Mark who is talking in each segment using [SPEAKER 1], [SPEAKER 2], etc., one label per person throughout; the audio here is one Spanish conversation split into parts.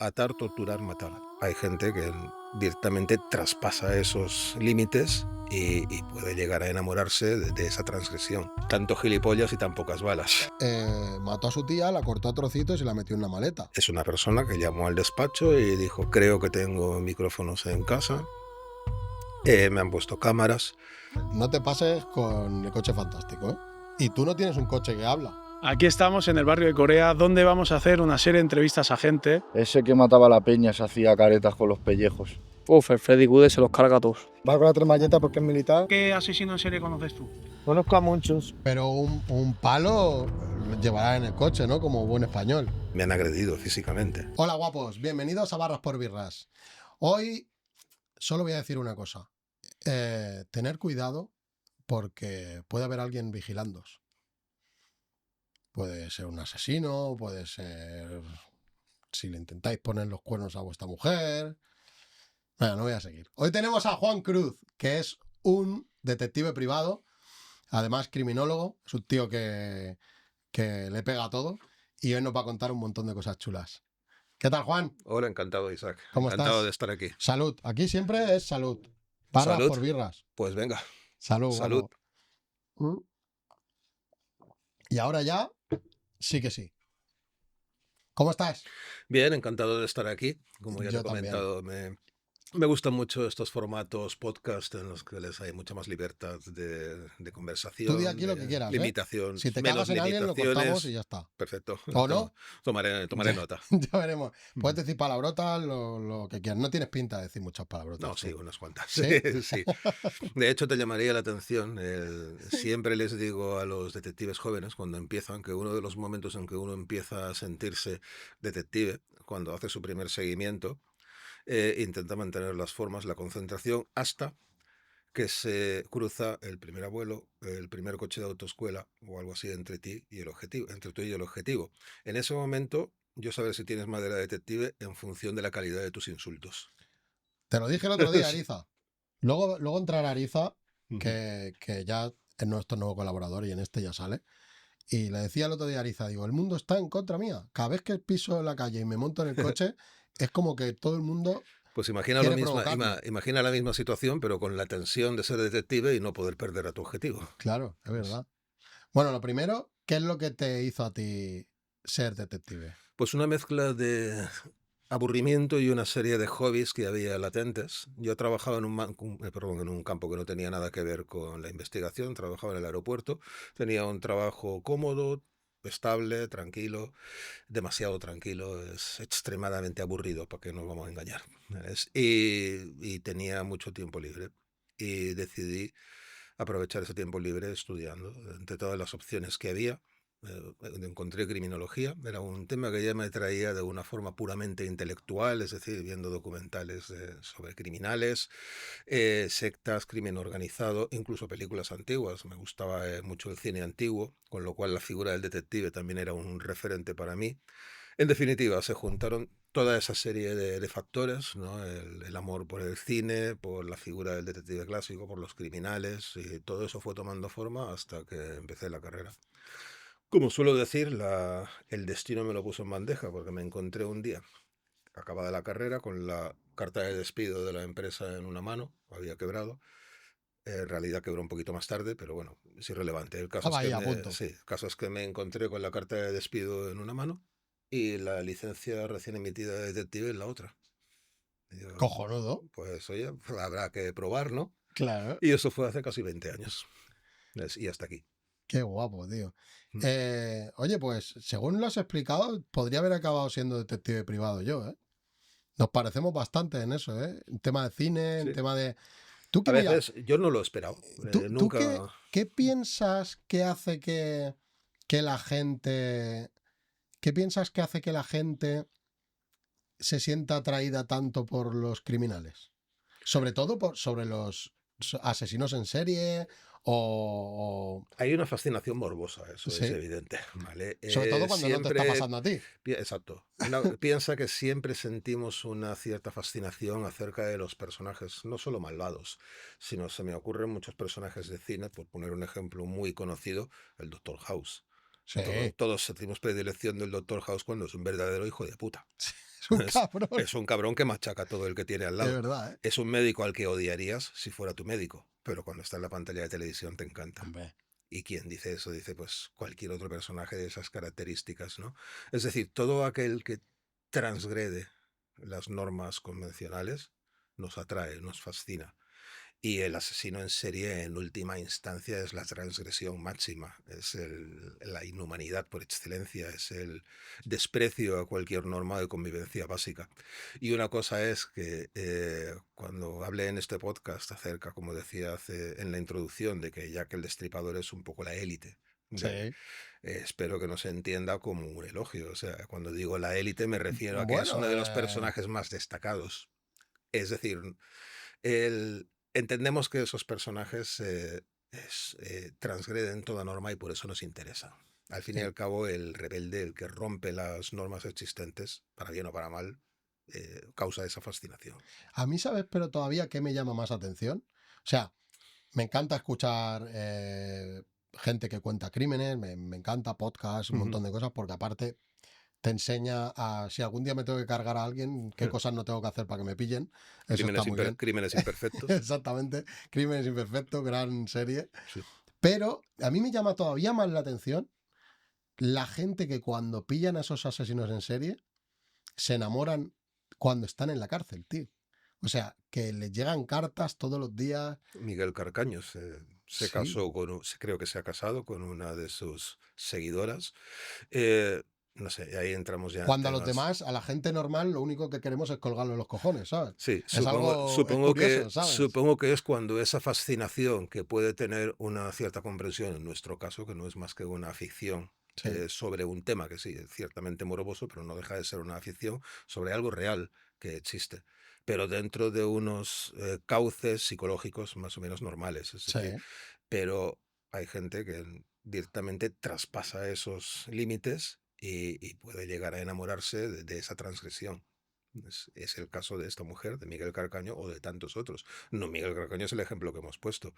[SPEAKER 1] atar, torturar, matar. Hay gente que directamente traspasa esos límites y puede llegar a enamorarse de esa transgresión. Tanto gilipollas y tan pocas balas.
[SPEAKER 2] Mató a su tía, la cortó a trocitos y la metió en una maleta.
[SPEAKER 1] Es una persona que llamó al despacho y dijo, creo que tengo micrófonos en casa, me han puesto cámaras.
[SPEAKER 2] No te pases con el coche fantástico, ¿eh? Y tú no tienes un coche que habla.
[SPEAKER 3] Aquí estamos en el barrio de Corea, donde vamos a hacer una serie de entrevistas a gente.
[SPEAKER 4] Ese que mataba a la peña se hacía caretas con los pellejos.
[SPEAKER 5] Uf, el Freddy Gude se los carga a todos.
[SPEAKER 6] Va con la tremalleta porque es militar.
[SPEAKER 3] ¿Qué asesino en serie conoces tú?
[SPEAKER 6] Conozco a muchos.
[SPEAKER 2] Pero un palo llevará en el coche, ¿no? Como buen español.
[SPEAKER 1] Me han agredido físicamente.
[SPEAKER 2] Hola, guapos. Bienvenidos a Barras por Birras. Hoy solo voy a decir una cosa. Tener cuidado porque puede haber alguien vigilándoos. Puede ser un asesino, puede ser si le intentáis poner los cuernos a vuestra mujer. Bueno, no voy a seguir. Hoy tenemos a Juan Cruz, que es un detective privado, además criminólogo, es un tío que le pega a todo y hoy nos va a contar un montón de cosas chulas. ¿Qué tal, Juan?
[SPEAKER 1] Hola, encantado, Isaac.
[SPEAKER 2] ¿Cómo
[SPEAKER 1] Encantado
[SPEAKER 2] estás?
[SPEAKER 1] de estar aquí.
[SPEAKER 2] Salud. Aquí siempre es salud. Barras
[SPEAKER 1] ¿Salud?
[SPEAKER 2] por birras.
[SPEAKER 1] Pues venga,
[SPEAKER 2] Salud.
[SPEAKER 1] salud.
[SPEAKER 2] Vamos. Y ahora ya, sí que sí. ¿Cómo estás?
[SPEAKER 1] Bien, encantado de estar aquí. Como ya te
[SPEAKER 2] Yo
[SPEAKER 1] he comentado, me gustan mucho estos formatos podcast en los que les hay mucha más libertad de conversación.
[SPEAKER 2] Tú di aquí lo
[SPEAKER 1] de
[SPEAKER 2] que quieras,
[SPEAKER 1] limitación,
[SPEAKER 2] Si te
[SPEAKER 1] menos
[SPEAKER 2] cagas en alguien, lo cortamos
[SPEAKER 1] limitaciones.
[SPEAKER 2] y ya está.
[SPEAKER 1] Perfecto.
[SPEAKER 2] ¿O no?
[SPEAKER 1] Tomaré nota.
[SPEAKER 2] Ya veremos. Puedes decir palabrotas, lo que quieras. No tienes pinta de decir muchas palabrotas.
[SPEAKER 1] No,
[SPEAKER 2] tú.
[SPEAKER 1] sí, unas cuantas.
[SPEAKER 2] ¿Sí?
[SPEAKER 1] Sí. De hecho, te llamaría la atención. Siempre les digo a los detectives jóvenes cuando empiezan que uno de los momentos en que uno empieza a sentirse detective, cuando hace su primer seguimiento, intenta mantener las formas, la concentración, hasta que se cruza el primer abuelo, el primer coche de autoescuela o algo así entre ti y el objetivo, entre tú y el objetivo. En ese momento, yo sabré si tienes madera de detective en función de la calidad de tus insultos.
[SPEAKER 2] Te lo dije el otro día, Ariza. Luego entrará Ariza,
[SPEAKER 1] Ujú.
[SPEAKER 2] que ya es nuestro nuevo colaborador y en este ya sale. Y le decía el otro día a Ariza, digo, el mundo está en contra mía. Cada vez que piso en la calle y me monto en el coche, es como que todo el mundo
[SPEAKER 1] Pues imagina
[SPEAKER 2] quiere provocarme.
[SPEAKER 1] imagina la misma situación, pero con la tensión de ser detective y no poder perder a tu objetivo.
[SPEAKER 2] Claro, es verdad. Bueno, lo primero, ¿qué es lo que te hizo a ti ser detective?
[SPEAKER 1] Pues una mezcla de aburrimiento y una serie de hobbies que había latentes. Yo trabajaba en en un campo que no tenía nada que ver con la investigación, trabajaba en el aeropuerto, tenía un trabajo cómodo, estable, tranquilo, demasiado tranquilo, es extremadamente aburrido, para que nos vamos a engañar. Y tenía mucho tiempo libre y decidí aprovechar ese tiempo libre estudiando. Entre todas las opciones que había, encontré criminología. Era un tema que ya me traía de una forma puramente intelectual, es decir, viendo documentales sobre criminales, sectas, crimen organizado, incluso películas antiguas. Me gustaba mucho el cine antiguo, con lo cual la figura del detective también era un referente para mí. En definitiva, se juntaron toda esa serie de factores, ¿no? El amor por el cine, por la figura del detective clásico, por los criminales, y todo eso fue tomando forma hasta que empecé la carrera. Como suelo decir, el destino me lo puso en bandeja porque me encontré un día, acabada la carrera, con la carta de despido de la empresa en una mano, había quebrado. En realidad quebró un poquito más tarde, pero bueno, es irrelevante.
[SPEAKER 2] Estaba ahí a punto.
[SPEAKER 1] Sí, el caso es que me encontré con la carta de despido en una mano y la licencia recién emitida de detective en la otra. Y digo,
[SPEAKER 2] Cojonudo.
[SPEAKER 1] pues oye, habrá que probar, ¿no?
[SPEAKER 2] Claro.
[SPEAKER 1] Y eso fue hace casi 20 años. Y hasta aquí.
[SPEAKER 2] Qué guapo, tío.
[SPEAKER 1] Mm.
[SPEAKER 2] Oye, pues según lo has explicado, podría haber acabado siendo detective privado yo, ¿eh? Nos parecemos bastante en eso, ¿eh? En tema de cine, en
[SPEAKER 1] Sí.
[SPEAKER 2] tema de... ¿Tú
[SPEAKER 1] A
[SPEAKER 2] qué, mira,
[SPEAKER 1] veces yo no lo he esperado.
[SPEAKER 2] tú
[SPEAKER 1] Nunca.
[SPEAKER 2] qué piensas que hace que la gente... ¿Qué piensas que hace que la gente se sienta atraída tanto por los criminales? Sobre todo sobre los asesinos en serie o...
[SPEAKER 1] Hay una fascinación morbosa, eso
[SPEAKER 2] Sí.
[SPEAKER 1] es evidente, ¿vale?
[SPEAKER 2] Sobre todo cuando no te está pasando a ti.
[SPEAKER 1] Exacto. Piensa que siempre sentimos una cierta fascinación acerca de los personajes, no solo malvados, sino se me ocurren muchos personajes de cine, por poner un ejemplo muy conocido, el Doctor House.
[SPEAKER 2] Sí.
[SPEAKER 1] Todos sentimos predilección del Doctor House cuando es un verdadero hijo de puta.
[SPEAKER 2] Es un cabrón.
[SPEAKER 1] Es un cabrón que machaca a todo el que tiene al
[SPEAKER 2] Es
[SPEAKER 1] lado.
[SPEAKER 2] verdad, ¿eh?
[SPEAKER 1] Es un médico al que odiarías si fuera tu médico, pero cuando está en la pantalla de televisión te encanta.
[SPEAKER 2] Hombre.
[SPEAKER 1] ¿Y quién dice eso? Dice pues cualquier otro personaje de esas características, ¿no? Es decir, todo aquel que transgrede las normas convencionales nos atrae, nos fascina. Y el asesino en serie, en última instancia, es la transgresión máxima, es la inhumanidad por excelencia, es el desprecio a cualquier norma de convivencia básica. Y una cosa es que cuando hablé en este podcast acerca, como decía en la introducción, de que Jack el Destripador es un poco la élite.
[SPEAKER 2] Sí.
[SPEAKER 1] Espero que no se entienda como un elogio. O sea, cuando digo la élite me refiero a que es
[SPEAKER 2] Bueno,
[SPEAKER 1] uno de los personajes más destacados. Es decir, entendemos que esos personajes transgreden toda norma y por eso nos interesan. Al fin y
[SPEAKER 2] sí.
[SPEAKER 1] al cabo, el rebelde, el que rompe las normas existentes, para bien o para mal, causa esa fascinación.
[SPEAKER 2] A mí, ¿sabes? Pero todavía, ¿qué me llama más atención? O sea, me encanta escuchar gente que cuenta crímenes, me encanta podcasts, un
[SPEAKER 1] Ujú.
[SPEAKER 2] montón de cosas, porque aparte te enseña a, si algún día me tengo que cargar a alguien, qué cosas no tengo que hacer para que me pillen. Eso está muy bien.
[SPEAKER 1] Crímenes imperfectos.
[SPEAKER 2] Exactamente. Crímenes imperfectos, gran serie.
[SPEAKER 1] Sí.
[SPEAKER 2] Pero a mí me llama todavía más la atención la gente que cuando pillan a esos asesinos en serie se enamoran cuando están en la cárcel, tío. O sea, que les llegan cartas todos los días.
[SPEAKER 1] Miguel Carcaño se
[SPEAKER 2] Sí.
[SPEAKER 1] casó creo que se ha casado con una de sus seguidoras. No sé, ahí entramos ya en
[SPEAKER 2] Cuando a los
[SPEAKER 1] temas.
[SPEAKER 2] demás, a la gente normal, lo único que queremos es colgarlo en los cojones, ¿sabes?
[SPEAKER 1] Sí,
[SPEAKER 2] Es algo es curioso, ¿sabes?
[SPEAKER 1] supongo que es cuando esa fascinación que puede tener una cierta comprensión, en nuestro caso, que no es más que una ficción
[SPEAKER 2] Sí.
[SPEAKER 1] sobre un tema que sí, es ciertamente morboso, pero no deja de ser una ficción sobre algo real que existe, pero dentro de unos cauces psicológicos más o menos normales. Es decir,
[SPEAKER 2] Sí.
[SPEAKER 1] pero hay gente que directamente traspasa esos límites y puede llegar a enamorarse de esa transgresión. Es el caso de esta mujer, de Miguel Carcaño o de tantos otros. No, Miguel Carcaño es el ejemplo que hemos puesto,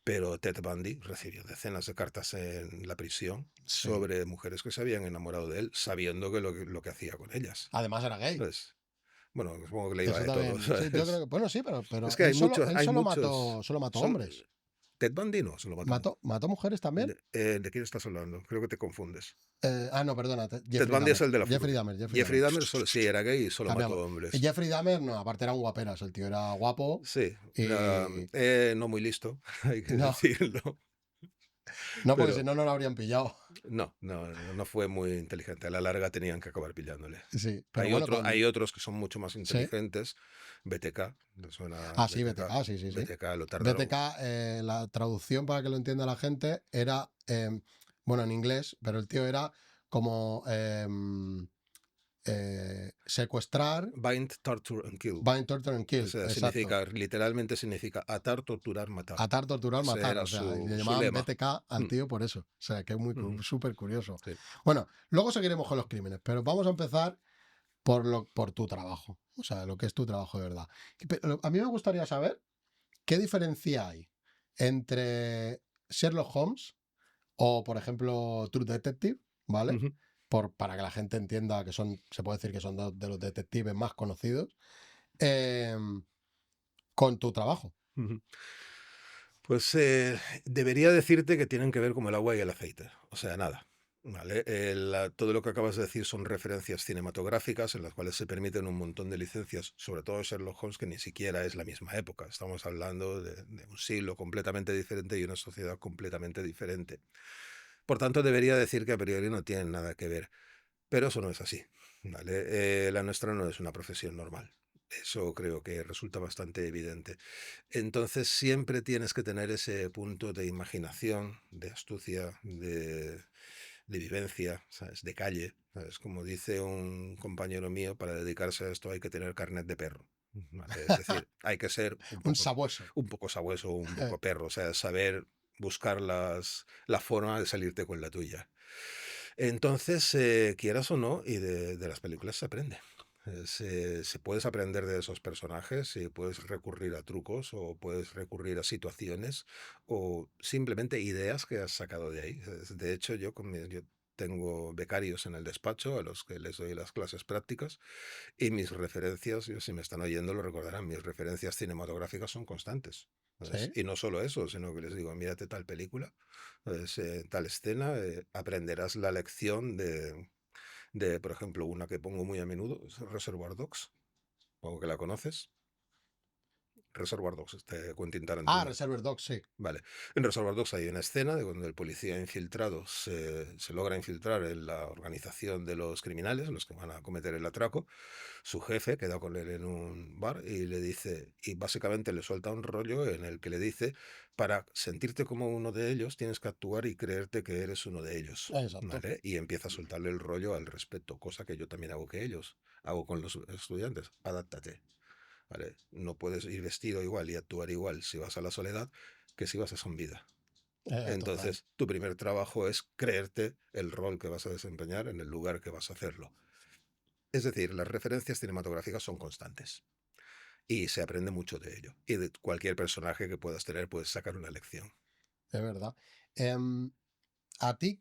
[SPEAKER 1] pero Ted Bundy recibió decenas de cartas en la prisión
[SPEAKER 2] Sí.
[SPEAKER 1] sobre mujeres que se habían enamorado de él, sabiendo que lo que hacía con ellas.
[SPEAKER 2] Además era gay.
[SPEAKER 1] ¿Sabes? Bueno, supongo que le iba
[SPEAKER 2] Eso
[SPEAKER 1] de todo.
[SPEAKER 2] también. Sí, yo
[SPEAKER 1] ¿sabes?
[SPEAKER 2] creo que. Bueno, sí, pero
[SPEAKER 1] Es que
[SPEAKER 2] él solo mató
[SPEAKER 1] son-
[SPEAKER 2] hombres.
[SPEAKER 1] Ted Bundy no, se lo mató.
[SPEAKER 2] ¿Mató mujeres también?
[SPEAKER 1] ¿De quién estás hablando? Creo que te confundes.
[SPEAKER 2] No, perdona.
[SPEAKER 1] Ted
[SPEAKER 2] Jeffrey
[SPEAKER 1] Bundy es
[SPEAKER 2] Dahmer.
[SPEAKER 1] el de la
[SPEAKER 2] Jeffrey
[SPEAKER 1] furgo.
[SPEAKER 2] Dahmer.
[SPEAKER 1] Jeffrey Dahmer sí era gay y solo
[SPEAKER 2] Cambiamos.
[SPEAKER 1] mató hombres.
[SPEAKER 2] Y Jeffrey Dahmer, no, aparte eran guaperas. El tío era guapo.
[SPEAKER 1] Sí,
[SPEAKER 2] Y.
[SPEAKER 1] no muy listo, hay que
[SPEAKER 2] No.
[SPEAKER 1] decirlo.
[SPEAKER 2] No, porque
[SPEAKER 1] Pero-
[SPEAKER 2] si no, no lo habrían pillado.
[SPEAKER 1] No fue muy inteligente. A la larga tenían que acabar pillándole.
[SPEAKER 2] Sí, pero bueno,
[SPEAKER 1] Hay otros que son mucho más inteligentes. BTK, ¿te suena?
[SPEAKER 2] sí, BTK, sí.
[SPEAKER 1] BTK lo tardaron.
[SPEAKER 2] BTK, la traducción para que lo entienda la gente era, bueno, en inglés, pero el tío era como secuestrar,
[SPEAKER 1] Bind, torture and kill.
[SPEAKER 2] bind, torture and kill.
[SPEAKER 1] O sea,
[SPEAKER 2] Exacto.
[SPEAKER 1] literalmente significa atar, torturar, matar.
[SPEAKER 2] Atar, torturar,
[SPEAKER 1] Ese
[SPEAKER 2] matar.
[SPEAKER 1] era
[SPEAKER 2] O sea,
[SPEAKER 1] su
[SPEAKER 2] le llamaban
[SPEAKER 1] lema.
[SPEAKER 2] BTK al tío por eso. O sea, que es muy
[SPEAKER 1] Ujú.
[SPEAKER 2] súper curioso.
[SPEAKER 1] Sí.
[SPEAKER 2] Bueno, luego seguiremos con los crímenes, pero vamos a empezar por tu trabajo. O sea, lo que es tu trabajo de verdad. Pero a mí me gustaría saber qué diferencia hay entre Sherlock Holmes o, por ejemplo, True Detective, ¿vale?
[SPEAKER 1] Ujú.
[SPEAKER 2] Para que la gente entienda que se puede decir que son de los detectives más conocidos, con tu trabajo.
[SPEAKER 1] Ujú. Pues debería decirte que tienen que ver como el agua y el aceite. O sea, nada. ¿Vale? Todo lo que acabas de decir son referencias cinematográficas en las cuales se permiten un montón de licencias, sobre todo Sherlock Holmes, que ni siquiera es la misma época. Estamos hablando de un siglo completamente diferente y una sociedad completamente diferente. Por tanto, debería decir que a priori no tienen nada que ver. Pero eso no es así. ¿Vale? La nuestra no es una profesión normal. Eso creo que resulta bastante evidente. Entonces siempre tienes que tener ese punto de imaginación, de astucia, de vivencia, ¿sabes? De calle. ¿Sabes? Como dice un compañero mío, para dedicarse a esto hay que tener carnet de perro. ¿Vale? Es decir, hay que ser
[SPEAKER 2] Un sabueso.
[SPEAKER 1] un poco sabueso, un poco perro, o sea, saber buscar la forma de salirte con la tuya. Entonces, quieras o no, y de las películas se aprende. Se puedes aprender de esos personajes y puedes recurrir a trucos o puedes recurrir a situaciones o simplemente ideas que has sacado de ahí. De hecho, yo tengo becarios en el despacho a los que les doy las clases prácticas y mis referencias, si me están oyendo lo recordarán, mis referencias cinematográficas son constantes. ¿Sabes?
[SPEAKER 2] Sí.
[SPEAKER 1] Y no solo eso, sino que les digo, mírate tal película, ¿sabes? Tal escena, aprenderás la lección de, por ejemplo, una que pongo muy a menudo, es Reservoir Dogs, supongo que la conoces. Reservoir Dogs, este Quentin
[SPEAKER 2] Ah,
[SPEAKER 1] Tarantino.
[SPEAKER 2] Reservoir Dogs, sí.
[SPEAKER 1] Vale. En Reservoir Dogs hay una escena de cuando el policía infiltrado se logra infiltrar en la organización de los criminales, los que van a cometer el atraco. Su jefe queda con él en un bar y le dice, y básicamente le suelta un rollo en el que le dice, para sentirte como uno de ellos, tienes que actuar y creerte que eres uno de ellos.
[SPEAKER 2] Exacto.
[SPEAKER 1] ¿Vale? Y empieza a soltarle el rollo al respecto, cosa que yo también hago que ellos, hago con los estudiantes. Adáptate. ¿Vale? No puedes ir vestido igual y actuar igual si vas a la soledad que si vas a Son Vida.
[SPEAKER 2] Total.
[SPEAKER 1] Entonces, tu primer trabajo es creerte el rol que vas a desempeñar en el lugar que vas a hacerlo. Es decir, las referencias cinematográficas son constantes y se aprende mucho de ello. Y de cualquier personaje que puedas tener puedes sacar una lección.
[SPEAKER 2] Es verdad. Em, a ti,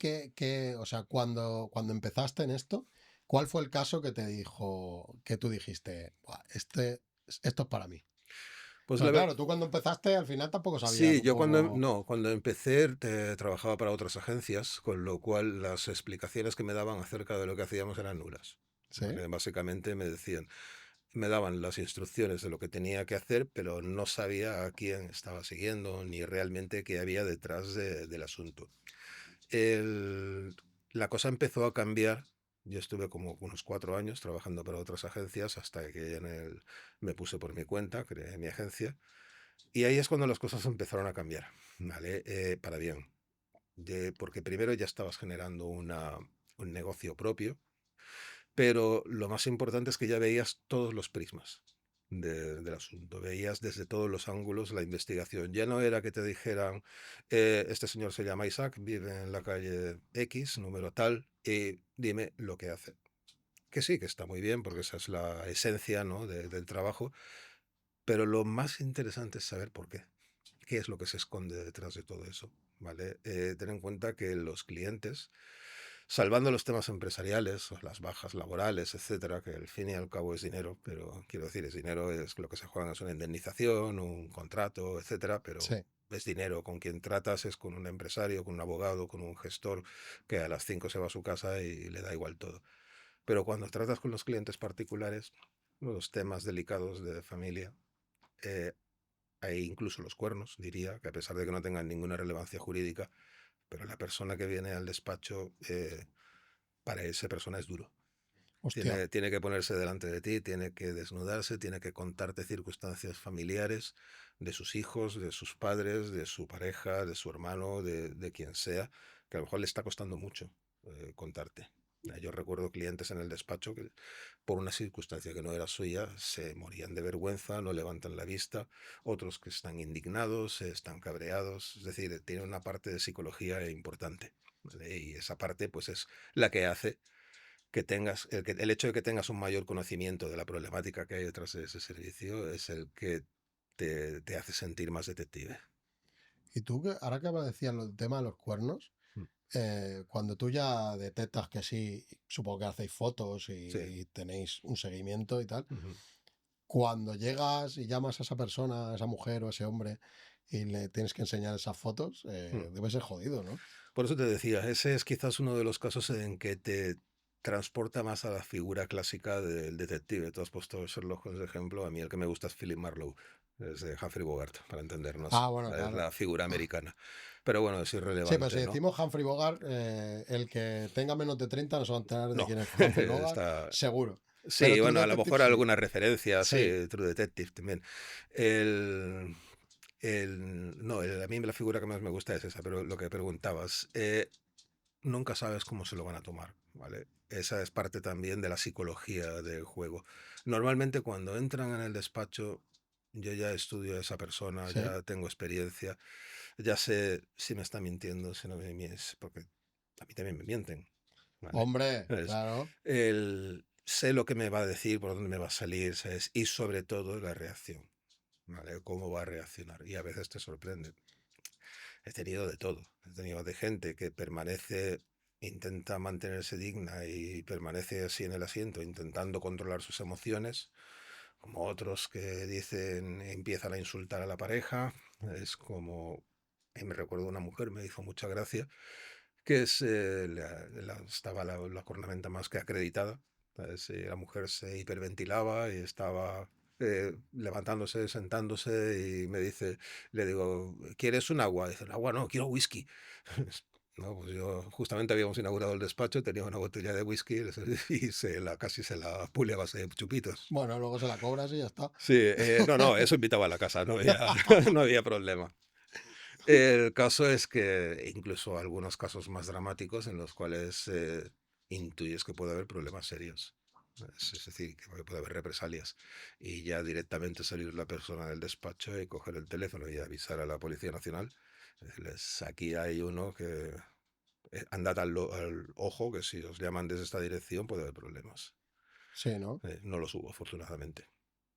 [SPEAKER 2] o sea, cuando empezaste en esto, ¿cuál fue el caso que te dijo, que tú dijiste, "Buah, esto es para mí"?
[SPEAKER 1] Pues
[SPEAKER 2] Pero
[SPEAKER 1] la ver-
[SPEAKER 2] claro, tú cuando empezaste al final tampoco sabías
[SPEAKER 1] Sí,
[SPEAKER 2] un
[SPEAKER 1] yo cuando,
[SPEAKER 2] poco.
[SPEAKER 1] no, cuando empecé trabajaba para otras agencias, con lo cual las explicaciones que me daban acerca de lo que hacíamos eran nulas.
[SPEAKER 2] Sí,
[SPEAKER 1] ¿Vale? Básicamente me decían, me daban las instrucciones de lo que tenía que hacer, pero no sabía a quién estaba siguiendo ni realmente qué había detrás del asunto. El- la cosa empezó a cambiar. Yo estuve como unos 4 años trabajando para otras agencias hasta que me puse por mi cuenta, creé mi agencia. Y ahí es cuando las cosas empezaron a cambiar, ¿vale? Para bien. Porque primero ya estabas generando un negocio propio, pero lo más importante es que ya veías todos los prismas del asunto, veías desde todos los ángulos la investigación. Ya no era que te dijeran, este señor se llama Isaac, vive en la calle X, número tal, y dime lo que hace. Que sí, que está muy bien, porque esa es la esencia, ¿no? del trabajo, pero lo más interesante es saber por qué. ¿Qué es lo que se esconde detrás de todo eso? ¿Vale? Ten en cuenta que los clientes, salvando los temas empresariales, o las bajas laborales, etcétera, que al fin y al cabo es dinero, pero quiero decir, es dinero, es lo que se juega, es una indemnización, un contrato, etcétera, pero
[SPEAKER 2] sí.
[SPEAKER 1] es dinero. Con quien tratas es con un empresario, con un abogado, con un gestor que a las 5 se va a su casa y le da igual todo. Pero cuando tratas con los clientes particulares, los temas delicados de familia, eh, hay incluso los cuernos, diría, que a pesar de que no tengan ninguna relevancia jurídica, pero la persona que viene al despacho, para esa persona es duro.
[SPEAKER 2] Hostia.
[SPEAKER 1] Tiene que ponerse delante de ti, tiene que desnudarse, tiene que contarte circunstancias familiares de sus hijos, de sus padres, de su pareja, de su hermano, de quien sea, que a lo mejor le está costando mucho contarte. Yo recuerdo clientes en el despacho que por una circunstancia que no era suya se morían de vergüenza, no levantan la vista, otros que están indignados, están cabreados, es decir, tiene una parte de psicología importante. ¿Vale? Y esa parte pues es la que hace que tengas, el hecho de que tengas un mayor conocimiento de la problemática que hay detrás de ese servicio es el que te hace sentir más detective.
[SPEAKER 2] Y tú, ahora que me decías el tema de los cuernos,
[SPEAKER 1] Mm.
[SPEAKER 2] cuando tú ya detectas que sí, supongo que hacéis fotos
[SPEAKER 1] Sí.
[SPEAKER 2] y tenéis un seguimiento y tal,
[SPEAKER 1] Ujú.
[SPEAKER 2] cuando llegas y llamas a esa persona, a esa mujer o a ese hombre y le tienes que enseñar esas fotos,
[SPEAKER 1] Mm.
[SPEAKER 2] debe ser jodido, ¿no?
[SPEAKER 1] Por eso te decía, ese es quizás uno de los casos en que te transporta más a la figura clásica del detective. Tú has puesto Sherlock Holmes de ejemplo, a mí el que me gusta es Philip Marlowe, es de Humphrey Bogart, para entendernos.
[SPEAKER 2] Ah, bueno,
[SPEAKER 1] Es
[SPEAKER 2] claro.
[SPEAKER 1] la figura americana. Pero bueno, es
[SPEAKER 2] Sí, pero si
[SPEAKER 1] irrelevante, ¿no?
[SPEAKER 2] decimos Humphrey Bogart, el que tenga menos de 30 no se va a enterar de
[SPEAKER 1] No,
[SPEAKER 2] quién es Humphrey Bogart,
[SPEAKER 1] está,
[SPEAKER 2] seguro. Pero
[SPEAKER 1] sí,
[SPEAKER 2] True
[SPEAKER 1] bueno, a lo
[SPEAKER 2] Detective
[SPEAKER 1] mejor
[SPEAKER 2] sí.
[SPEAKER 1] alguna referencia,
[SPEAKER 2] Sí,
[SPEAKER 1] sí, True Detective también. El, no, a mí la figura que más me gusta es esa, pero lo que preguntabas, nunca sabes cómo se lo van a tomar, ¿vale? Esa es parte también de la psicología del juego. Normalmente cuando entran en el despacho, yo ya estudio a esa persona,
[SPEAKER 2] sí.
[SPEAKER 1] ya tengo experiencia, ya sé si me está mintiendo, si no me miente, porque a mí también me mienten, ¿vale?
[SPEAKER 2] Hombre,
[SPEAKER 1] Es-
[SPEAKER 2] claro.
[SPEAKER 1] sé lo que me va a decir, por dónde me va a salir, ¿sabes? Y sobre todo la reacción, ¿vale? Cómo va a reaccionar. Y a veces te sorprende. He tenido de todo. He tenido de gente que permanece intenta mantenerse digna y permanece así en el asiento, intentando controlar sus emociones, como otros que dicen, empiezan a insultar a la pareja. Es como, me recuerdo una mujer, me hizo mucha gracia, que estaba la cornamenta más que acreditada. ¿Sabes? La mujer se hiperventilaba y estaba levantándose, sentándose y me dice, le digo, ¿quieres un agua? Dice, agua no, quiero whisky. No, pues yo justamente habíamos inaugurado el despacho, tenía una botella de whisky y casi se la pule a base de chupitos.
[SPEAKER 2] Bueno, luego se la cobras y ya está.
[SPEAKER 1] Sí, no, eso invitaba a la casa, no había, no había problema. El caso es que incluso algunos casos más dramáticos en los cuales intuyes que puede haber problemas serios. Es decir, que puede haber represalias. Y ya directamente salir la persona del despacho y coger el teléfono y avisar a la Policía Nacional. Decirles, aquí hay uno que andad al ojo, que si os llaman desde esta dirección puede haber problemas.
[SPEAKER 2] Sí, ¿no?
[SPEAKER 1] No los hubo, afortunadamente.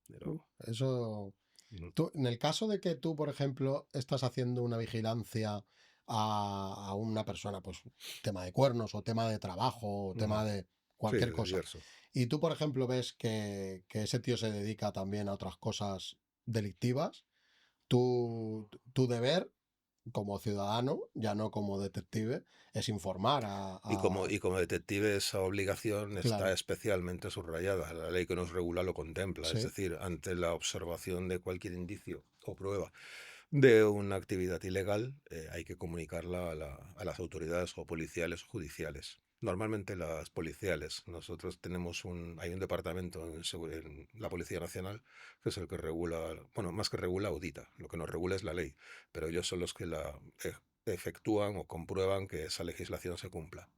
[SPEAKER 1] Pero,
[SPEAKER 2] Eso.
[SPEAKER 1] mm,
[SPEAKER 2] En el caso de que tú, por ejemplo, estás haciendo una vigilancia a una persona, pues tema de cuernos o tema de trabajo o
[SPEAKER 1] ujú.
[SPEAKER 2] tema de
[SPEAKER 1] Sí,
[SPEAKER 2] cualquier cosa,
[SPEAKER 1] diverso.
[SPEAKER 2] y tú, por ejemplo, ves que ese tío se dedica también a otras cosas delictivas, tu deber como ciudadano, ya no como detective, es informar
[SPEAKER 1] Y como detective esa obligación está
[SPEAKER 2] Claro,
[SPEAKER 1] especialmente subrayada. La ley que nos regula lo contempla. Es
[SPEAKER 2] sí,
[SPEAKER 1] decir, ante la observación de cualquier indicio o prueba de una actividad ilegal, hay que comunicarla a las autoridades o policiales o judiciales. Normalmente las policiales. Nosotros hay un departamento en la Policía Nacional que es el que regula, bueno, más que regula, audita. Lo que nos regula es la ley, pero ellos son los que la efectúan o comprueban que esa legislación se cumpla.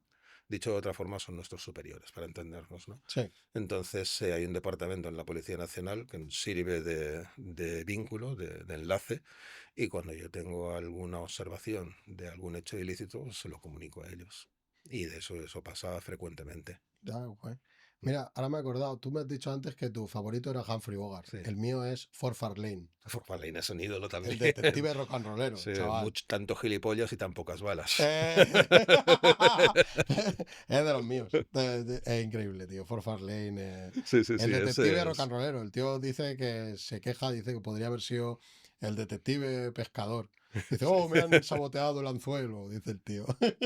[SPEAKER 1] Dicho de otra forma, son nuestros superiores, para entendernos, ¿no?
[SPEAKER 2] sí.
[SPEAKER 1] Entonces, hay un departamento en la Policía Nacional que sirve de vínculo, de enlace, y cuando yo tengo alguna observación de algún hecho ilícito, se lo comunico a ellos. Y de eso pasa frecuentemente.
[SPEAKER 2] Ya, guay. Mira, ahora me he acordado, tú me has dicho antes que tu favorito era Humphrey Bogart.
[SPEAKER 1] Sí.
[SPEAKER 2] El mío es Ford Fairlane,
[SPEAKER 1] Formalina es un ídolo
[SPEAKER 2] el
[SPEAKER 1] también.
[SPEAKER 2] detective rock and rollero,
[SPEAKER 1] Sí,
[SPEAKER 2] chaval.
[SPEAKER 1] tanto gilipollas y tan pocas balas.
[SPEAKER 2] Eh, es de los míos. Es increíble, tío. Ford Fairlane.
[SPEAKER 1] Sí, sí,
[SPEAKER 2] El
[SPEAKER 1] sí,
[SPEAKER 2] detective
[SPEAKER 1] ese
[SPEAKER 2] rock and
[SPEAKER 1] es.
[SPEAKER 2] rollero. El tío dice que se queja, dice que podría haber sido el detective pescador. Dice,
[SPEAKER 1] Sí,
[SPEAKER 2] oh, me han saboteado el anzuelo, dice el tío.
[SPEAKER 1] sí,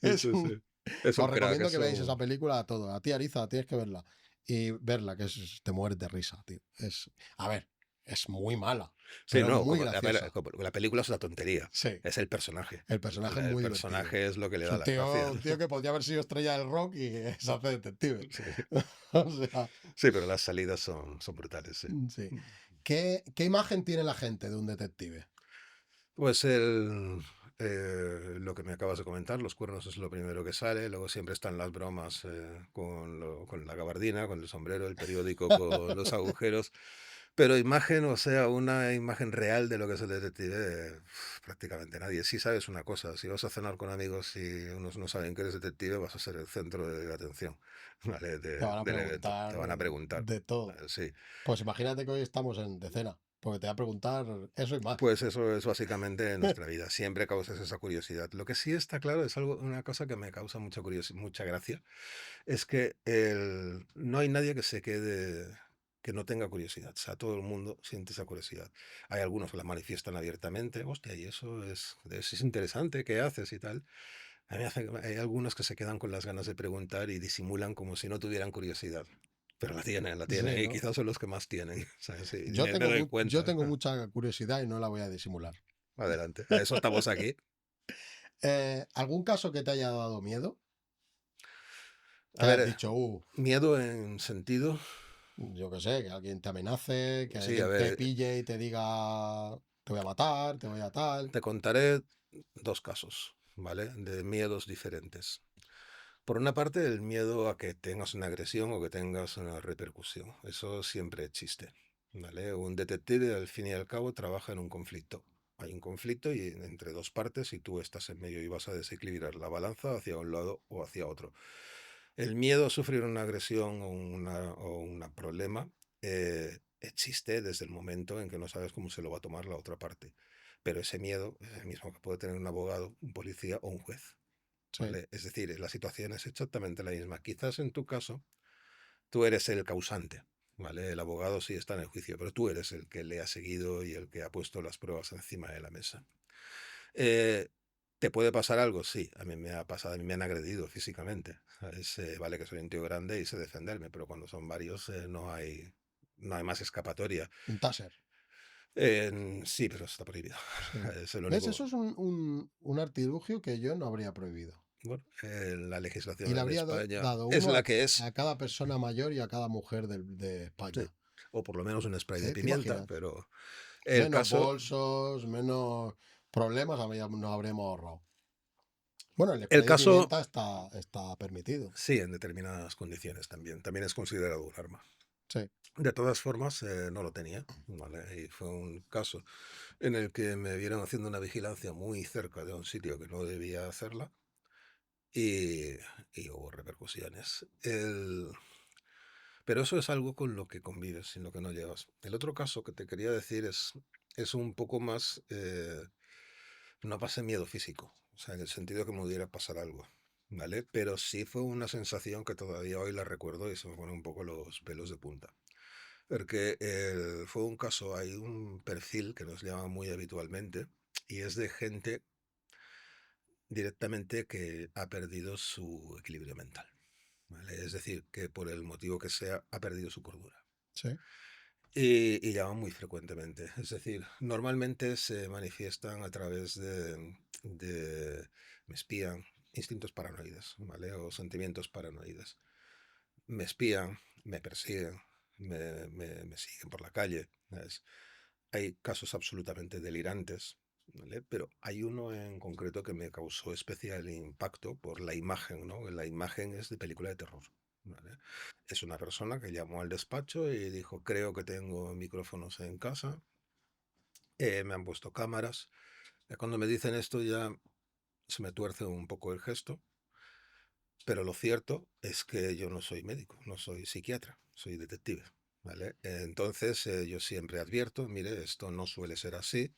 [SPEAKER 2] Es
[SPEAKER 1] sí,
[SPEAKER 2] un,
[SPEAKER 1] sí. Es un
[SPEAKER 2] Os
[SPEAKER 1] crack,
[SPEAKER 2] recomiendo que
[SPEAKER 1] eso.
[SPEAKER 2] veáis esa película a todos. A ti, Ariza, tienes que verla. Y verla, te mueres de risa, tío. A ver, es muy mala,
[SPEAKER 1] Sí,
[SPEAKER 2] pero
[SPEAKER 1] no,
[SPEAKER 2] muy
[SPEAKER 1] a ver,
[SPEAKER 2] graciosa.
[SPEAKER 1] la película es una tontería.
[SPEAKER 2] Sí,
[SPEAKER 1] Es el personaje.
[SPEAKER 2] el personaje es
[SPEAKER 1] El
[SPEAKER 2] muy divertido.
[SPEAKER 1] personaje es lo que le
[SPEAKER 2] Es
[SPEAKER 1] da la gracia.
[SPEAKER 2] un tío que podría haber sido estrella del rock y se hace detective.
[SPEAKER 1] Sí,
[SPEAKER 2] O sea,
[SPEAKER 1] sí, pero las salidas son brutales, sí.
[SPEAKER 2] sí. ¿Qué imagen tiene la gente de un detective?
[SPEAKER 1] Pues lo que me acabas de comentar, los cuernos es lo primero que sale, luego siempre están las bromas con la gabardina, con el sombrero, el periódico con los agujeros, pero imagen, o sea, una imagen real de lo que es el detective, prácticamente nadie. Si sabes una cosa, si vas a cenar con amigos y unos no saben que eres detective, vas a ser el centro de atención, ¿vale?
[SPEAKER 2] Te van a
[SPEAKER 1] Del evento, te
[SPEAKER 2] preguntar
[SPEAKER 1] van a preguntar.
[SPEAKER 2] de todo.
[SPEAKER 1] Sí.
[SPEAKER 2] Pues imagínate que hoy estamos en decena, porque te va a preguntar eso y más.
[SPEAKER 1] Pues eso es básicamente nuestra vida. Siempre causas esa curiosidad. Lo que sí está claro es una cosa que me causa mucha curiosidad, mucha gracia, es que no hay nadie que se quede, que no tenga curiosidad. O sea, todo el mundo siente esa curiosidad. Hay algunos que la manifiestan abiertamente. Hostia, y eso es interesante, ¿qué haces y tal? Hay algunos que se quedan con las ganas de preguntar y disimulan como si no tuvieran curiosidad. Pero la tienen,
[SPEAKER 2] Sí,
[SPEAKER 1] y
[SPEAKER 2] ¿no?
[SPEAKER 1] quizás son los que más tienen. ¿Sabes? Sí, me doy
[SPEAKER 2] Yo
[SPEAKER 1] cuenta.
[SPEAKER 2] tengo mucha curiosidad y no la voy a disimular.
[SPEAKER 1] Adelante. A eso estamos aquí.
[SPEAKER 2] ¿Algún caso que te haya dado miedo?
[SPEAKER 1] A
[SPEAKER 2] Que hayas
[SPEAKER 1] ver,
[SPEAKER 2] dicho,
[SPEAKER 1] miedo en sentido.
[SPEAKER 2] yo qué sé, que alguien te amenace, que
[SPEAKER 1] Sí, a
[SPEAKER 2] alguien te
[SPEAKER 1] ver,
[SPEAKER 2] pille y te diga, te voy a matar, te voy a tal.
[SPEAKER 1] te contaré dos casos, ¿vale? De miedos diferentes. Por una parte, el miedo a que tengas una agresión o que tengas una repercusión. Eso siempre existe, ¿vale? Un detective, al fin y al cabo, trabaja en un conflicto. Hay un conflicto y entre dos partes y tú estás en medio y vas a desequilibrar la balanza hacia un lado o hacia otro. El miedo a sufrir una agresión o un problema existe desde el momento en que no sabes cómo se lo va a tomar la otra parte. Pero ese miedo es el mismo que puede tener un abogado, un policía o un juez.
[SPEAKER 2] Sí.
[SPEAKER 1] ¿vale? Es decir, la situación es exactamente la misma. Quizás en tu caso tú eres el causante, ¿vale? El abogado sí está en el juicio, pero tú eres el que le ha seguido y el que ha puesto las pruebas encima de la mesa. Eh, ¿Te puede pasar algo? Sí, a mí me ha pasado, a mí me han agredido físicamente. ¿Sabes? Vale que soy un tío grande y sé defenderme, pero cuando son varios no hay más escapatoria.
[SPEAKER 2] Un taser.
[SPEAKER 1] Sí, pero está prohibido.
[SPEAKER 2] Sí.
[SPEAKER 1] Es el
[SPEAKER 2] ¿Ves?
[SPEAKER 1] único.
[SPEAKER 2] Eso es un artilugio que yo no habría prohibido.
[SPEAKER 1] Bueno, la
[SPEAKER 2] Y
[SPEAKER 1] legislación
[SPEAKER 2] le
[SPEAKER 1] en
[SPEAKER 2] habría
[SPEAKER 1] España
[SPEAKER 2] dado
[SPEAKER 1] es
[SPEAKER 2] uno
[SPEAKER 1] la que es,
[SPEAKER 2] a cada persona mayor y a cada mujer de
[SPEAKER 1] sí,
[SPEAKER 2] España.
[SPEAKER 1] o por lo menos un spray de
[SPEAKER 2] ¿Te
[SPEAKER 1] pimienta,
[SPEAKER 2] imaginas?
[SPEAKER 1] pero el
[SPEAKER 2] Menos
[SPEAKER 1] caso,
[SPEAKER 2] bolsos, menos problemas nos habremos ahorrado. Bueno, el
[SPEAKER 1] el
[SPEAKER 2] spray de
[SPEAKER 1] caso,
[SPEAKER 2] pimienta está permitido.
[SPEAKER 1] sí, en determinadas condiciones también es considerado un arma.
[SPEAKER 2] Sí.
[SPEAKER 1] De todas formas, no lo tenía, ¿vale? Y fue un caso en el que me vieron haciendo una vigilancia muy cerca de un sitio que no debía hacerla y, y hubo repercusiones. Pero eso es algo con lo que convives, sin lo que no llevas. El otro caso que te quería decir es un poco más, no pasé miedo físico, o sea, en el sentido que me pudiera pasar algo, ¿vale? Pero sí fue una sensación que todavía hoy la recuerdo y se me ponen un poco los pelos de punta. Porque fue un caso, hay un perfil que nos llama muy habitualmente y es de gente directamente que ha perdido su equilibrio mental, ¿vale? Es decir, que por el motivo que sea ha perdido su cordura.
[SPEAKER 2] Sí.
[SPEAKER 1] Y llaman muy frecuentemente. Es decir, normalmente se manifiestan a través me espían, instintos paranoides, ¿vale? O sentimientos paranoides. Me espían, me persiguen, me siguen por la calle. ¿Sabes? Hay casos absolutamente delirantes, ¿vale? Pero hay uno en concreto que me causó especial impacto por la imagen, ¿no? La imagen es de película de terror, ¿vale? Es una persona que llamó al despacho y dijo, creo que tengo micrófonos en casa, me han puesto cámaras. Cuando me dicen esto ya se me tuerce un poco el gesto, pero lo cierto es que yo no soy médico, no soy psiquiatra, soy detective, ¿vale? Entonces yo siempre advierto, mire, esto no suele ser así.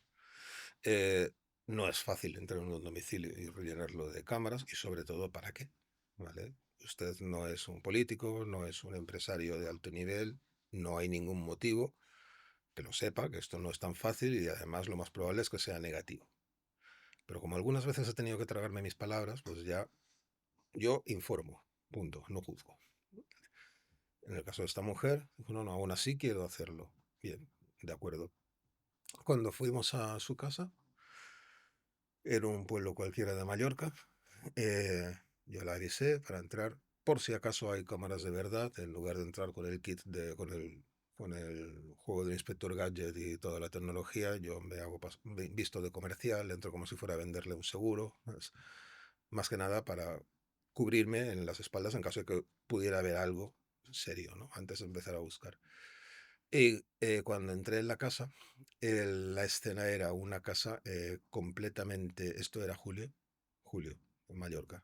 [SPEAKER 1] eh, no es fácil entrar en un domicilio y rellenarlo de cámaras y sobre todo, ¿para qué? ¿Vale? Usted no es un político, no es un empresario de alto nivel, no hay ningún motivo que lo sepa, que esto no es tan fácil y además lo más probable es que sea negativo. Pero como algunas veces he tenido que tragarme mis palabras, pues ya yo informo, punto, no juzgo. En el caso de esta mujer, dijo, no, no, aún así quiero hacerlo. Bien, de acuerdo. Cuando fuimos a su casa, era un pueblo cualquiera de Mallorca, yo la avisé para entrar, por si acaso hay cámaras de verdad, en lugar de entrar con el kit con el juego del inspector Gadget y toda la tecnología, yo me hago visto de comercial, entro como si fuera a venderle un seguro, más que nada para cubrirme en las espaldas en caso de que pudiera haber algo serio, ¿no? Antes de empezar a buscar. Y cuando entré en la casa, la escena era una casa completamente, esto era julio, en Mallorca.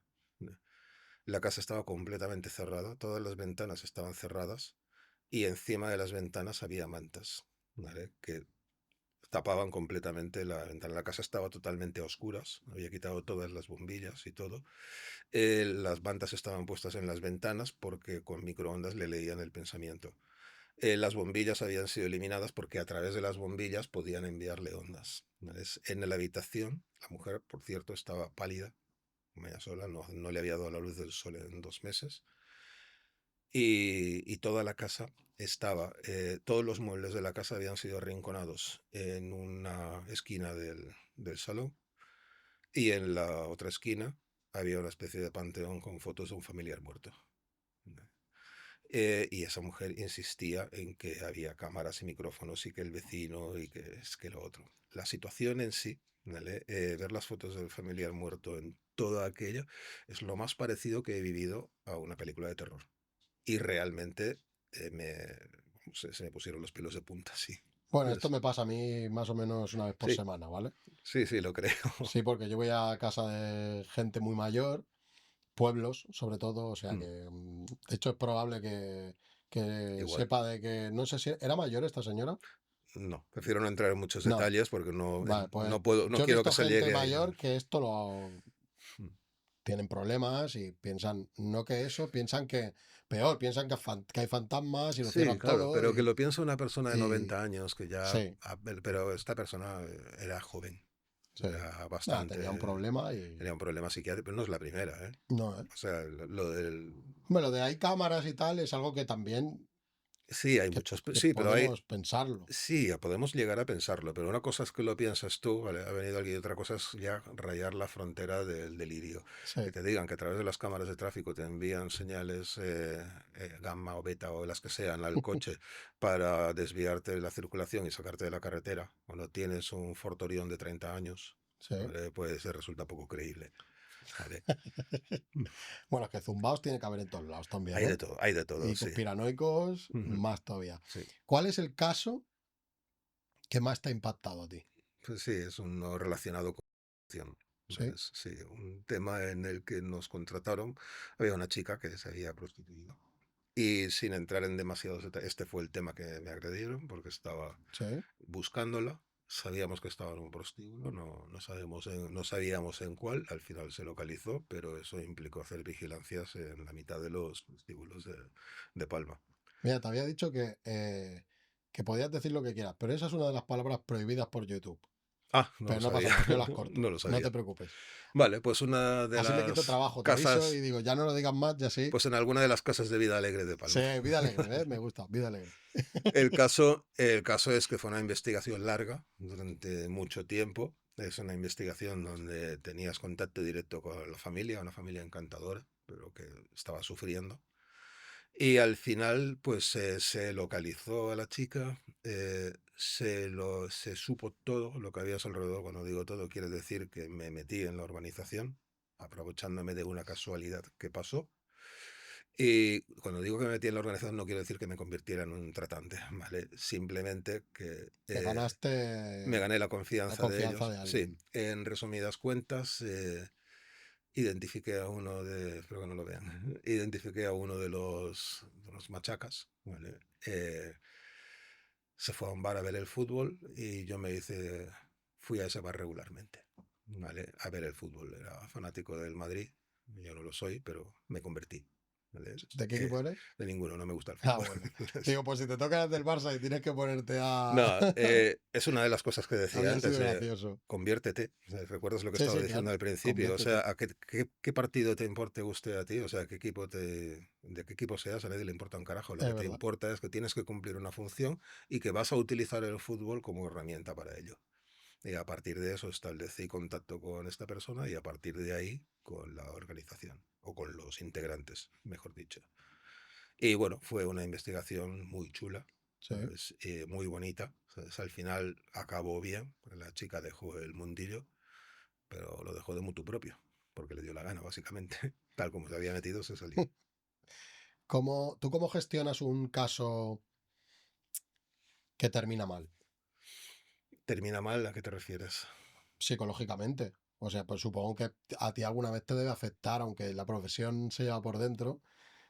[SPEAKER 1] La casa estaba completamente cerrada, todas las ventanas estaban cerradas y encima de las ventanas había mantas, ¿vale? Que tapaban completamente la ventana. La casa estaba totalmente a oscuras, había quitado todas las bombillas y todo. Las mantas estaban puestas en las ventanas porque con microondas le leían el pensamiento. Las bombillas habían sido eliminadas porque a través de las bombillas podían enviarle ondas. ¿Vale? En la habitación, la mujer, por cierto, estaba pálida, media sola, no le había dado la luz del sol en 2 meses. Y toda la casa todos los muebles de la casa habían sido arrinconados en una esquina del salón y en la otra esquina había una especie de panteón con fotos de un familiar muerto. Y esa mujer insistía en que había cámaras y micrófonos y que el vecino y que es que lo otro. La situación en sí, ¿vale? Ver las fotos del familiar muerto en todo aquello es lo más parecido que he vivido a una película de terror. Y realmente se me pusieron los pelos de punta, sí.
[SPEAKER 2] Bueno, esto me pasa a mí más o menos una vez por
[SPEAKER 1] Sí,
[SPEAKER 2] semana, ¿vale?
[SPEAKER 1] sí, lo creo.
[SPEAKER 2] Sí, porque yo voy a casa de gente muy mayor, pueblos sobre todo, o sea
[SPEAKER 1] Mm,
[SPEAKER 2] que de hecho es probable que
[SPEAKER 1] Igual.
[SPEAKER 2] sepa de que, no sé si era mayor esta señora.
[SPEAKER 1] No, prefiero no entrar en muchos
[SPEAKER 2] No,
[SPEAKER 1] detalles porque
[SPEAKER 2] vale, pues
[SPEAKER 1] no puedo, no
[SPEAKER 2] yo he
[SPEAKER 1] quiero que
[SPEAKER 2] visto
[SPEAKER 1] se
[SPEAKER 2] gente
[SPEAKER 1] llegue ahí.
[SPEAKER 2] mayor que esto lo,
[SPEAKER 1] Mm.
[SPEAKER 2] tienen problemas y piensan, no que eso, piensan que, peor, piensan que hay fantasmas y lo
[SPEAKER 1] Sí,
[SPEAKER 2] cierran
[SPEAKER 1] claro,
[SPEAKER 2] todo.
[SPEAKER 1] pero que lo piensa una persona de
[SPEAKER 2] y
[SPEAKER 1] 90 años que ya...
[SPEAKER 2] sí,
[SPEAKER 1] Pero esta persona era joven,
[SPEAKER 2] sí.
[SPEAKER 1] era
[SPEAKER 2] Nada, tenía un
[SPEAKER 1] bastante...
[SPEAKER 2] problema y
[SPEAKER 1] Tenía un problema psiquiátrico, pero no es la primera, ¿eh?
[SPEAKER 2] no, ¿eh?
[SPEAKER 1] O sea, lo del...
[SPEAKER 2] Bueno, de hay cámaras y tal es algo que también
[SPEAKER 1] Sí, hay
[SPEAKER 2] que,
[SPEAKER 1] muchos...
[SPEAKER 2] que
[SPEAKER 1] Sí, pero hay...
[SPEAKER 2] podemos pensarlo.
[SPEAKER 1] Sí, podemos llegar a pensarlo, pero una cosa es que lo piensas tú, ¿vale? Ha venido alguien y otra cosa es ya rayar la frontera del delirio.
[SPEAKER 2] Sí,
[SPEAKER 1] Que te digan que a través de las cámaras de tráfico te envían señales gamma o beta o las que sean al coche para desviarte de la circulación y sacarte de la carretera cuando tienes un fortorión de 30 años,
[SPEAKER 2] sí.
[SPEAKER 1] ¿vale? Pues resulta poco creíble, ¿vale?
[SPEAKER 2] Bueno, es que zumbaos tiene que haber en todos lados también, ¿eh?
[SPEAKER 1] Hay de todo,
[SPEAKER 2] Y
[SPEAKER 1] sí.
[SPEAKER 2] conspiranoicos,
[SPEAKER 1] Ujú,
[SPEAKER 2] más todavía.
[SPEAKER 1] sí.
[SPEAKER 2] ¿Cuál es el caso que más te ha impactado a ti?
[SPEAKER 1] Pues sí, es uno relacionado con acción.
[SPEAKER 2] Sí,
[SPEAKER 1] Sí, un tema en el que nos contrataron. Había una chica que se había prostituido. Y sin entrar en demasiados detalles, este fue el tema que me agredieron porque estaba
[SPEAKER 2] sí.
[SPEAKER 1] buscándola. Sabíamos que estaba en un prostíbulo, no sabíamos en cuál, al final se localizó, pero eso implicó hacer vigilancias en la mitad de los prostíbulos de Palma.
[SPEAKER 2] Mira, te había dicho que podías decir lo que quieras, pero esa es una de las palabras prohibidas por YouTube.
[SPEAKER 1] Ah, no
[SPEAKER 2] Pero
[SPEAKER 1] lo
[SPEAKER 2] no pasa
[SPEAKER 1] sabía,
[SPEAKER 2] nada, yo las corto.
[SPEAKER 1] no lo
[SPEAKER 2] No
[SPEAKER 1] sabía.
[SPEAKER 2] te preocupes.
[SPEAKER 1] Vale, pues una de
[SPEAKER 2] Así me quito
[SPEAKER 1] las
[SPEAKER 2] trabajo, te aviso y
[SPEAKER 1] casas,
[SPEAKER 2] digo, ya no lo digas más, ya sí.
[SPEAKER 1] pues en alguna de las casas de vida alegre de
[SPEAKER 2] Sí,
[SPEAKER 1] Palma.
[SPEAKER 2] vida alegre, ¿eh? Me gusta, vida alegre.
[SPEAKER 1] El caso es que fue una investigación larga durante mucho tiempo. Es una investigación donde tenías contacto directo con la familia, una familia encantadora, pero que estaba sufriendo. Y al final, pues se localizó a la chica, se supo todo lo que había a su alrededor. Cuando digo todo, quiere decir que me metí en la organización, aprovechándome de una casualidad que pasó. Y cuando digo que me metí en la organización, no quiero decir que me convirtiera en un tratante, ¿vale? Simplemente que
[SPEAKER 2] Te
[SPEAKER 1] me
[SPEAKER 2] ganaste
[SPEAKER 1] gané la
[SPEAKER 2] la
[SPEAKER 1] confianza de
[SPEAKER 2] confianza
[SPEAKER 1] ellos.
[SPEAKER 2] de
[SPEAKER 1] Sí,
[SPEAKER 2] alguien.
[SPEAKER 1] en resumidas cuentas, identifiqué a uno espero que no lo vean, identifiqué a uno de los machacas, ¿vale? Se fue a un bar a ver el fútbol y fui a ese bar regularmente, ¿vale? A ver el fútbol. Era fanático del Madrid, yo no lo soy, pero me convertí, ¿vale?
[SPEAKER 2] ¿De qué equipo eres?
[SPEAKER 1] De ninguno, no me gusta el
[SPEAKER 2] Ah,
[SPEAKER 1] fútbol.
[SPEAKER 2] bueno. Digo, pues si te toca el del Barça y tienes que ponerte a...
[SPEAKER 1] No, es una de las cosas que decía
[SPEAKER 2] Habría
[SPEAKER 1] antes,
[SPEAKER 2] sido gracioso.
[SPEAKER 1] conviértete. O sea, ¿recuerdas lo que
[SPEAKER 2] Sí,
[SPEAKER 1] estaba
[SPEAKER 2] sí, claro.
[SPEAKER 1] diciendo al principio? O
[SPEAKER 2] Conviértete.
[SPEAKER 1] sea, ¿a qué partido te guste a ti? O sea, de qué equipo seas, a nadie le importa un carajo. Lo
[SPEAKER 2] Es
[SPEAKER 1] que te
[SPEAKER 2] verdad.
[SPEAKER 1] importa es que tienes que cumplir una función y que vas a utilizar el fútbol como herramienta para ello. Y a partir de eso establecí contacto con esta persona y a partir de ahí con la organización, o con los integrantes, mejor dicho. Y bueno, fue una investigación muy chula,
[SPEAKER 2] Sí.
[SPEAKER 1] ¿sabes? Muy bonita, ¿sabes? Al final acabó bien, porque la chica dejó el mundillo, pero lo dejó de mutuo propio, porque le dio la gana, básicamente. Tal como se había metido, se salió.
[SPEAKER 2] ¿Tú cómo gestionas un caso que termina mal?
[SPEAKER 1] ¿Termina mal? ¿A qué te refieres?
[SPEAKER 2] Psicológicamente. O sea, pues supongo que a ti alguna vez te debe afectar, aunque la profesión se lleva por dentro,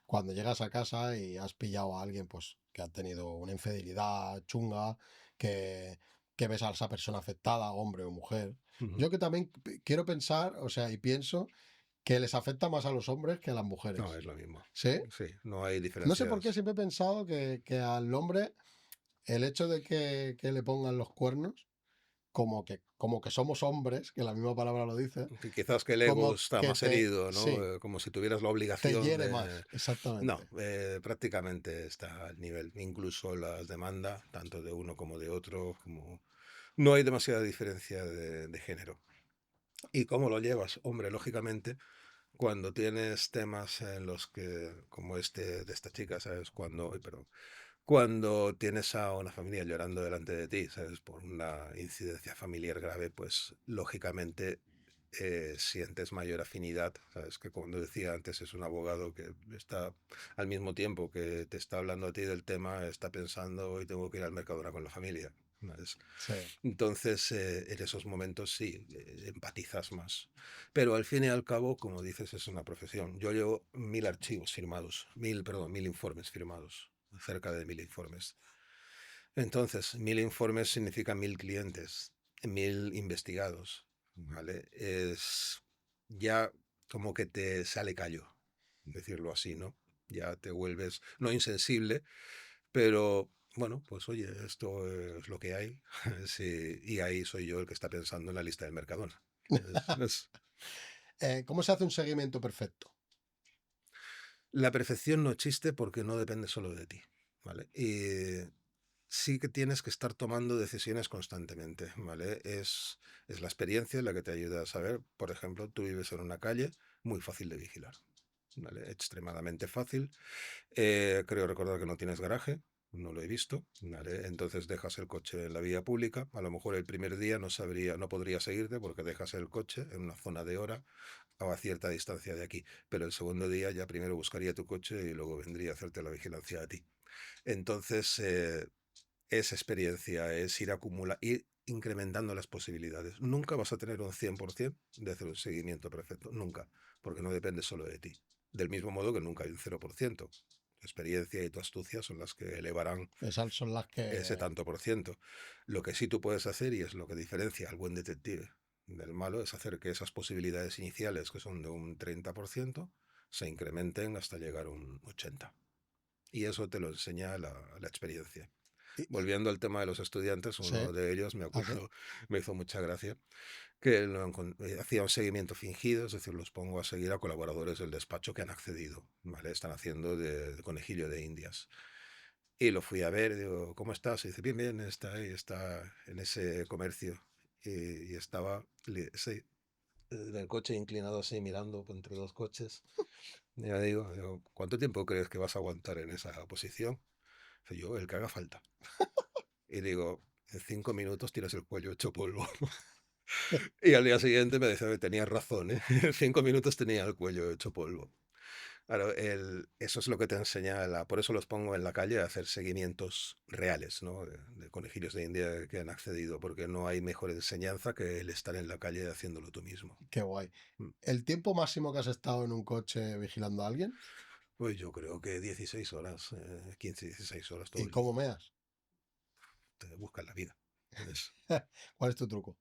[SPEAKER 2] cuando llegas a casa y has pillado a alguien pues que ha tenido una infidelidad chunga, que, que ves a esa persona afectada, hombre o mujer.
[SPEAKER 1] Ujú.
[SPEAKER 2] Yo que también quiero pensar, o sea, y pienso que les afecta más a los hombres que a las
[SPEAKER 1] No,
[SPEAKER 2] mujeres.
[SPEAKER 1] es lo mismo.
[SPEAKER 2] ¿Sí?
[SPEAKER 1] Sí, no hay
[SPEAKER 2] No sé por qué
[SPEAKER 1] diferencias.
[SPEAKER 2] siempre he pensado que al hombre el hecho de que le pongan los cuernos, como que somos hombres, que la misma palabra lo dice,
[SPEAKER 1] Que quizás que el ego
[SPEAKER 2] como
[SPEAKER 1] está
[SPEAKER 2] que
[SPEAKER 1] más herido,
[SPEAKER 2] sí,
[SPEAKER 1] ¿no? Como si tuvieras la
[SPEAKER 2] te
[SPEAKER 1] obligación
[SPEAKER 2] hiere
[SPEAKER 1] de...
[SPEAKER 2] más,
[SPEAKER 1] No,
[SPEAKER 2] exactamente.
[SPEAKER 1] prácticamente está al nivel. Incluso las demandas, tanto de uno como de otro, no hay demasiada diferencia de género. ¿Y cómo lo llevas? Hombre, lógicamente, cuando tienes temas en los que, como este de esta chica, ¿sabes? Cuando tienes a una familia llorando delante de ti, ¿sabes? Por una incidencia familiar grave, pues lógicamente sientes mayor afinidad, ¿sabes? Que como decía antes, es un abogado que está al mismo tiempo que te está hablando a ti del tema, está pensando, hoy tengo que ir al Mercadona con la familia, ¿sabes?
[SPEAKER 2] Sí,
[SPEAKER 1] Entonces, en esos momentos sí, empatizas más. Pero al fin y al cabo, como dices, es una profesión. Yo llevo 1000 archivos firmados, 1000 informes firmados, cerca de 1000 informes. Entonces, 1000 informes significa 1000 clientes, 1000 investigados, ¿vale? Ya como que te sale callo, decirlo así, ¿no? Ya te vuelves, no insensible, pero bueno, pues oye, esto es lo que hay. Sí, y ahí soy yo el que está pensando en la lista del Mercadona. Es-
[SPEAKER 2] ¿Cómo se hace un seguimiento perfecto?
[SPEAKER 1] La perfección no existe porque no depende solo de ti, ¿vale? Y sí que tienes que estar tomando decisiones constantemente, ¿vale? Es la experiencia la que te ayuda a saber, por ejemplo, tú vives en una calle muy fácil de vigilar, ¿vale? Extremadamente fácil. Creo recordar que no tienes garaje, no lo he visto, ¿vale? Entonces dejas el coche en la vía pública. A lo mejor el primer día no podría seguirte porque dejas el coche en una zona de hora o a cierta distancia de aquí. Pero el segundo día ya primero buscaría tu coche y luego vendría a hacerte la vigilancia a ti. Entonces, es experiencia, es ir incrementando las posibilidades. Nunca vas a tener un 100% de hacer un seguimiento perfecto, nunca, porque no depende solo de ti. Del mismo modo que nunca hay un 0%. Tu experiencia y tu astucia son las que elevarán
[SPEAKER 2] Esas son las
[SPEAKER 1] ese
[SPEAKER 2] que...
[SPEAKER 1] tanto por ciento. Lo que sí tú puedes hacer, y es lo que diferencia al buen detective del malo, es hacer que esas posibilidades iniciales, que son de un 30%, se incrementen hasta llegar a un 80%. Y eso te lo enseña la experiencia.
[SPEAKER 2] y-
[SPEAKER 1] Volviendo al tema de los estudiantes,
[SPEAKER 2] sí,
[SPEAKER 1] uno de ellos, me
[SPEAKER 2] ¿a qué?
[SPEAKER 1] acuerdo, me hizo mucha gracia, que hacía un seguimiento fingido, es decir, los pongo a seguir a colaboradores del despacho que han accedido, ¿vale? Están haciendo de conejillo de indias. Y lo fui a ver, digo, ¿cómo estás? Y dice, bien, bien, está ahí, está en ese comercio. Y estaba sí, en el coche inclinado así, mirando entre dos coches. Y ya digo, ¿cuánto tiempo crees que vas a aguantar en esa posición? Dice, yo, el que haga falta. Y digo, en 5 minutos tienes el cuello hecho polvo. Y al día siguiente me decía que tenía razón, ¿eh? En 5 minutos tenía el cuello hecho polvo. Claro, eso es lo que te enseña, por eso los pongo en la calle a hacer seguimientos reales, ¿no? De conejillos de India que han accedido, porque no hay mejor enseñanza que el estar en la calle haciéndolo tú mismo.
[SPEAKER 2] Qué guay.
[SPEAKER 1] Mm.
[SPEAKER 2] ¿El tiempo máximo que has estado en un coche vigilando a alguien?
[SPEAKER 1] Pues yo creo que 16 horas, 15, 16 horas todo
[SPEAKER 2] ¿Y
[SPEAKER 1] el día.
[SPEAKER 2] cómo meas?
[SPEAKER 1] Te buscan la vida. Es,
[SPEAKER 2] ¿Cuál es tu truco?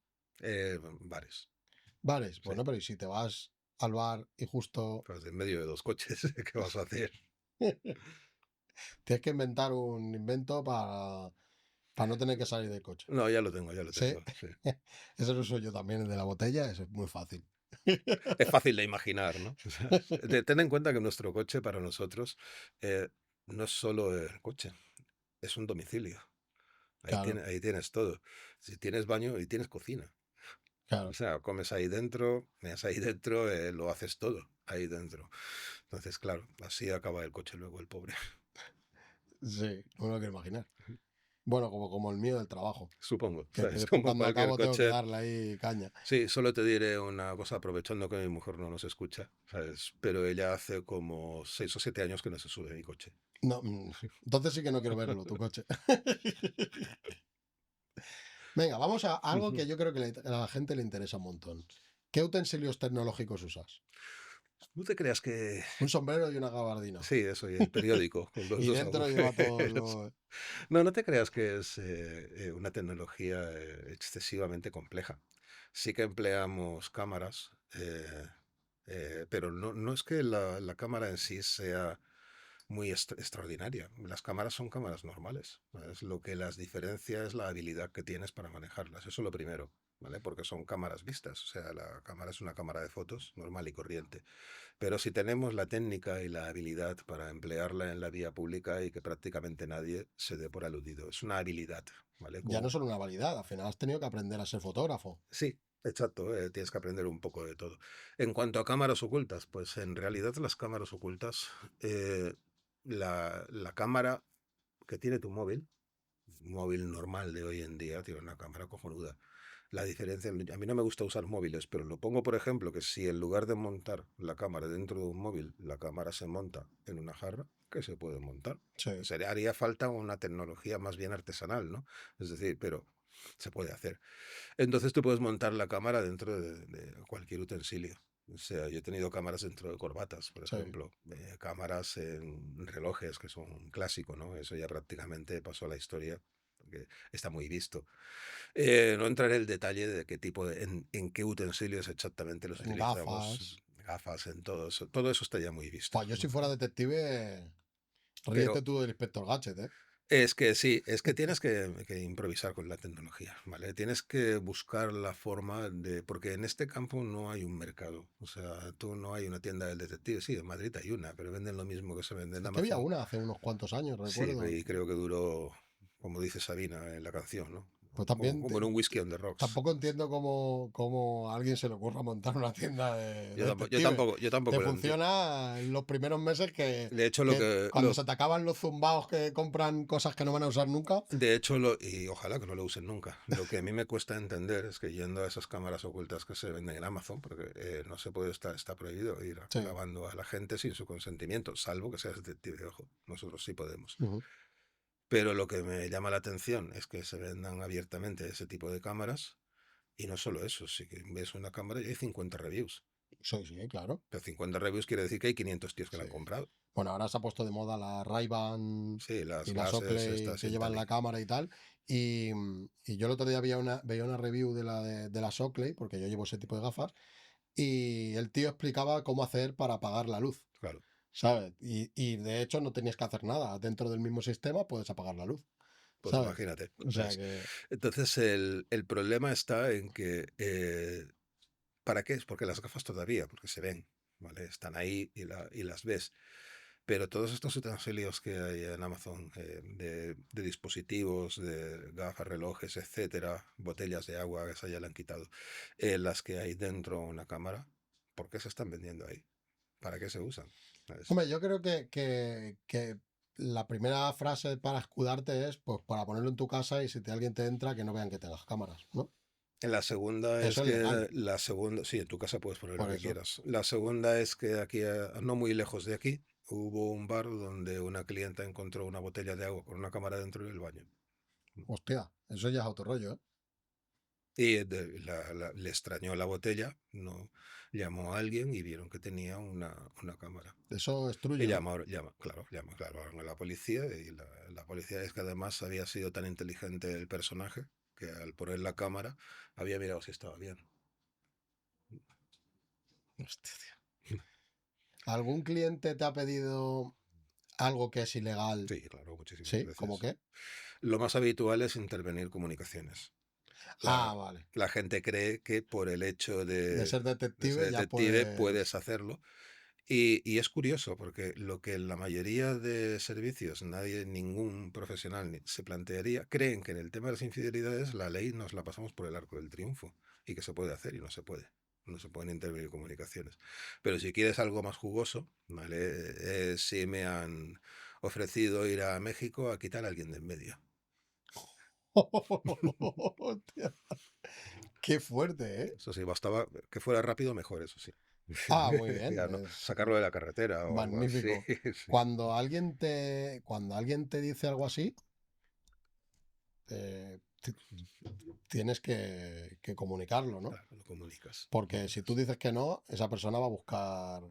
[SPEAKER 1] bares,
[SPEAKER 2] Bares.
[SPEAKER 1] sí.
[SPEAKER 2] Bueno, pero ¿y si te vas al bar y justo
[SPEAKER 1] Pues en medio de dos coches, ¿qué vas a hacer?
[SPEAKER 2] tienes que inventar un invento para no tener que salir del coche?
[SPEAKER 1] No, ya lo tengo, ya lo
[SPEAKER 2] Sí,
[SPEAKER 1] tengo. Sí.
[SPEAKER 2] ese lo uso yo también, el de la botella, ese es muy fácil.
[SPEAKER 1] Es fácil de imaginar, ¿no? O sea, ten en cuenta que nuestro coche para nosotros eh, no es solo el coche, es un domicilio.
[SPEAKER 2] Claro,
[SPEAKER 1] Ahí tienes todo. Si tienes baño y tienes cocina. O
[SPEAKER 2] claro.
[SPEAKER 1] sea, comes ahí dentro, meas ahí dentro, lo haces todo ahí dentro. Entonces, claro, así acaba el coche luego el pobre.
[SPEAKER 2] Sí, no me lo quiero imaginar. Bueno, como el mío del trabajo,
[SPEAKER 1] Supongo,
[SPEAKER 2] que
[SPEAKER 1] ¿sabes?
[SPEAKER 2] después
[SPEAKER 1] Como
[SPEAKER 2] cuando
[SPEAKER 1] cualquier
[SPEAKER 2] acabo tengo que
[SPEAKER 1] coche.
[SPEAKER 2] darle ahí caña.
[SPEAKER 1] Sí, solo te diré una cosa, aprovechando que mi mujer no nos escucha, ¿sabes? Pero ella hace como 6 o 7 años que no se sube a mi coche.
[SPEAKER 2] No, entonces sí que no quiero verlo, tu coche. Venga, vamos a algo que yo creo que a la gente le interesa un montón. ¿Qué utensilios tecnológicos usas?
[SPEAKER 1] ¿No te creas que...
[SPEAKER 2] Un sombrero y una gabardina.
[SPEAKER 1] Sí, eso, y el periódico, con los
[SPEAKER 2] Y
[SPEAKER 1] dos
[SPEAKER 2] dentro lleva todo
[SPEAKER 1] agujeros.
[SPEAKER 2] lo...
[SPEAKER 1] No, no te creas que es una tecnología excesivamente compleja. Sí que empleamos cámaras, pero no es que la cámara en sí sea muy extraordinaria. Las cámaras son cámaras normales. Es lo que las diferencia es la habilidad que tienes para manejarlas. Eso es lo primero, ¿vale? Porque son cámaras vistas. O sea, la cámara es una cámara de fotos normal y corriente. Pero si tenemos la técnica y la habilidad para emplearla en la vía pública y que prácticamente nadie se dé por aludido. Es una habilidad, ¿vale?
[SPEAKER 2] Ya no es solo una validad, al final has tenido que aprender a ser fotógrafo.
[SPEAKER 1] Sí, exacto, tienes que aprender un poco de todo. En cuanto a cámaras ocultas, pues en realidad las cámaras ocultas, eh, la cámara que tiene tu móvil, un móvil normal de hoy en día, tiene una cámara cojonuda. La diferencia, a mí no me gusta usar móviles, pero lo pongo, por ejemplo, que si en lugar de montar la cámara dentro de un móvil, la cámara se monta en una jarra, que se puede montar.
[SPEAKER 2] Sí.
[SPEAKER 1] Haría falta una tecnología más bien artesanal, ¿no? Es decir, pero se puede hacer. Entonces tú puedes montar la cámara dentro de cualquier utensilio. O sea, yo he tenido cámaras dentro de corbatas, por
[SPEAKER 2] Sí.
[SPEAKER 1] ejemplo, cámaras en relojes, que son un clásico, ¿no? Eso ya prácticamente pasó a la historia, porque está muy visto. No entraré en el detalle de qué tipo en qué utensilios exactamente los
[SPEAKER 2] En gafas.
[SPEAKER 1] utilizamos. gafas, en todo eso está ya muy visto.
[SPEAKER 2] Pues yo si fuera detective,
[SPEAKER 1] Pero
[SPEAKER 2] ríete tú del inspector Gadget, ¿eh?
[SPEAKER 1] es que sí, es que tienes que improvisar con la tecnología, ¿vale? Tienes que buscar la forma de, porque en este campo no hay un mercado, o sea, tú no hay una tienda del detective, sí, en Madrid hay una, pero venden lo mismo que se vende en
[SPEAKER 2] Es que había
[SPEAKER 1] Amazon.
[SPEAKER 2] una hace unos cuantos años,
[SPEAKER 1] Sí,
[SPEAKER 2] recuerdo.
[SPEAKER 1] y creo que duró, como dice Sabina en la canción, ¿no?
[SPEAKER 2] Pues
[SPEAKER 1] Como,
[SPEAKER 2] también
[SPEAKER 1] como en un whisky on the rocks.
[SPEAKER 2] tampoco entiendo cómo a alguien se le ocurra montar una tienda de
[SPEAKER 1] Yo tampoco, yo
[SPEAKER 2] detective.
[SPEAKER 1] tampoco, yo tampoco
[SPEAKER 2] Te
[SPEAKER 1] lo entiendo.
[SPEAKER 2] funciona en los primeros meses
[SPEAKER 1] De hecho,
[SPEAKER 2] cuando se te acaban los zumbaos que compran cosas que no van a usar nunca.
[SPEAKER 1] y ojalá que no lo usen nunca. Lo que a mí me cuesta entender es que yendo a esas cámaras ocultas que se venden en Amazon, porque no se puede está prohibido ir
[SPEAKER 2] Sí.
[SPEAKER 1] grabando a la gente sin su consentimiento, salvo que seas detective, ojo, nosotros sí podemos.
[SPEAKER 2] Ujú.
[SPEAKER 1] Pero lo que me llama la atención es que se vendan abiertamente ese tipo de cámaras y no solo eso, si que ves una cámara y hay 50 reviews.
[SPEAKER 2] Sí, sí, claro.
[SPEAKER 1] Pero 50 reviews quiere decir que hay 500 tíos que la
[SPEAKER 2] Sí.
[SPEAKER 1] han comprado.
[SPEAKER 2] Bueno, ahora se ha puesto de moda la Ray-Ban
[SPEAKER 1] Sí, las
[SPEAKER 2] y las
[SPEAKER 1] glasses
[SPEAKER 2] Oakley
[SPEAKER 1] estas
[SPEAKER 2] que llevan la
[SPEAKER 1] Intelli.
[SPEAKER 2] cámara y tal. Y yo el otro día veía una review de las Oakley, porque yo llevo ese tipo de gafas, y el tío explicaba cómo hacer para apagar la luz,
[SPEAKER 1] Claro.
[SPEAKER 2] ¿sabes? Y de hecho no tenías que hacer nada. Dentro del mismo sistema puedes apagar la luz,
[SPEAKER 1] Pues
[SPEAKER 2] ¿sabes?
[SPEAKER 1] imagínate.
[SPEAKER 2] O sea
[SPEAKER 1] ¿Ves?
[SPEAKER 2] que...
[SPEAKER 1] Entonces el problema está en que ¿para qué? Es porque las gafas todavía, porque se ven, ¿vale? Están ahí y las ves. Pero todos estos utensilios que hay en Amazon, de dispositivos, de gafas, relojes, etcétera, botellas de agua, que esa ya la han quitado, las que hay dentro de una cámara, ¿por qué se están vendiendo ahí? ¿Para qué se usan? ¿Sabes?
[SPEAKER 2] Hombre, yo creo que la primera frase para escudarte es pues para ponerlo en tu casa y si alguien te entra que no vean que tengas cámaras, ¿no?
[SPEAKER 1] La segunda
[SPEAKER 2] Eso
[SPEAKER 1] es
[SPEAKER 2] es legal,
[SPEAKER 1] que, sí, en tu casa puedes poner lo
[SPEAKER 2] por
[SPEAKER 1] que
[SPEAKER 2] eso.
[SPEAKER 1] quieras. La segunda es que aquí, no muy lejos de aquí, hubo un bar donde una clienta encontró una botella de agua con una cámara dentro del baño.
[SPEAKER 2] Hostia, eso ya es otro rollo, ¿eh?
[SPEAKER 1] Y le extrañó la botella, no llamó a alguien y vieron que tenía una cámara.
[SPEAKER 2] Eso es
[SPEAKER 1] Y
[SPEAKER 2] trullo, ¿eh?
[SPEAKER 1] llamaron a la policía y la policía es que además había sido tan inteligente el personaje que al poner la cámara había mirado si estaba bien.
[SPEAKER 2] Hostia, tío. ¿Algún cliente te ha pedido algo que es ilegal?
[SPEAKER 1] Sí, claro, muchísimas
[SPEAKER 2] Sí, ¿cómo
[SPEAKER 1] veces.
[SPEAKER 2] qué?
[SPEAKER 1] Lo más habitual es intervenir comunicaciones.
[SPEAKER 2] Ah,
[SPEAKER 1] La,
[SPEAKER 2] vale.
[SPEAKER 1] la gente cree que por el hecho
[SPEAKER 2] De ser
[SPEAKER 1] de ser
[SPEAKER 2] detective ya
[SPEAKER 1] detective
[SPEAKER 2] puedes...
[SPEAKER 1] puedes hacerlo. Y es curioso porque lo que en la mayoría de servicios ningún profesional se plantearía, creen que en el tema de las infidelidades la ley nos la pasamos por el arco del triunfo y que se puede hacer y no se puede. No se pueden intervenir comunicaciones. Pero si quieres algo más jugoso, ¿vale? Sí me han ofrecido ir a México a quitar a alguien de en medio.
[SPEAKER 2] Hostia, qué fuerte, ¿eh?
[SPEAKER 1] Eso sí, bastaba que fuera rápido, mejor, eso sí.
[SPEAKER 2] Ah, muy bien,
[SPEAKER 1] Ya, ¿no?
[SPEAKER 2] es
[SPEAKER 1] Sacarlo de la carretera o algo así.
[SPEAKER 2] magnífico.
[SPEAKER 1] Sí.
[SPEAKER 2] Cuando alguien te dice algo así, tienes que comunicarlo, ¿no?
[SPEAKER 1] Claro, lo comunicas.
[SPEAKER 2] Porque si tú dices que no, esa persona va a buscar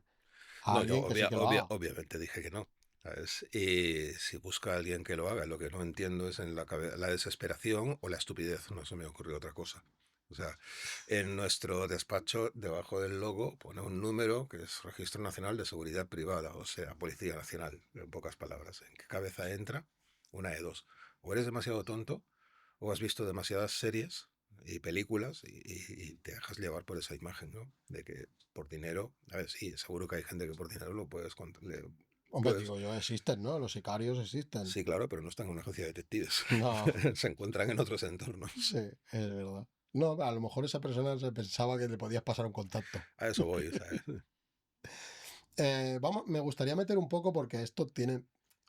[SPEAKER 2] a
[SPEAKER 1] No, yo
[SPEAKER 2] alguien que sí que lo haga.
[SPEAKER 1] obviamente dije que no. ¿Sabes? Y si busca a alguien que lo haga, lo que no entiendo es en la desesperación o la estupidez, no se me ocurrió otra cosa. O sea, en nuestro despacho, debajo del logo, pone un número que es Registro Nacional de Seguridad Privada, o sea, Policía Nacional, en pocas palabras. ¿En qué cabeza entra? Una de dos. O eres demasiado tonto, o has visto demasiadas series y películas y te dejas llevar por esa imagen, ¿no? De que por dinero, a ver, sí, seguro que hay gente que por dinero lo puedes,
[SPEAKER 2] Hombre, digo yo, existen, ¿no? Los sicarios existen.
[SPEAKER 1] sí, claro, pero no están en una agencia de detectives.
[SPEAKER 2] No,
[SPEAKER 1] Se encuentran en otros entornos.
[SPEAKER 2] sí, es verdad. No, a lo mejor esa persona se pensaba que le podías pasar un contacto.
[SPEAKER 1] A eso voy, ¿sabes?
[SPEAKER 2] Vamos, me gustaría meter un poco porque esto tiene,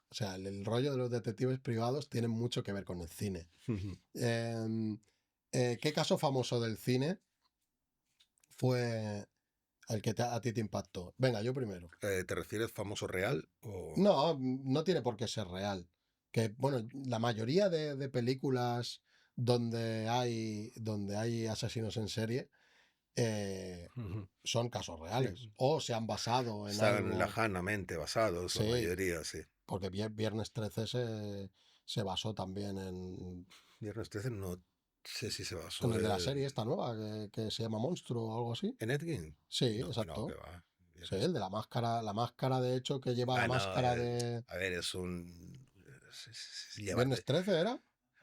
[SPEAKER 2] o sea, el rollo de los detectives privados tiene mucho que ver con el cine. Em, ¿Qué caso famoso del cine fue el que a ti te impactó? Venga, yo primero.
[SPEAKER 1] ¿Te refieres famoso real o...?
[SPEAKER 2] No, no tiene por qué ser real. Que, bueno, la mayoría de películas donde hay asesinos en serie son casos reales.
[SPEAKER 1] Sí.
[SPEAKER 2] O se han basado en
[SPEAKER 1] Están
[SPEAKER 2] algo.
[SPEAKER 1] lejanamente basados, la
[SPEAKER 2] Sí,
[SPEAKER 1] mayoría, sí.
[SPEAKER 2] porque Viernes 13 se basó también
[SPEAKER 1] Viernes 13 no sé si se basó
[SPEAKER 2] en el de la serie esta nueva, que se llama Monstruo o algo así.
[SPEAKER 1] en Ed Gein.
[SPEAKER 2] Sí,
[SPEAKER 1] No, no,
[SPEAKER 2] exacto.
[SPEAKER 1] que va.
[SPEAKER 2] Sí, el de la máscara de hecho que lleva la
[SPEAKER 1] No,
[SPEAKER 2] máscara de
[SPEAKER 1] a ver, es un... lleva-
[SPEAKER 2] Viernes 13 ¿era?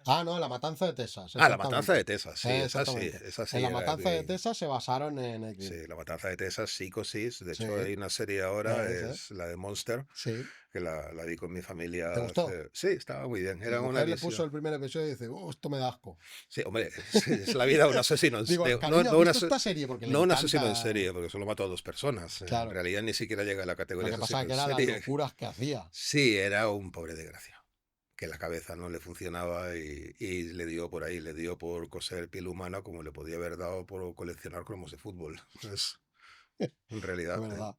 [SPEAKER 2] Ah, no, La Matanza de Texas,
[SPEAKER 1] La Matanza
[SPEAKER 2] exactamente.
[SPEAKER 1] de Texas, sí,
[SPEAKER 2] Exactamente.
[SPEAKER 1] esa sí
[SPEAKER 2] En La
[SPEAKER 1] era
[SPEAKER 2] Matanza de
[SPEAKER 1] de...
[SPEAKER 2] Texas se basaron en X-Men.
[SPEAKER 1] Sí, La Matanza de Texas, Psicosis. De
[SPEAKER 2] Sí,
[SPEAKER 1] hecho, hay una serie ahora,
[SPEAKER 2] ese.
[SPEAKER 1] es la de Monster,
[SPEAKER 2] Sí.
[SPEAKER 1] que la vi con mi familia
[SPEAKER 2] ¿Te gustó?
[SPEAKER 1] Sí, estaba muy bien.
[SPEAKER 2] Mi
[SPEAKER 1] Era una
[SPEAKER 2] mujer le puso
[SPEAKER 1] visión.
[SPEAKER 2] el primer episodio y dice, esto me da asco.
[SPEAKER 1] Sí, hombre, es la vida de un asesino en
[SPEAKER 2] Digo,
[SPEAKER 1] serie.
[SPEAKER 2] cariño, ¿has visto esta serie? Porque le
[SPEAKER 1] No un
[SPEAKER 2] encanta.
[SPEAKER 1] asesino en serie, porque solo mató a 2 personas. En
[SPEAKER 2] Claro.
[SPEAKER 1] realidad ni siquiera llega a la
[SPEAKER 2] Lo
[SPEAKER 1] categoría
[SPEAKER 2] que
[SPEAKER 1] asesino
[SPEAKER 2] pasa es que
[SPEAKER 1] en
[SPEAKER 2] eran las
[SPEAKER 1] serie.
[SPEAKER 2] locuras que hacía.
[SPEAKER 1] Sí, era un pobre desgraciado. Que la cabeza no le funcionaba y le dio por ahí, le dio por coser piel humana como le podía haber dado por coleccionar cromos de fútbol. En
[SPEAKER 2] Es
[SPEAKER 1] realidad,
[SPEAKER 2] verdad.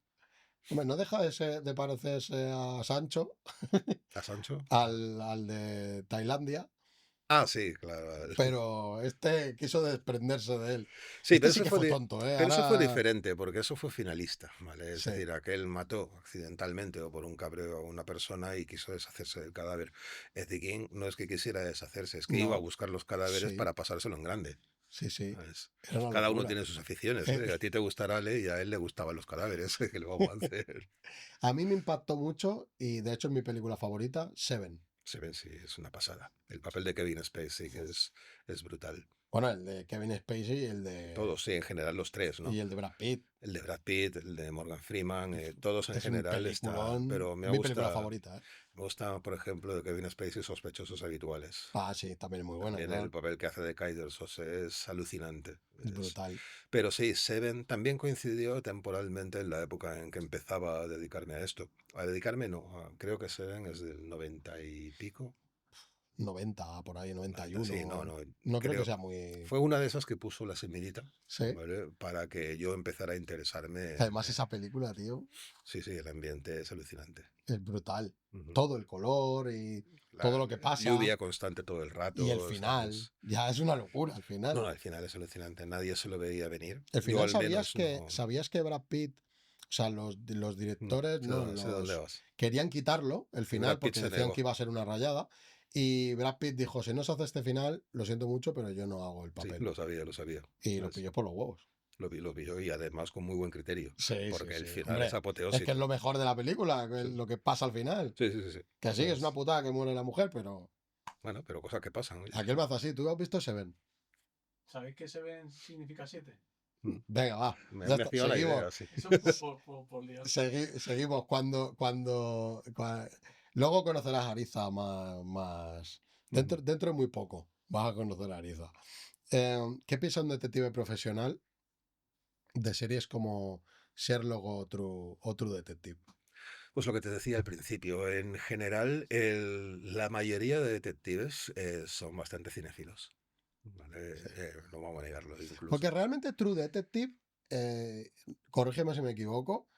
[SPEAKER 2] Hombre, no deja de parecerse a Sancho,
[SPEAKER 1] ¿a Sancho?
[SPEAKER 2] al de Tailandia,
[SPEAKER 1] Sí, claro.
[SPEAKER 2] pero este quiso desprenderse de él.
[SPEAKER 1] Sí,
[SPEAKER 2] Este sí que fue tonto, ¿eh?
[SPEAKER 1] pero eso fue
[SPEAKER 2] Ahora,
[SPEAKER 1] diferente, porque eso fue finalista, ¿vale? Es
[SPEAKER 2] sí,
[SPEAKER 1] decir, aquel mató accidentalmente o por un cabreo a una persona y quiso deshacerse del cadáver. Eddie King no es que quisiera deshacerse, es que iba a
[SPEAKER 2] no,
[SPEAKER 1] buscar los cadáveres
[SPEAKER 2] sí,
[SPEAKER 1] para pasárselo en grande.
[SPEAKER 2] sí,
[SPEAKER 1] ¿Sabes?
[SPEAKER 2] era una
[SPEAKER 1] Cada uno
[SPEAKER 2] locura.
[SPEAKER 1] tiene sus aficiones, ¿eh? A ti te gustará Ale y a él le gustaban los cadáveres, ¿qué le vamos a hacer?
[SPEAKER 2] A mí me impactó mucho y de hecho es mi película favorita, Seven.
[SPEAKER 1] Seven sí, es una pasada. El papel de Kevin Spacey que es brutal.
[SPEAKER 2] Bueno, el de Kevin Spacey y el de,
[SPEAKER 1] Todos, sí, en general los tres, ¿no?
[SPEAKER 2] y el de Brad Pitt.
[SPEAKER 1] El de Brad Pitt, el de Morgan Freeman, todos en
[SPEAKER 2] Es un
[SPEAKER 1] general está.
[SPEAKER 2] peliculón.
[SPEAKER 1] Pero
[SPEAKER 2] Es mi película favorita, ¿eh?
[SPEAKER 1] me gusta, por ejemplo, de Kevin Spacey, Sospechosos Habituales.
[SPEAKER 2] Ah, sí, también es muy buena,
[SPEAKER 1] También el
[SPEAKER 2] claro.
[SPEAKER 1] papel que hace de Kaiser Sose es alucinante.
[SPEAKER 2] Es brutal.
[SPEAKER 1] Pero sí, Seven también coincidió temporalmente en la época en que empezaba a dedicarme a esto. A dedicarme no, creo que Seven es del 90 y pico.
[SPEAKER 2] 90, por ahí, 91.
[SPEAKER 1] Sí, no,
[SPEAKER 2] No creo que
[SPEAKER 1] creo.
[SPEAKER 2] sea muy...
[SPEAKER 1] Fue una de esas que puso la semillita,
[SPEAKER 2] Sí.
[SPEAKER 1] ¿vale? Para que yo empezara a interesarme.
[SPEAKER 2] Además, esa película, tío,
[SPEAKER 1] Sí, sí, el ambiente es alucinante.
[SPEAKER 2] es brutal.
[SPEAKER 1] Ujú.
[SPEAKER 2] Todo el color y todo
[SPEAKER 1] La
[SPEAKER 2] lo que pasa.
[SPEAKER 1] lluvia constante todo el rato.
[SPEAKER 2] Y el final.
[SPEAKER 1] ¿sabes?
[SPEAKER 2] Ya es una locura, el final.
[SPEAKER 1] No, al final es alucinante. Nadie se lo veía venir.
[SPEAKER 2] El
[SPEAKER 1] Yo
[SPEAKER 2] final,
[SPEAKER 1] al menos no.
[SPEAKER 2] ¿sabías que Brad Pitt, o sea, los directores,
[SPEAKER 1] Sé
[SPEAKER 2] no,
[SPEAKER 1] dónde, sé dónde
[SPEAKER 2] los
[SPEAKER 1] vas.
[SPEAKER 2] querían quitarlo, el
[SPEAKER 1] Y
[SPEAKER 2] final,
[SPEAKER 1] Brad Pitt
[SPEAKER 2] porque
[SPEAKER 1] se
[SPEAKER 2] decían
[SPEAKER 1] negó.
[SPEAKER 2] que iba a ser una rayada? Y Brad Pitt dijo, si no se hace este final, lo siento mucho, pero yo no hago el
[SPEAKER 1] Sí,
[SPEAKER 2] papel.
[SPEAKER 1] lo sabía, lo sabía.
[SPEAKER 2] Y lo
[SPEAKER 1] ¿sabes?
[SPEAKER 2] pilló por los huevos.
[SPEAKER 1] Lo vi yo y además con muy buen criterio.
[SPEAKER 2] Sí,
[SPEAKER 1] Porque el
[SPEAKER 2] sí.
[SPEAKER 1] final
[SPEAKER 2] Hombre,
[SPEAKER 1] es
[SPEAKER 2] es que es
[SPEAKER 1] apoteósico.
[SPEAKER 2] lo mejor de la película,
[SPEAKER 1] Sí,
[SPEAKER 2] lo que pasa al final.
[SPEAKER 1] sí, sí. Sí.
[SPEAKER 2] Que sí, es una
[SPEAKER 1] ¿Sabes?
[SPEAKER 2] putada que muere la mujer, pero
[SPEAKER 1] Bueno, pero cosas que pasan. Oye.
[SPEAKER 2] aquel mazo así. ¿Tú has visto Seven?
[SPEAKER 3] ¿Sabéis que Seven significa 7?
[SPEAKER 2] Venga, va.
[SPEAKER 1] Me
[SPEAKER 2] Ya
[SPEAKER 1] me
[SPEAKER 2] está,
[SPEAKER 1] hacía la
[SPEAKER 2] seguimos.
[SPEAKER 1] idea, sí.
[SPEAKER 3] Eso por liar.
[SPEAKER 2] Seguimos. Luego conocerás a Ariza más... Dentro de muy poco vas a conocer a Ariza. ¿Qué piensas de un detective profesional de series como Sherlock o True Detective?
[SPEAKER 1] Pues lo que te decía al principio, en general, la mayoría de detectives son bastante cinéfilos. ¿Vale? No vamos a negarlo incluso.
[SPEAKER 2] Porque realmente True Detective, corrígeme si me equivoco,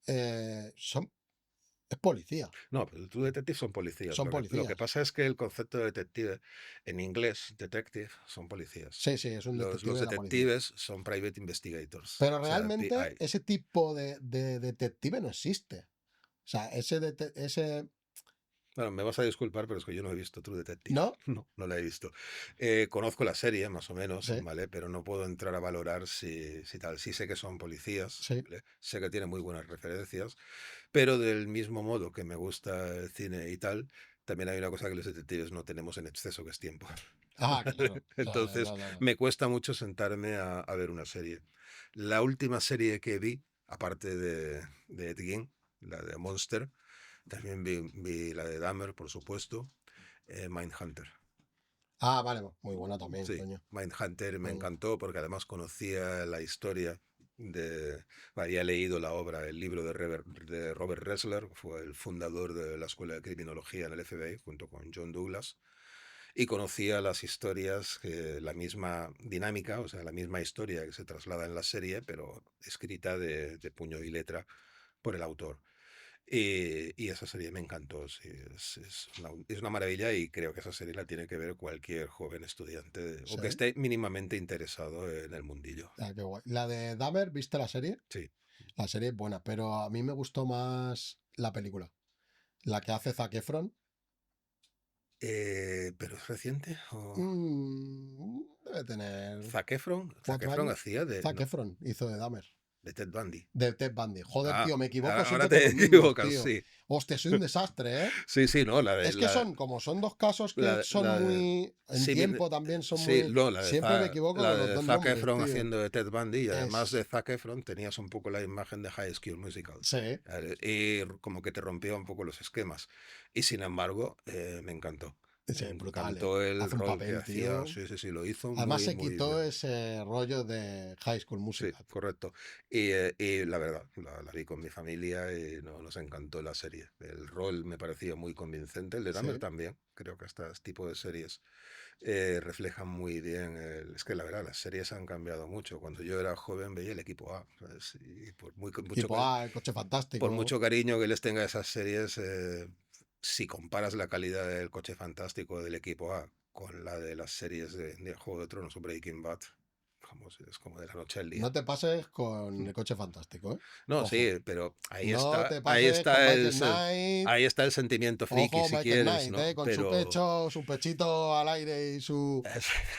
[SPEAKER 2] es policía.
[SPEAKER 1] No, pero True Detective son policías.
[SPEAKER 2] Son
[SPEAKER 1] Lo que
[SPEAKER 2] policías.
[SPEAKER 1] pasa es que el concepto de detective, en inglés, detective, son policías.
[SPEAKER 2] Sí, es un detective
[SPEAKER 1] Los
[SPEAKER 2] de la policía.
[SPEAKER 1] detectives son private investigators.
[SPEAKER 2] Pero
[SPEAKER 1] O sea,
[SPEAKER 2] realmente
[SPEAKER 1] PI.
[SPEAKER 2] ese tipo de detective no existe. O sea, ese...
[SPEAKER 1] Bueno, me vas a disculpar, pero es que yo no he visto True Detective.
[SPEAKER 2] ¿No?
[SPEAKER 1] No la he visto. Conozco la serie, más o menos,
[SPEAKER 2] Sí.
[SPEAKER 1] ¿vale? Pero no puedo entrar a valorar si tal. Sí sé que son policías,
[SPEAKER 2] Sí.
[SPEAKER 1] ¿vale? Sé que tienen muy buenas referencias, pero del mismo modo que me gusta el cine y tal, también hay una cosa que los detectives no tenemos en exceso, que es tiempo.
[SPEAKER 2] Ah, claro.
[SPEAKER 1] Entonces,
[SPEAKER 2] No.
[SPEAKER 1] me cuesta mucho sentarme a ver una serie. La última serie que vi, aparte de Ed Gein, la de Monster, también vi la de Dahmer, por supuesto, Mindhunter.
[SPEAKER 2] Ah, vale, muy buena también,
[SPEAKER 1] Sí,
[SPEAKER 2] coño.
[SPEAKER 1] Mindhunter me
[SPEAKER 2] Mm.
[SPEAKER 1] encantó porque además conocía la historia había leído la obra, el libro de Robert Ressler, fue el fundador de la Escuela de Criminología en el FBI, junto con John Douglas, y conocía las historias, la misma dinámica, o sea, la misma historia que se traslada en la serie, pero escrita de puño y letra por el autor. Y esa serie me encantó, sí, es una maravilla y creo que esa serie la tiene que ver cualquier joven estudiante o que
[SPEAKER 2] Sí.
[SPEAKER 1] esté mínimamente interesado en el mundillo.
[SPEAKER 2] Ah, qué guay. La de Dahmer, ¿viste la serie?
[SPEAKER 1] Sí.
[SPEAKER 2] La serie es buena, pero a mí me gustó más la película. La que hace Zac Efron.
[SPEAKER 1] ¿Pero es reciente?
[SPEAKER 2] Debe tener
[SPEAKER 1] ¿Zac Efron? Zac
[SPEAKER 2] 4
[SPEAKER 1] Efron
[SPEAKER 2] años.
[SPEAKER 1] hacía de...
[SPEAKER 2] Zac
[SPEAKER 1] no,
[SPEAKER 2] Efron hizo de Dahmer.
[SPEAKER 1] de Ted Bundy.
[SPEAKER 2] De Ted Bundy. Joder,
[SPEAKER 1] Ah,
[SPEAKER 2] tío, me equivoco
[SPEAKER 1] ahora
[SPEAKER 2] siempre
[SPEAKER 1] te
[SPEAKER 2] con los mismos,
[SPEAKER 1] equivocas,
[SPEAKER 2] tío.
[SPEAKER 1] sí.
[SPEAKER 2] Hostia, soy un desastre, ¿eh?
[SPEAKER 1] Sí, sí, no, la de...
[SPEAKER 2] Es que son dos casos que
[SPEAKER 1] la-
[SPEAKER 2] son
[SPEAKER 1] la de-
[SPEAKER 2] muy... En
[SPEAKER 1] sí,
[SPEAKER 2] tiempo también son
[SPEAKER 1] sí,
[SPEAKER 2] muy...
[SPEAKER 1] no, la de,
[SPEAKER 2] Siempre me equivoco
[SPEAKER 1] la
[SPEAKER 2] con los
[SPEAKER 1] de
[SPEAKER 2] dos
[SPEAKER 1] Zac
[SPEAKER 2] nombres,
[SPEAKER 1] Efron
[SPEAKER 2] tío.
[SPEAKER 1] haciendo de Ted Bundy y además
[SPEAKER 2] Es-
[SPEAKER 1] de Zac Efron tenías un poco la imagen de High School Musical.
[SPEAKER 2] Sí,
[SPEAKER 1] Y como que te rompía un poco los esquemas. Y sin embargo, me encantó.
[SPEAKER 2] sí,
[SPEAKER 1] Me
[SPEAKER 2] brutal.
[SPEAKER 1] encantó el
[SPEAKER 2] Hace un
[SPEAKER 1] rol
[SPEAKER 2] papel,
[SPEAKER 1] que hacía.
[SPEAKER 2] tío.
[SPEAKER 1] Sí, sí, sí, lo hizo
[SPEAKER 2] Además
[SPEAKER 1] muy,
[SPEAKER 2] se
[SPEAKER 1] muy
[SPEAKER 2] quitó
[SPEAKER 1] bien.
[SPEAKER 2] ese rollo de High School
[SPEAKER 1] Sí,
[SPEAKER 2] Musical.
[SPEAKER 1] correcto. Y la verdad, la vi con mi familia y nos encantó la serie. El rol me parecía muy convincente, el de Dahmer
[SPEAKER 2] Sí.
[SPEAKER 1] también. Creo que este tipo de series reflejan muy bien. Es que la verdad, las series han cambiado mucho. Cuando yo era joven veía el equipo A, ¿sabes? Y por mucho,
[SPEAKER 2] Tipo A, el coche fantástico.
[SPEAKER 1] por mucho cariño que les tenga a esas series, si comparas la calidad del Coche Fantástico del equipo A con la de las series de Juego de Tronos o Breaking Bad, vamos, es como de la noche al día.
[SPEAKER 2] No te pases con el coche fantástico, ¿eh?
[SPEAKER 1] No,
[SPEAKER 2] Ojo.
[SPEAKER 1] sí, pero ahí
[SPEAKER 2] No
[SPEAKER 1] está,
[SPEAKER 2] te
[SPEAKER 1] ahí
[SPEAKER 2] pases con
[SPEAKER 1] está
[SPEAKER 2] Michael Knight.
[SPEAKER 1] ahí está el sentimiento friki,
[SPEAKER 2] Ojo,
[SPEAKER 1] si
[SPEAKER 2] Michael
[SPEAKER 1] quieres,
[SPEAKER 2] Knight,
[SPEAKER 1] ¿no?
[SPEAKER 2] con
[SPEAKER 1] Pero
[SPEAKER 2] su pechito al aire y su...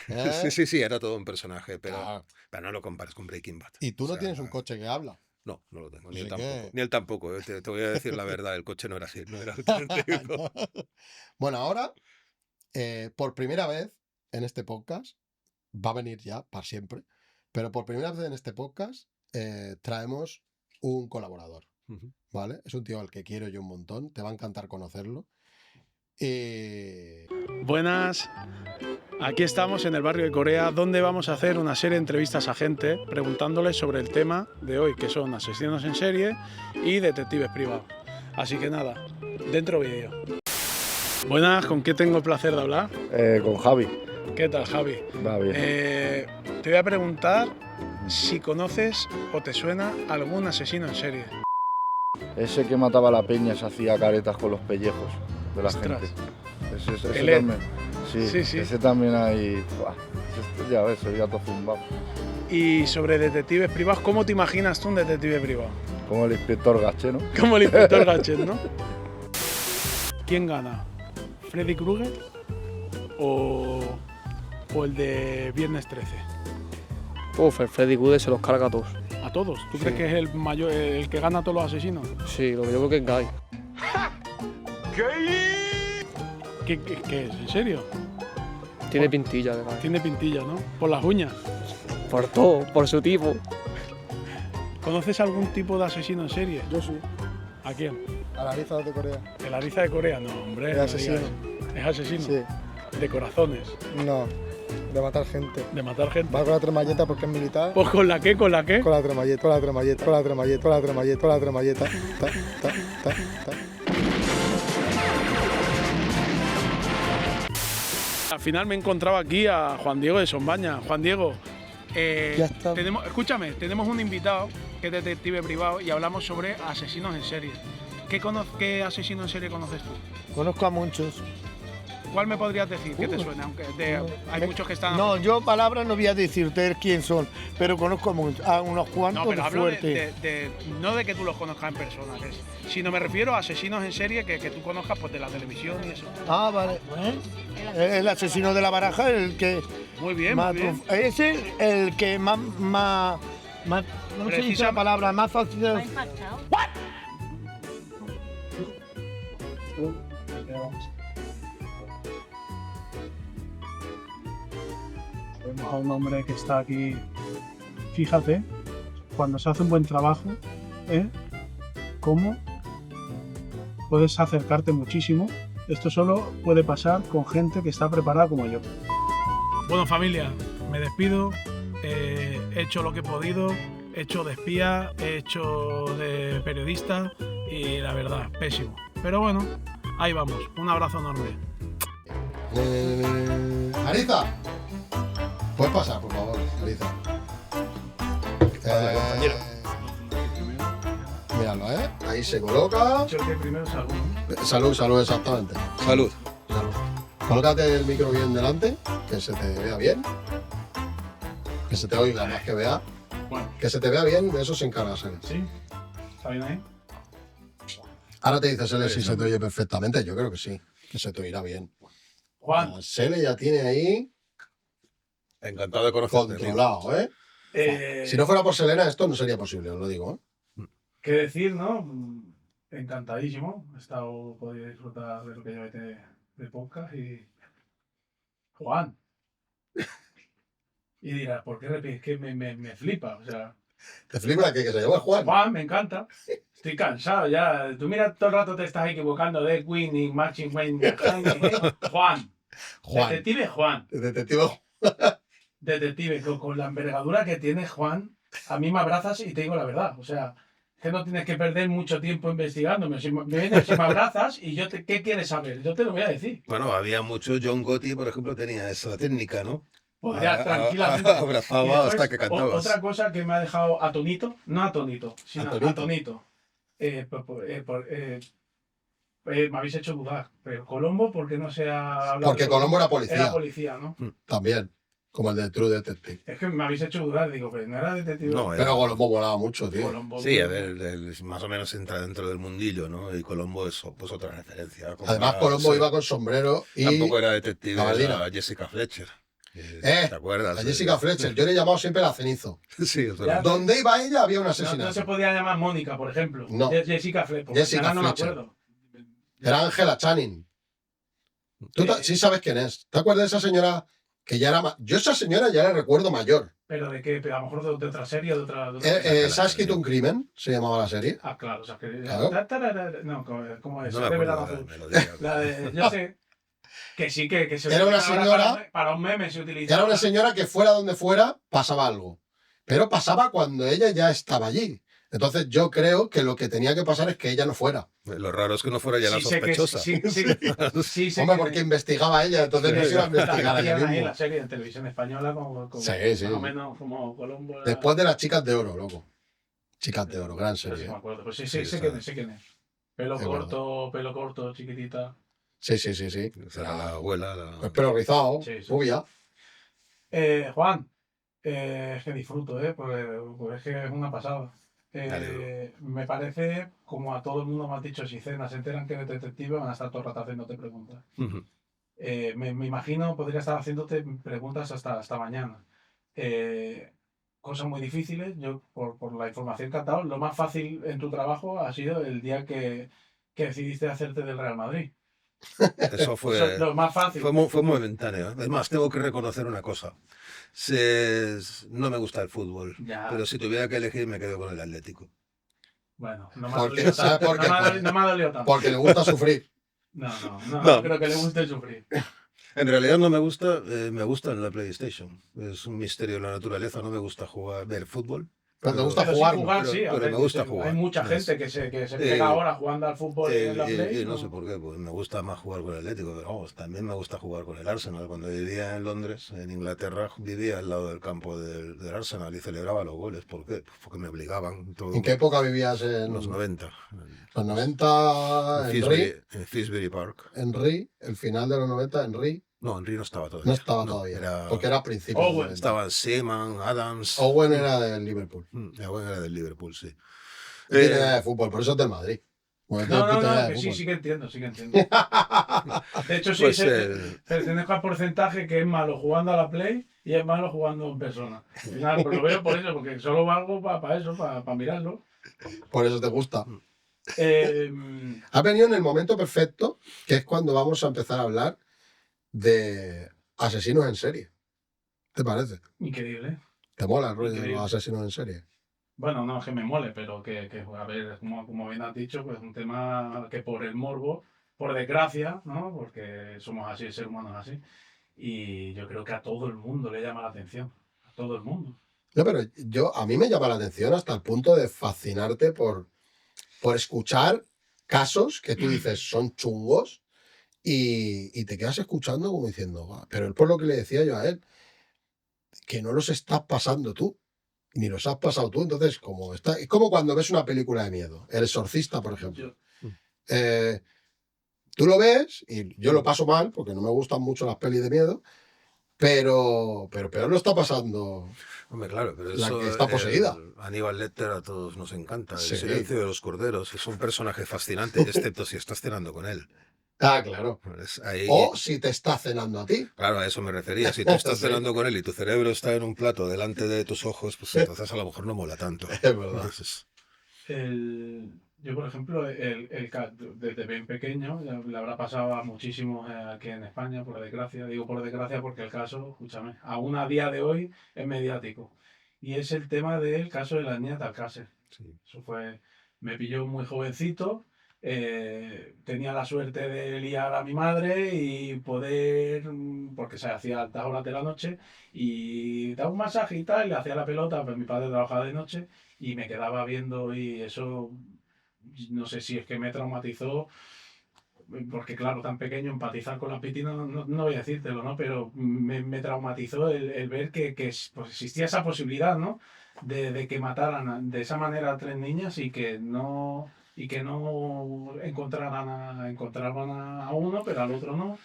[SPEAKER 2] ¿eh?
[SPEAKER 1] sí, sí, sí, era todo un personaje,
[SPEAKER 2] Claro.
[SPEAKER 1] pero no lo compares con Breaking Bad.
[SPEAKER 2] Y tú
[SPEAKER 1] O
[SPEAKER 2] no
[SPEAKER 1] sea,
[SPEAKER 2] tienes un coche que habla.
[SPEAKER 1] No, no lo tengo, ni
[SPEAKER 2] Así
[SPEAKER 1] él tampoco.
[SPEAKER 2] que-
[SPEAKER 1] Ni él tampoco, te voy a decir la verdad, el coche no era así, no era auténtico.
[SPEAKER 2] Bueno, ahora, por primera vez en este podcast, va a venir ya para siempre, pero por primera vez en este podcast traemos un colaborador,
[SPEAKER 1] Ujú.
[SPEAKER 2] ¿vale? Es un tío al que quiero yo un montón, te va a encantar conocerlo. Y...
[SPEAKER 3] Buenas, aquí estamos en el barrio de Corea, donde vamos a hacer una serie de entrevistas a gente preguntándoles sobre el tema de hoy, que son asesinos en serie y detectives privados. Así que nada, dentro vídeo. Buenas, ¿con qué tengo el placer de hablar?
[SPEAKER 4] Con Javi.
[SPEAKER 3] ¿Qué tal, Javi?
[SPEAKER 4] Va bien.
[SPEAKER 3] Te voy a preguntar si conoces o te suena algún asesino en serie.
[SPEAKER 4] Ese que mataba a la peña se hacía caretas con los pellejos de la
[SPEAKER 3] Ostras.
[SPEAKER 4] gente. Ese
[SPEAKER 3] El Ed.
[SPEAKER 4] también. Sí,
[SPEAKER 3] Sí, sí.
[SPEAKER 4] ese también hay. Buah, ya ves, soy gato zumbado.
[SPEAKER 3] Y sobre detectives privados, ¿cómo te imaginas tú un detective privado?
[SPEAKER 4] Como el inspector Gaché, ¿no?
[SPEAKER 3] Como el inspector Gadget, ¿no? ¿Quién gana? ¿Freddy Krueger o el de Viernes 13?
[SPEAKER 5] Uf, el Freddy Krueger se los carga a todos.
[SPEAKER 3] ¿A todos? ¿Tú
[SPEAKER 5] Sí.
[SPEAKER 3] crees que es el mayor, el que gana a todos los asesinos?
[SPEAKER 5] Sí, lo que yo creo que es Guy.
[SPEAKER 3] ¿Qué es? ¿En serio?
[SPEAKER 5] Tiene pintilla de Guy.
[SPEAKER 3] Tiene pintilla, ¿no? Por las uñas.
[SPEAKER 5] Por todo, por su tipo.
[SPEAKER 3] ¿Conoces algún tipo de asesino en serie?
[SPEAKER 6] Yo sí.
[SPEAKER 3] ¿A quién?
[SPEAKER 6] A la Ariza de Corea.
[SPEAKER 3] ¿El Ariza de Corea? No, hombre.
[SPEAKER 6] Es
[SPEAKER 3] no
[SPEAKER 6] asesino.
[SPEAKER 3] digas. ¿Es asesino?
[SPEAKER 6] Sí.
[SPEAKER 3] De corazones,
[SPEAKER 6] No. De matar gente.
[SPEAKER 3] de matar gente.
[SPEAKER 6] Va con la tremalleta porque es militar.
[SPEAKER 3] Pues ¿con la qué? ¿Con la qué?
[SPEAKER 6] Con la tremalleta, con la tremalleta, con la tremalleta, con la tremalleta, con la tremalleta. Ta, ta, ta, ta.
[SPEAKER 3] Al final me he encontrado aquí a Juan Diego de Sombaña. Juan Diego,
[SPEAKER 6] Ya está.
[SPEAKER 3] escúchame, tenemos un invitado que es detective privado y hablamos sobre asesinos en serie. ¿Qué asesino en serie conoces tú?
[SPEAKER 6] Conozco a muchos.
[SPEAKER 3] ¿Cuál me podrías decir que te suene? Aunque hay
[SPEAKER 6] Me-
[SPEAKER 3] muchos que están...
[SPEAKER 6] No, yo palabras no voy a decirte quién son, pero conozco a unos cuantos
[SPEAKER 3] No, pero hablo
[SPEAKER 6] fuertes.
[SPEAKER 3] no de que tú los conozcas en persona, sino me refiero a asesinos en serie que tú conozcas pues, de la televisión y eso.
[SPEAKER 6] Ah, vale. El asesino de la baraja, el que
[SPEAKER 3] Muy bien,
[SPEAKER 6] más
[SPEAKER 3] muy bien.
[SPEAKER 6] ese el que más no se dice la palabra, más fácil.
[SPEAKER 3] Vemos a un hombre que está aquí. Fíjate, cuando se hace un buen trabajo, cómo puedes acercarte muchísimo. Esto solo puede pasar con gente que está preparada como yo. Bueno, familia, me despido. He hecho lo que he podido. He hecho de espía, he hecho de periodista y la verdad, pésimo. Pero bueno, ahí vamos. Un abrazo enorme.
[SPEAKER 2] Ariza, puedes pasar, por favor, Ariza.
[SPEAKER 1] compañero.
[SPEAKER 2] Míralo, ¿eh? Ahí se coloca.
[SPEAKER 3] Yo el que primero salgo, ¿no?
[SPEAKER 2] Salud, salud, exactamente.
[SPEAKER 1] Salud.
[SPEAKER 2] Salud. Colócate el micro bien delante, que se te vea bien. Que se te oiga más que vea.
[SPEAKER 3] Bueno,
[SPEAKER 2] Que se te vea bien, de eso se encarga Sele.
[SPEAKER 3] ¿sí? ¿Está bien ahí?
[SPEAKER 2] Ahora te dice Sele si se te oye perfectamente. Yo creo que sí, que se te oirá bien.
[SPEAKER 3] Juan,
[SPEAKER 2] Sele ya tiene ahí
[SPEAKER 1] Encantado de conocerte. tío.
[SPEAKER 2] controlado, ¿eh? Si no fuera por Selena, esto no sería posible, os lo digo.
[SPEAKER 3] ¿Qué decir, no? Encantadísimo. He podido disfrutar de lo que llevé de podcast y... Juan. Y dirás, ¿por qué repites? Que me flipa, o sea...
[SPEAKER 2] ¿Te flipa que se llama Juan?
[SPEAKER 3] Juan, me encanta. Estoy cansado ya. Tú mira, todo el rato te estás equivocando de Winning, Marching Wayne, Juan.
[SPEAKER 2] Juan.
[SPEAKER 3] Detective Juan.
[SPEAKER 2] Detective.
[SPEAKER 3] Detective, con la envergadura que tiene Juan, a mí me abrazas y te digo la verdad. O sea, que no tienes que perder mucho tiempo investigándome. Si me vienes y me abrazas y yo ¿qué quieres saber? Yo te lo voy a decir.
[SPEAKER 1] Bueno, había muchos. John Gotti, por ejemplo, tenía esa técnica, ¿no?
[SPEAKER 3] Podrías tranquilamente.
[SPEAKER 1] Abrazaba
[SPEAKER 3] después,
[SPEAKER 1] hasta que cantabas.
[SPEAKER 3] Otra cosa que me ha dejado atónito, no atónito, sino atónito. Me habéis hecho dudar. Pero Colombo, ¿por qué no se ha hablado?
[SPEAKER 2] Porque Colombo era policía.
[SPEAKER 3] Era policía, ¿no?
[SPEAKER 2] También. Como el de True Detective.
[SPEAKER 3] Es que me habéis hecho dudar, digo, pero no era detective.
[SPEAKER 1] No,
[SPEAKER 2] Pero Colombo volaba mucho, tío.
[SPEAKER 3] Colombo,
[SPEAKER 1] sí, a ver, más o menos entra dentro del mundillo, ¿no? Y Colombo es pues otra referencia.
[SPEAKER 2] Además, Colombo iba con sombrero y...
[SPEAKER 1] Tampoco era detective,
[SPEAKER 2] Gabardina.
[SPEAKER 1] era Jessica Fletcher.
[SPEAKER 2] ¿Te
[SPEAKER 1] acuerdas?
[SPEAKER 2] A Jessica Fletcher. Yo le he llamado siempre la Cenizo.
[SPEAKER 1] Sí, es verdad.
[SPEAKER 2] Donde iba ella había un
[SPEAKER 3] no
[SPEAKER 2] asesinato.
[SPEAKER 3] se podía llamar Mónica, por ejemplo.
[SPEAKER 2] No.
[SPEAKER 3] Jessica Fletcher.
[SPEAKER 2] Jessica
[SPEAKER 3] No me
[SPEAKER 2] Fletcher.
[SPEAKER 3] acuerdo.
[SPEAKER 2] Era Angela Channing. Tú sí sabes quién es. ¿Te acuerdas de esa señora que ya era... Yo esa señora ya la recuerdo mayor.
[SPEAKER 3] ¿Pero de qué? ¿A lo mejor de otra serie? ¿Se
[SPEAKER 2] ¿Se ha escrito un crimen? Se llamaba la serie.
[SPEAKER 3] Ah, claro. O sea, que...
[SPEAKER 2] Claro.
[SPEAKER 3] No, ¿cómo es?
[SPEAKER 1] No me
[SPEAKER 3] De
[SPEAKER 1] acuerdo
[SPEAKER 3] Verano
[SPEAKER 1] de la
[SPEAKER 3] Azul.
[SPEAKER 1] melodía.
[SPEAKER 3] La de... Yo sé... Que sí, que se
[SPEAKER 2] Era una
[SPEAKER 3] utiliza ahora
[SPEAKER 2] señora...
[SPEAKER 3] para un meme se utiliza.
[SPEAKER 2] Era una señora que fuera donde fuera pasaba algo. Pero pasaba cuando ella ya estaba allí. Entonces yo creo que lo que tenía que pasar es que ella no fuera.
[SPEAKER 1] Lo raro es que no fuera ya la
[SPEAKER 3] Sí, sé que
[SPEAKER 1] sospechosa.
[SPEAKER 3] sí, sé
[SPEAKER 2] Hombre,
[SPEAKER 3] que-
[SPEAKER 2] porque investigaba ella, entonces no se iba a investigar a ella
[SPEAKER 3] Hacían ahí
[SPEAKER 2] mismo.
[SPEAKER 3] la serie de televisión española como
[SPEAKER 2] Sí, sí.
[SPEAKER 3] más o menos como Colombo. era-
[SPEAKER 2] Después de las chicas de oro, loco. Chicas de oro, gran
[SPEAKER 3] Pero sí
[SPEAKER 2] serie.
[SPEAKER 3] me acuerdo. Pues sí,
[SPEAKER 1] Sí,
[SPEAKER 3] sé
[SPEAKER 1] esa-
[SPEAKER 3] quién es, sé quién es. Pelo
[SPEAKER 2] Es
[SPEAKER 3] corto, chiquitita.
[SPEAKER 2] Sí.
[SPEAKER 1] Será la abuela.
[SPEAKER 2] El pelo rizado,
[SPEAKER 3] Sí, sí.
[SPEAKER 2] rubia.
[SPEAKER 3] Juan, es que disfruto, porque es que es una pasada.
[SPEAKER 1] Dale.
[SPEAKER 3] Me parece, como a todo el mundo me has dicho, si cenas se enteran que eres detective, van a estar todo el rato haciéndote preguntas.
[SPEAKER 1] Ujú.
[SPEAKER 3] Me imagino, podría estar haciéndote preguntas hasta mañana. Cosas muy difíciles, yo por la información que has dado, lo más fácil en tu trabajo ha sido el día que decidiste hacerte del Real Madrid.
[SPEAKER 1] Eso
[SPEAKER 3] Eso
[SPEAKER 1] fue,
[SPEAKER 3] es lo más fácil.
[SPEAKER 1] fue momentáneo. Además, tengo que reconocer una cosa. No me gusta el fútbol,
[SPEAKER 3] Ya.
[SPEAKER 1] pero si tuviera que elegir me quedo con el Atlético.
[SPEAKER 3] Bueno, no me ha
[SPEAKER 2] Porque,
[SPEAKER 3] dolido
[SPEAKER 2] ¿sabes
[SPEAKER 3] tanto.
[SPEAKER 2] por qué?
[SPEAKER 3] No me ha dolido tanto.
[SPEAKER 2] Porque le gusta sufrir.
[SPEAKER 3] No, creo que le guste sufrir.
[SPEAKER 1] En realidad no me gusta, me gusta en la PlayStation. Es un misterio de la naturaleza, no me gusta ver fútbol.
[SPEAKER 2] Pero te gusta
[SPEAKER 3] Pero
[SPEAKER 2] jugar.
[SPEAKER 3] sí jugar,
[SPEAKER 1] pero-
[SPEAKER 3] sí.
[SPEAKER 1] pero
[SPEAKER 3] a ver,
[SPEAKER 1] me gusta
[SPEAKER 3] sí,
[SPEAKER 1] jugar.
[SPEAKER 3] Hay mucha
[SPEAKER 1] Es-
[SPEAKER 3] gente que se pega ahora jugando al fútbol en la Play.
[SPEAKER 1] No sé por qué, pues me gusta más jugar con el Atlético, pero vamos, también me gusta jugar con el Arsenal. Cuando vivía en Londres, en Inglaterra, vivía al lado del campo del Arsenal y celebraba los goles. ¿Por qué? Pues porque me obligaban. Todo,
[SPEAKER 2] ¿En qué época vivías en
[SPEAKER 1] los 90.
[SPEAKER 2] los 90?
[SPEAKER 1] En Finsbury Park.
[SPEAKER 2] El final de los 90, Henry,
[SPEAKER 1] No, Henry no estaba todavía.
[SPEAKER 2] no estaba todavía. Porque era a principios. de los 90.
[SPEAKER 1] Estaban Seaman, Adams.
[SPEAKER 2] Owen era del Liverpool.
[SPEAKER 1] Owen era del Liverpool, sí.
[SPEAKER 2] No tiene idea de fútbol, por eso es del Madrid. Porque tiene puta idea de
[SPEAKER 3] que
[SPEAKER 2] fútbol.
[SPEAKER 3] sí que entiendo. De hecho, sí,
[SPEAKER 1] Pues,
[SPEAKER 3] pertenezco al porcentaje que es malo jugando a la Play y es malo jugando en persona. Al final, pues lo veo por eso, porque solo valgo para eso, para mirarlo.
[SPEAKER 2] Por eso te gusta.
[SPEAKER 3] Eh,
[SPEAKER 2] Ha venido en el momento perfecto, que es cuando vamos a empezar a hablar de asesinos en serie. ¿Te parece?
[SPEAKER 3] Increíble.
[SPEAKER 2] ¿Te mola el rollo de
[SPEAKER 3] Increíble.
[SPEAKER 2] los asesinos en serie?
[SPEAKER 3] Bueno, no es que me mole, pero a ver, como bien has dicho, pues un tema que por el morbo, por desgracia, ¿no? Porque somos así, el ser humano es así. Y yo creo que a todo el mundo le llama la atención. A todo el mundo.
[SPEAKER 2] No, pero a mí me llama la atención hasta el punto de fascinarte por escuchar casos que tú dices son chungos y te quedas escuchando como diciendo, "Buah", pero es por lo que le decía yo a él, que no los estás pasando tú, ni los has pasado tú. Entonces, es como cuando ves una película de miedo, El Exorcista, por ejemplo. Tú lo ves, y yo lo paso mal, porque no me gustan mucho las pelis de miedo, pero peor lo está pasando.
[SPEAKER 1] Hombre, claro, pero
[SPEAKER 2] La
[SPEAKER 1] eso,
[SPEAKER 2] que está poseída.
[SPEAKER 1] Aníbal Lecter a todos nos encanta.
[SPEAKER 2] Sí.
[SPEAKER 1] El silencio de los corderos es un personaje fascinante, excepto si estás cenando con él.
[SPEAKER 2] Ah, claro.
[SPEAKER 1] Pues ahí,
[SPEAKER 2] O si te está cenando a ti.
[SPEAKER 1] claro, a eso me refería. Si tú estás
[SPEAKER 2] Sí.
[SPEAKER 1] cenando con él y tu cerebro está en un plato delante de tus ojos, pues entonces a lo mejor no mola tanto.
[SPEAKER 2] Es verdad.
[SPEAKER 1] Entonces,
[SPEAKER 3] Yo, por ejemplo, desde bien pequeño, ya le habrá pasado a muchísimos aquí en España, por desgracia. Digo por desgracia porque el caso, escúchame, aún a día de hoy es mediático. Y es el tema del caso de la niña de Alcácer.
[SPEAKER 1] sí.
[SPEAKER 3] Eso fue, me pilló muy jovencito. Tenía la suerte de liar a mi madre y poder, porque se hacía altas horas de la noche, y dar un masaje y tal, y le hacía la pelota, pues mi padre trabajaba de noche y me quedaba viendo y eso, no sé si es que me traumatizó, porque claro, tan pequeño, empatizar con la piscina, no voy a decírtelo, ¿no? Pero me traumatizó el ver que pues, existía esa posibilidad, ¿no? De que mataran de esa manera a 3 niñas y que no encontraban a uno, pero al otro no.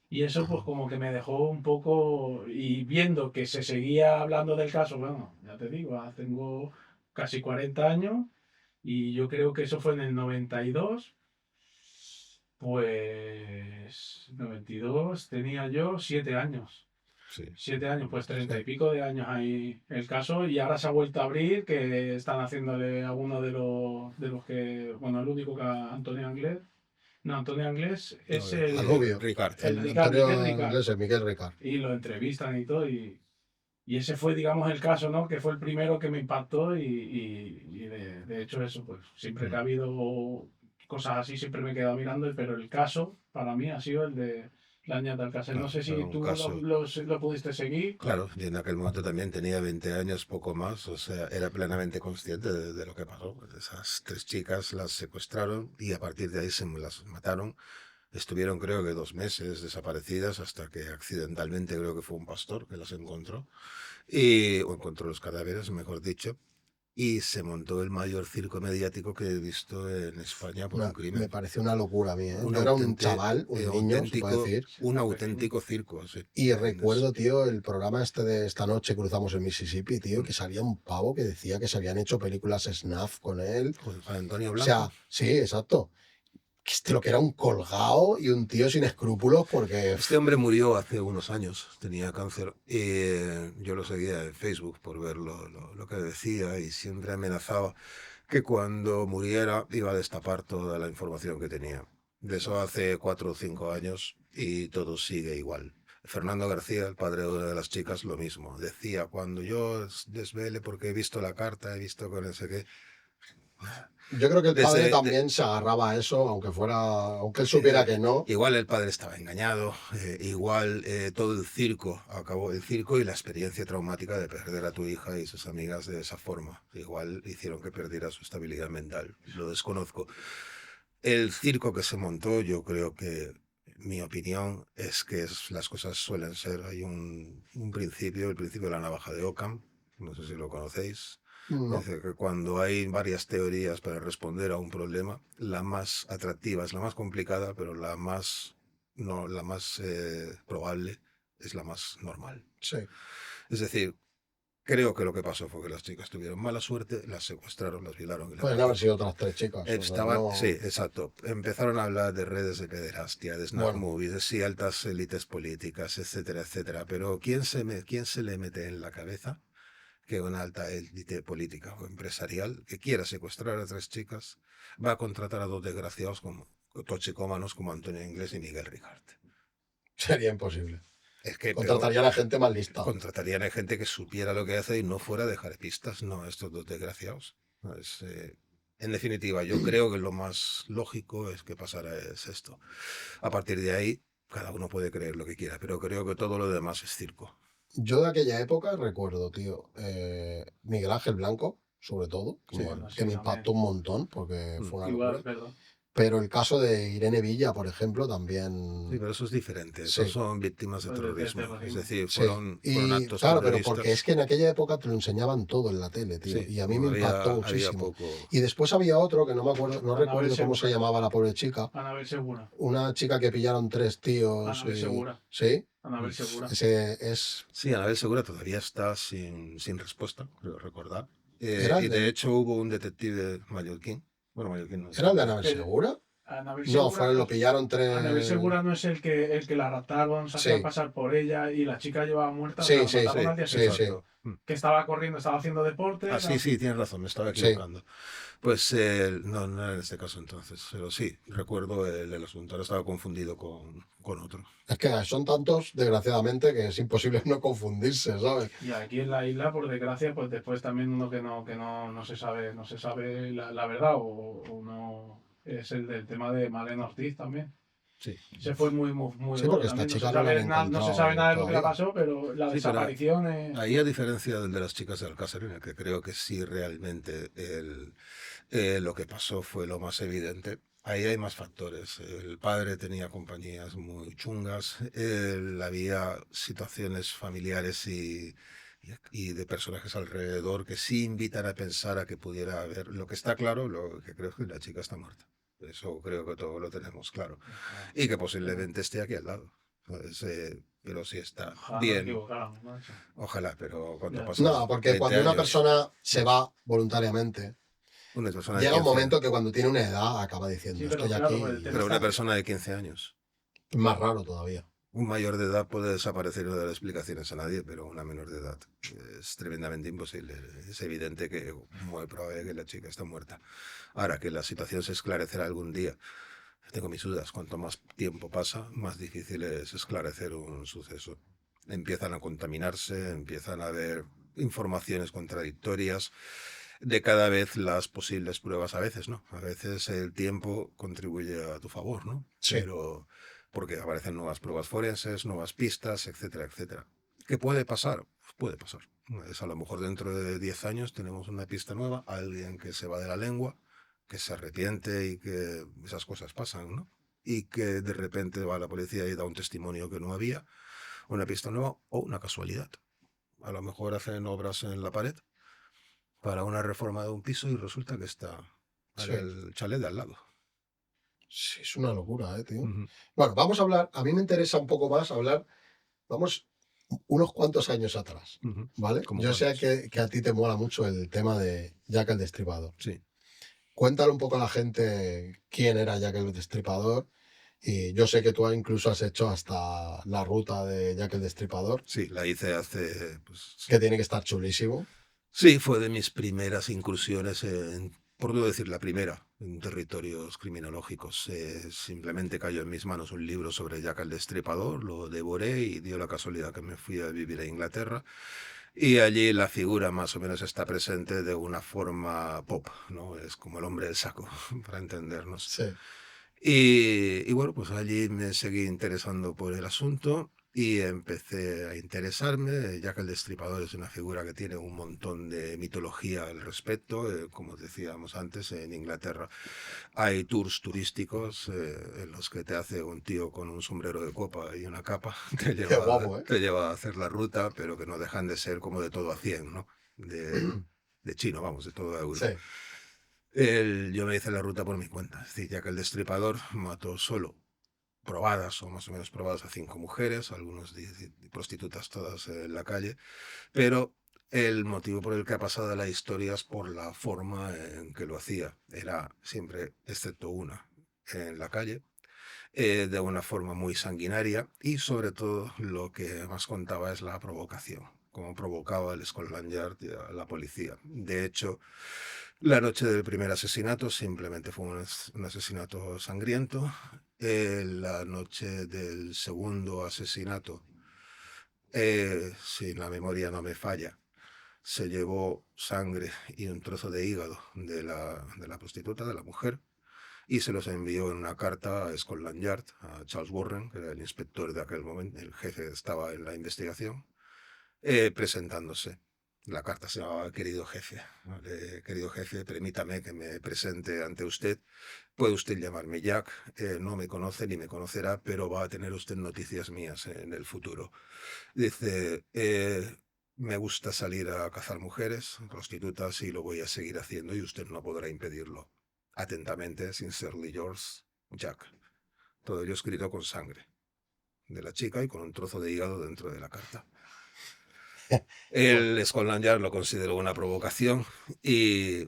[SPEAKER 3] Y eso pues como que me dejó un poco, y viendo que se seguía hablando del caso, bueno, ya te digo, tengo casi 40 años y yo creo que eso fue en el 92, pues 92 tenía yo 7 años.
[SPEAKER 1] Sí.
[SPEAKER 3] 7 años, pues 30 y
[SPEAKER 2] Sí.
[SPEAKER 3] pico de años ahí el caso, y ahora se ha vuelto a abrir, que están haciéndole a uno de los que, bueno, el único que Antonio Anglés. No, Antonio Anglés es
[SPEAKER 2] Al rubio.
[SPEAKER 1] Ricard.
[SPEAKER 3] el
[SPEAKER 2] El
[SPEAKER 3] Ricard,
[SPEAKER 2] Antonio
[SPEAKER 3] Miguel Ricard.
[SPEAKER 2] Inglés, el Miguel Ricard.
[SPEAKER 3] Y lo entrevistan y todo, y ese fue, digamos, el caso, ¿no? Que fue el primero que me impactó, y de hecho eso, pues siempre que ha habido cosas así, siempre me he quedado mirando, pero el caso para mí ha sido el de la niña de Alcácer. No
[SPEAKER 1] Claro,
[SPEAKER 3] sé
[SPEAKER 1] era
[SPEAKER 3] si
[SPEAKER 1] un
[SPEAKER 3] tú
[SPEAKER 1] caso.
[SPEAKER 3] lo pudiste seguir.
[SPEAKER 1] Claro, y en aquel momento también tenía 20 años, poco más, o sea, era plenamente consciente de lo que pasó. Esas 3 chicas las secuestraron y a partir de ahí se las mataron. Estuvieron creo que 2 meses desaparecidas hasta que accidentalmente creo que fue un pastor que las encontró, o encontró los cadáveres, mejor dicho, y se montó el mayor circo mediático que he visto en España por un
[SPEAKER 2] Me
[SPEAKER 1] crimen.
[SPEAKER 2] pareció una locura a mí, ¿eh?
[SPEAKER 1] Un
[SPEAKER 2] Yo era un
[SPEAKER 1] auténtico,
[SPEAKER 2] chaval, un niño, se puede decir.
[SPEAKER 1] un auténtico circo, sí.
[SPEAKER 2] Y recuerdo, tío, el programa este de Esta noche cruzamos el Mississippi, tío, que salía un pavo que decía que se habían hecho películas snuff con él.
[SPEAKER 1] Con Juan Antonio
[SPEAKER 2] O
[SPEAKER 1] Blanco.
[SPEAKER 2] sea, sí, exacto. Lo que era un colgado y un tío sin escrúpulos porque...
[SPEAKER 1] Este hombre murió hace unos años, tenía cáncer, y yo lo seguía en Facebook por ver lo que decía, y siempre amenazaba que cuando muriera iba a destapar toda la información que tenía. De eso hace 4 o 5 años y todo sigue igual. Fernando García, el padre de una de las chicas, lo mismo. Decía, cuando yo desvele porque he visto la carta, he visto con ese qué...
[SPEAKER 2] Yo creo que el padre
[SPEAKER 1] Desde-
[SPEAKER 2] también se agarraba a eso, aunque él supiera que no.
[SPEAKER 1] Igual el padre estaba engañado, igual todo el circo, acabó el circo y la experiencia traumática de perder a tu hija y sus amigas de esa forma. Igual hicieron que perdiera su estabilidad mental, lo desconozco. El circo que se montó, yo creo que mi opinión es que las cosas suelen ser, hay un principio, el principio de la navaja de Occam, no sé si lo conocéis.
[SPEAKER 2] No.
[SPEAKER 1] Dice que cuando hay varias teorías para responder a un problema, la más atractiva es la más complicada, pero la más probable es la más normal.
[SPEAKER 2] Sí.
[SPEAKER 1] Es decir, creo que lo que pasó fue que las chicas tuvieron mala suerte, las secuestraron, las violaron y las
[SPEAKER 2] Pueden haber sido otras 3 chicas. O sea,
[SPEAKER 1] estaban,
[SPEAKER 2] no-
[SPEAKER 1] sí, exacto. Empezaron a hablar de redes de pederastia, de snap
[SPEAKER 2] Bueno.
[SPEAKER 1] movies, de sí, altas élites políticas, etcétera, etcétera. Pero quién se le mete en la cabeza que una alta élite política o empresarial que quiera secuestrar a 3 chicas va a contratar a 2 desgraciados como toxicómanos como Antonio Inglés y Miguel Ricard?
[SPEAKER 2] Sería imposible.
[SPEAKER 1] Es que
[SPEAKER 2] Contratarían a gente más lista.
[SPEAKER 1] contratarían a gente que supiera lo que hace y no fuera a dejar pistas, no a estos 2 desgraciados. No, en definitiva, yo creo que lo más lógico es que pasara es esto. A partir de ahí, cada uno puede creer lo que quiera, pero creo que todo lo demás es circo.
[SPEAKER 2] Yo de aquella época recuerdo, tío, Miguel Ángel Blanco, sobre todo,
[SPEAKER 1] Sí,
[SPEAKER 2] que
[SPEAKER 3] bueno,
[SPEAKER 2] me
[SPEAKER 3] sí,
[SPEAKER 2] impactó un montón porque fue una
[SPEAKER 3] Igual,
[SPEAKER 2] locura.
[SPEAKER 3] perdón.
[SPEAKER 2] Pero el caso de Irene Villa, por ejemplo, también...
[SPEAKER 1] Sí, pero eso es diferente.
[SPEAKER 2] Sí.
[SPEAKER 1] Esos son víctimas de
[SPEAKER 3] Pues de
[SPEAKER 1] terrorismo.
[SPEAKER 3] terrorismo.
[SPEAKER 1] Es decir,
[SPEAKER 2] Sí.
[SPEAKER 1] fueron actos
[SPEAKER 2] claro, pero
[SPEAKER 1] terroristas.
[SPEAKER 2] porque es que en aquella época te lo enseñaban todo en la tele, tío.
[SPEAKER 1] Sí,
[SPEAKER 2] Y a mí me
[SPEAKER 1] había-
[SPEAKER 2] impactó
[SPEAKER 1] había
[SPEAKER 2] muchísimo.
[SPEAKER 1] poco.
[SPEAKER 2] Y después había otro que no me acuerdo, no
[SPEAKER 3] Anabel
[SPEAKER 2] recuerdo cómo se
[SPEAKER 3] Segura.
[SPEAKER 2] llamaba la pobre chica.
[SPEAKER 3] Anabel Segura.
[SPEAKER 2] Una chica que pillaron 3 tíos.
[SPEAKER 3] Anabel Segura.
[SPEAKER 2] Sí,
[SPEAKER 3] Anabel Segura.
[SPEAKER 2] ese es.
[SPEAKER 1] Sí, Anabel Segura todavía está sin respuesta, creo recordar.
[SPEAKER 2] Era el
[SPEAKER 1] y
[SPEAKER 2] de-
[SPEAKER 1] de hecho hubo un detective mallorquín. Bueno, mallorquín no.
[SPEAKER 2] ¿Era el de Anabel
[SPEAKER 3] Pero-
[SPEAKER 2] Segura?
[SPEAKER 3] A Nabil
[SPEAKER 2] No,
[SPEAKER 3] Segura
[SPEAKER 2] lo pillaron
[SPEAKER 3] a Nabil
[SPEAKER 2] 3...
[SPEAKER 3] Segura no es el que la raptaron, se hacía
[SPEAKER 2] Sí.
[SPEAKER 3] pasar por ella y la chica llevaba muerta, o
[SPEAKER 2] Sí,
[SPEAKER 3] sea, la
[SPEAKER 2] sí,
[SPEAKER 3] mataron
[SPEAKER 2] sí,
[SPEAKER 3] al día
[SPEAKER 2] sí,
[SPEAKER 3] siguiente.
[SPEAKER 2] sí.
[SPEAKER 1] Exacto.
[SPEAKER 3] Que estaba corriendo, estaba haciendo deporte.
[SPEAKER 1] Ah, sí, sí, tienes razón, me estaba
[SPEAKER 2] Sí.
[SPEAKER 1] equivocando. Pues no, no era en este caso entonces, pero sí, recuerdo el asunto, ahora estaba confundido con otro.
[SPEAKER 2] Es que son tantos, desgraciadamente, que es imposible no confundirse, ¿sabes?
[SPEAKER 3] Y aquí en la isla, por desgracia, pues después también uno que no se sabe la verdad, o no es el del tema de Malena Ortiz también.
[SPEAKER 1] Sí.
[SPEAKER 3] Se fue muy
[SPEAKER 2] Sí,
[SPEAKER 3] duro
[SPEAKER 2] porque esta
[SPEAKER 3] también.
[SPEAKER 2] chica no la han
[SPEAKER 3] No se
[SPEAKER 2] encontrado
[SPEAKER 3] sabe nada de lo que le
[SPEAKER 2] todavía.
[SPEAKER 3] pasó, pero la
[SPEAKER 1] Sí, pero
[SPEAKER 3] desaparición es...
[SPEAKER 1] ahí, a diferencia del de las chicas de Alcácer, en el que creo que sí realmente lo que pasó fue lo más evidente, ahí hay más factores. El padre tenía compañías muy chungas, había situaciones familiares y de personajes alrededor que sí invitan a pensar a que pudiera haber. Lo que está claro, lo que creo es que la chica está muerta. Eso creo que todo lo tenemos claro. Y que posiblemente esté aquí al lado. Pues, pero si está
[SPEAKER 3] Ojalá no se
[SPEAKER 1] bien,
[SPEAKER 3] equivocaran, macho.
[SPEAKER 1] ojalá, pero cuando
[SPEAKER 3] Ya.
[SPEAKER 1] pasan
[SPEAKER 2] No, porque
[SPEAKER 1] 20
[SPEAKER 2] cuando una
[SPEAKER 1] años,
[SPEAKER 2] persona se va voluntariamente,
[SPEAKER 1] una persona de
[SPEAKER 2] llega un
[SPEAKER 1] 15
[SPEAKER 2] momento que cuando tiene una edad acaba diciendo,
[SPEAKER 3] Sí, pero
[SPEAKER 2] estoy
[SPEAKER 3] claro,
[SPEAKER 2] aquí.
[SPEAKER 3] por el tema
[SPEAKER 1] pero una
[SPEAKER 3] está-
[SPEAKER 1] persona de 15 años.
[SPEAKER 2] Es más raro todavía.
[SPEAKER 1] Un mayor de edad puede desaparecer y no dar explicaciones a nadie, pero una menor de edad es tremendamente imposible. Es evidente que muy probable que la chica está muerta. Ahora, que la situación se esclarecerá algún día. Tengo mis dudas. Cuanto más tiempo pasa, más difícil es esclarecer un suceso. Empiezan a contaminarse, empiezan a haber informaciones contradictorias de cada vez las posibles pruebas. A veces no. A veces el tiempo contribuye a tu favor, ¿no?
[SPEAKER 2] Sí.
[SPEAKER 1] Pero porque aparecen nuevas pruebas forenses, nuevas pistas, etcétera, etcétera. ¿Qué puede pasar? Puede pasar. Es a lo mejor dentro de 10 años tenemos una pista nueva, alguien que se va de la lengua, que se arrepiente y que esas cosas pasan, ¿no? Y que de repente va a la policía y da un testimonio que no había, una pista nueva o una casualidad. A lo mejor hacen obras en la pared para una reforma de un piso y resulta que está en
[SPEAKER 2] Sí.
[SPEAKER 1] el chalet de al lado.
[SPEAKER 2] Sí, es una locura, tío.
[SPEAKER 1] Ujú.
[SPEAKER 2] Bueno, vamos a hablar, a mí me interesa un poco más hablar, vamos unos cuantos años atrás,
[SPEAKER 1] Ujú.
[SPEAKER 2] ¿vale?
[SPEAKER 1] ¿Cómo
[SPEAKER 2] Yo sé
[SPEAKER 1] cuántos?
[SPEAKER 2] que a ti te mola mucho el tema de Jack el Destripador.
[SPEAKER 1] Sí.
[SPEAKER 2] Cuéntale un poco a la gente quién era Jack el Destripador. Y yo sé que tú incluso has hecho hasta la ruta de Jack el Destripador,
[SPEAKER 1] Sí, la hice hace... Pues,
[SPEAKER 2] que tiene que estar chulísimo.
[SPEAKER 1] sí, fue de mis primeras incursiones por no decir la primera, en territorios criminológicos. Simplemente cayó en mis manos un libro sobre Jack el Destripador, lo devoré y dio la casualidad que me fui a vivir a Inglaterra. Y allí la figura más o menos está presente de una forma pop, ¿no? Es como el hombre del saco, para entendernos.
[SPEAKER 2] Sí.
[SPEAKER 1] Y bueno, pues allí me seguí interesando por el asunto y empecé a interesarme, ya que el Destripador es una figura que tiene un montón de mitología al respecto. Como decíamos antes, en Inglaterra hay tours turísticos en los que te hace un tío con un sombrero de copa y una capa,
[SPEAKER 2] Qué guapo, ¿eh?
[SPEAKER 1] te lleva a hacer la ruta, pero que no dejan de ser como de todo a 100, ¿no? De chino, vamos, de todo a euro.
[SPEAKER 2] Sí.
[SPEAKER 1] Yo me hice la ruta por mi cuenta. Es decir, ya que el Destripador mató solo probadas o más o menos probadas a 5 mujeres, algunos prostitutas todas en la calle, pero el motivo por el que ha pasado la historia es por la forma en que lo hacía. Era siempre, excepto una, en la calle, de una forma muy sanguinaria y sobre todo lo que más contaba es la provocación, cómo provocaba el Scotland Yard a la policía. De hecho, la noche del primer asesinato simplemente fue un asesinato sangriento. La noche del segundo asesinato, si la memoria no me falla, se llevó sangre y un trozo de hígado de la prostituta, de la mujer, y se los envió en una carta a Scotland Yard, a Charles Warren, que era el inspector de aquel momento, el jefe estaba en la investigación, presentándose. La carta se llamaba Querido jefe. ¿Vale? Querido jefe, permítame que me presente ante usted. Puede usted llamarme Jack, no me conoce ni me conocerá, pero va a tener usted noticias mías en el futuro. Dice, me gusta salir a cazar mujeres, prostitutas, y lo voy a seguir haciendo y usted no podrá impedirlo. Atentamente, sincerely yours, Jack. Todo ello escrito con sangre de la chica y con un trozo de hígado dentro de la carta. El Scotland Yard lo consideró una provocación y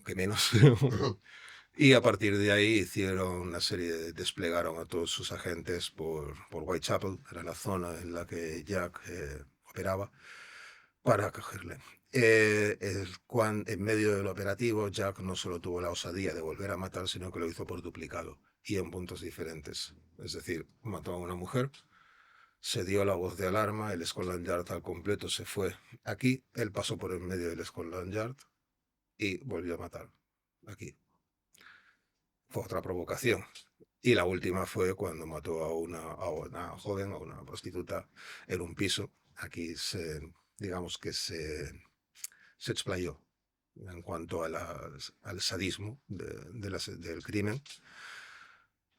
[SPEAKER 1] que menos. Y a partir de ahí hicieron una serie, desplegaron a todos sus agentes por Whitechapel, era la zona en la que Jack operaba, para cogerle. En medio del operativo, Jack no solo tuvo la osadía de volver a matar, sino que lo hizo por duplicado y en puntos diferentes. Es decir, mató a una mujer, se dio la voz de alarma, el Scotland Yard al completo se fue aquí, él pasó por el medio del Scotland Yard y volvió a matar aquí. Fue otra provocación. Y la última fue cuando mató a una joven, a una prostituta, en un piso. Aquí digamos que se explayó en cuanto al sadismo del crimen.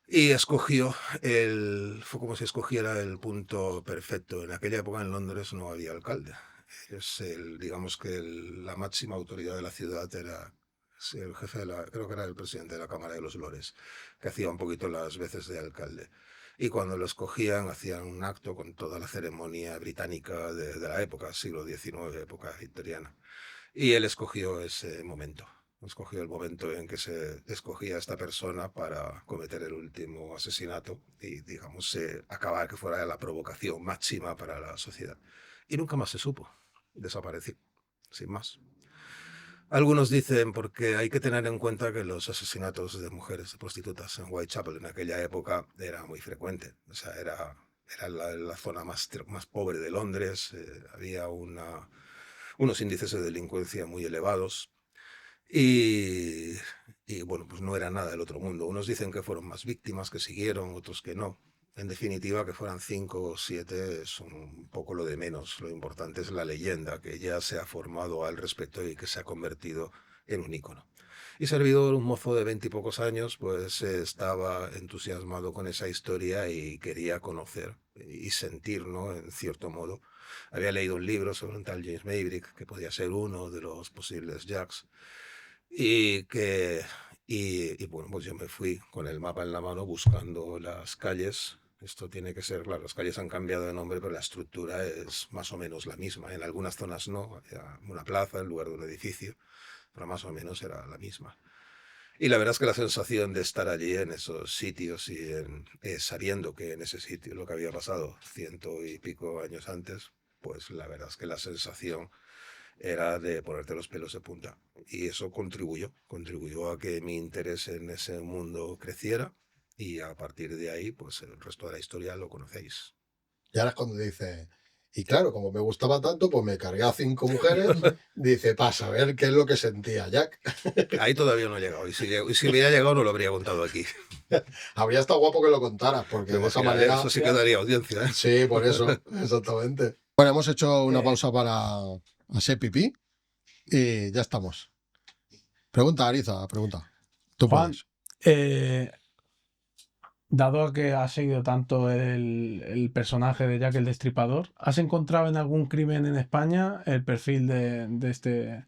[SPEAKER 1] Y fue como si escogiera el punto perfecto. En aquella época en Londres no había alcalde. Digamos que la máxima autoridad de la ciudad era el jefe creo que era el presidente de la Cámara de los Lores, que hacía un poquito las veces de alcalde. Y cuando lo escogían, hacían un acto con toda la ceremonia británica de la época, siglo XIX, época victoriana. Y él escogió ese momento. Escogió el momento en que se escogía a esta persona para cometer el último asesinato y, digamos, acabar que fuera la provocación máxima para la sociedad. Y nunca más se supo. Desapareció, sin más. Algunos dicen, porque hay que tener en cuenta que los asesinatos de mujeres de prostitutas en Whitechapel en aquella época era muy frecuente. O sea, era la zona más pobre de Londres, había unos índices de delincuencia muy elevados y bueno, pues no era nada del otro mundo. Unos dicen que fueron más víctimas que siguieron, otros que no. En definitiva, que fueran 5 o 7 es un poco lo de menos. Lo importante es la leyenda que ya se ha formado al respecto y que se ha convertido en un ícono. Y servidor, un mozo de 20 y pocos años, pues estaba entusiasmado con esa historia y quería conocer y sentir, ¿no? En cierto modo. Había leído un libro sobre un tal James Maverick, que podía ser uno de los posibles Jacks, y bueno, pues yo me fui con el mapa en la mano buscando las calles. Esto tiene que ser, claro, las calles han cambiado de nombre, pero la estructura es más o menos la misma. En algunas zonas no, había una plaza en lugar de un edificio, pero más o menos era la misma. Y la verdad es que la sensación de estar allí en esos sitios y sabiendo que en ese sitio lo que había pasado 100 y pico años antes, pues la verdad es que la sensación era de ponerte los pelos de punta. Y eso contribuyó a que mi interés en ese mundo creciera y a partir de ahí, pues el resto de la historia lo conocéis.
[SPEAKER 2] Y ahora es cuando dice, y claro, como me gustaba tanto, pues me cargué a 5 mujeres, dice, para saber qué es lo que sentía Jack.
[SPEAKER 1] Ahí todavía no he llegado. Y si hubiera llegado no lo habría contado aquí.
[SPEAKER 2] Habría estado guapo que lo contaras, porque de esa manera...
[SPEAKER 1] Eso sí que daría audiencia, ¿eh?
[SPEAKER 2] Sí, por eso, exactamente. Bueno, hemos hecho una pausa para hacer pipí y ya estamos. Pregunta, Ariza, pregunta. Tú
[SPEAKER 3] Juan,
[SPEAKER 2] puedes.
[SPEAKER 3] dado a que has seguido tanto el personaje de Jack el Destripador, ¿has encontrado en algún crimen en España el perfil de este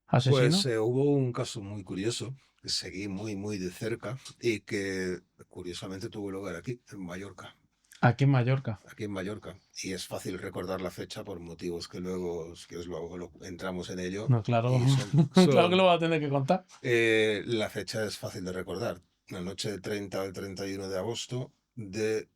[SPEAKER 3] asesino?
[SPEAKER 1] Pues hubo un caso muy curioso que seguí muy, muy de cerca y que curiosamente tuvo lugar aquí, en Mallorca.
[SPEAKER 3] Aquí en Mallorca.
[SPEAKER 1] Aquí en Mallorca. Y es fácil recordar la fecha por motivos que luego, si quieres, luego entramos en ello.
[SPEAKER 3] No, claro,
[SPEAKER 1] Y
[SPEAKER 3] claro que lo va a tener que contar.
[SPEAKER 1] La fecha es fácil de recordar. La noche del 30 al 31 de agosto de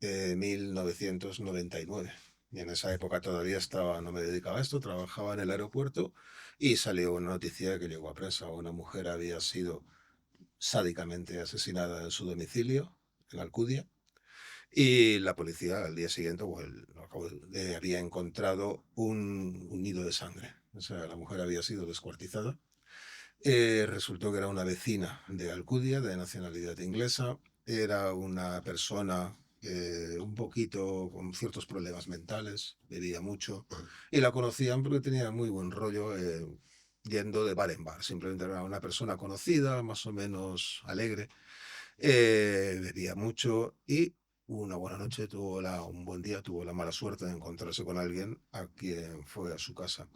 [SPEAKER 1] 1999. Y en esa época todavía no me dedicaba a esto, trabajaba en el aeropuerto y salió una noticia que llegó a prensa. Una mujer había sido sádicamente asesinada en su domicilio, en Alcudia. Y la policía al día siguiente había encontrado un nido de sangre. O sea, la mujer había sido descuartizada. Resultó que era una vecina de Alcudia, de nacionalidad inglesa. Era una persona un poquito con ciertos problemas mentales, bebía mucho. Y la conocían porque tenía muy buen rollo yendo de bar en bar. Simplemente era una persona conocida, más o menos alegre. Bebía mucho y una buena noche, un buen día, tuvo la mala suerte de encontrarse con alguien a quien fue a su casa.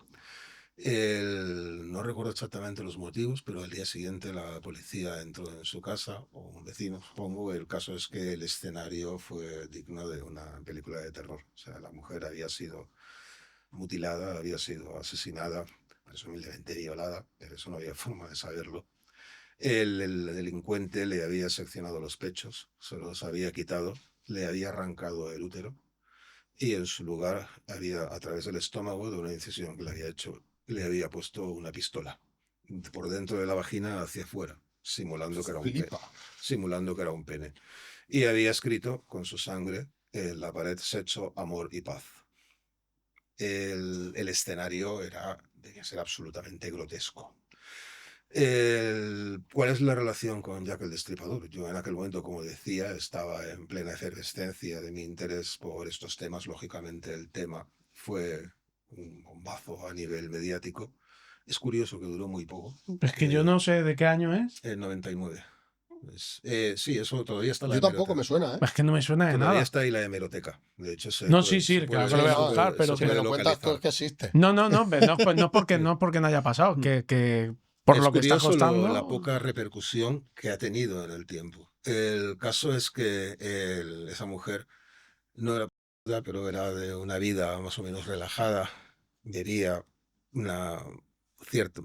[SPEAKER 1] No recuerdo exactamente los motivos, pero al día siguiente la policía entró en su casa, o un vecino, supongo. El caso es que el escenario fue digno de una película de terror. O sea, la mujer había sido mutilada, había sido asesinada, presumiblemente violada, pero eso no había forma de saberlo. El delincuente le había seccionado los pechos, se los había quitado, le había arrancado el útero y en su lugar había, a través del estómago, de una incisión que le había hecho, le había puesto una pistola por dentro de la vagina hacia afuera, simulando que era un pene.
[SPEAKER 2] Flipa.
[SPEAKER 1] Simulando que era un pene. Y había escrito con su sangre en la pared sexo, amor y paz. El escenario debía ser absolutamente grotesco. ¿Cuál es la relación con Jack el Destripador? Yo en aquel momento, como decía, estaba en plena efervescencia de mi interés por estos temas. Lógicamente el tema fue un bombazo a nivel mediático. Es curioso que duró muy poco.
[SPEAKER 3] Es que yo no sé de qué año es.
[SPEAKER 1] En 99. Sí, eso todavía está en la
[SPEAKER 2] Yo tampoco
[SPEAKER 1] hemeroteca.
[SPEAKER 2] me suena, ¿eh?
[SPEAKER 3] Es que no me suena de
[SPEAKER 1] Todavía
[SPEAKER 3] nada.
[SPEAKER 1] está ahí la hemeroteca. De hecho,
[SPEAKER 3] No, sí, claro que lo voy a buscar, pero
[SPEAKER 2] Si
[SPEAKER 3] que
[SPEAKER 2] me
[SPEAKER 1] puede
[SPEAKER 2] lo cuentas tú
[SPEAKER 1] localizar.
[SPEAKER 2] es que existe.
[SPEAKER 3] No, no porque no haya pasado, que por
[SPEAKER 1] Es
[SPEAKER 3] lo que está
[SPEAKER 1] curioso
[SPEAKER 3] costando.
[SPEAKER 1] la poca repercusión que ha tenido en el tiempo. El caso es que esa mujer no era p***, pero era de una vida más o menos relajada, bebía una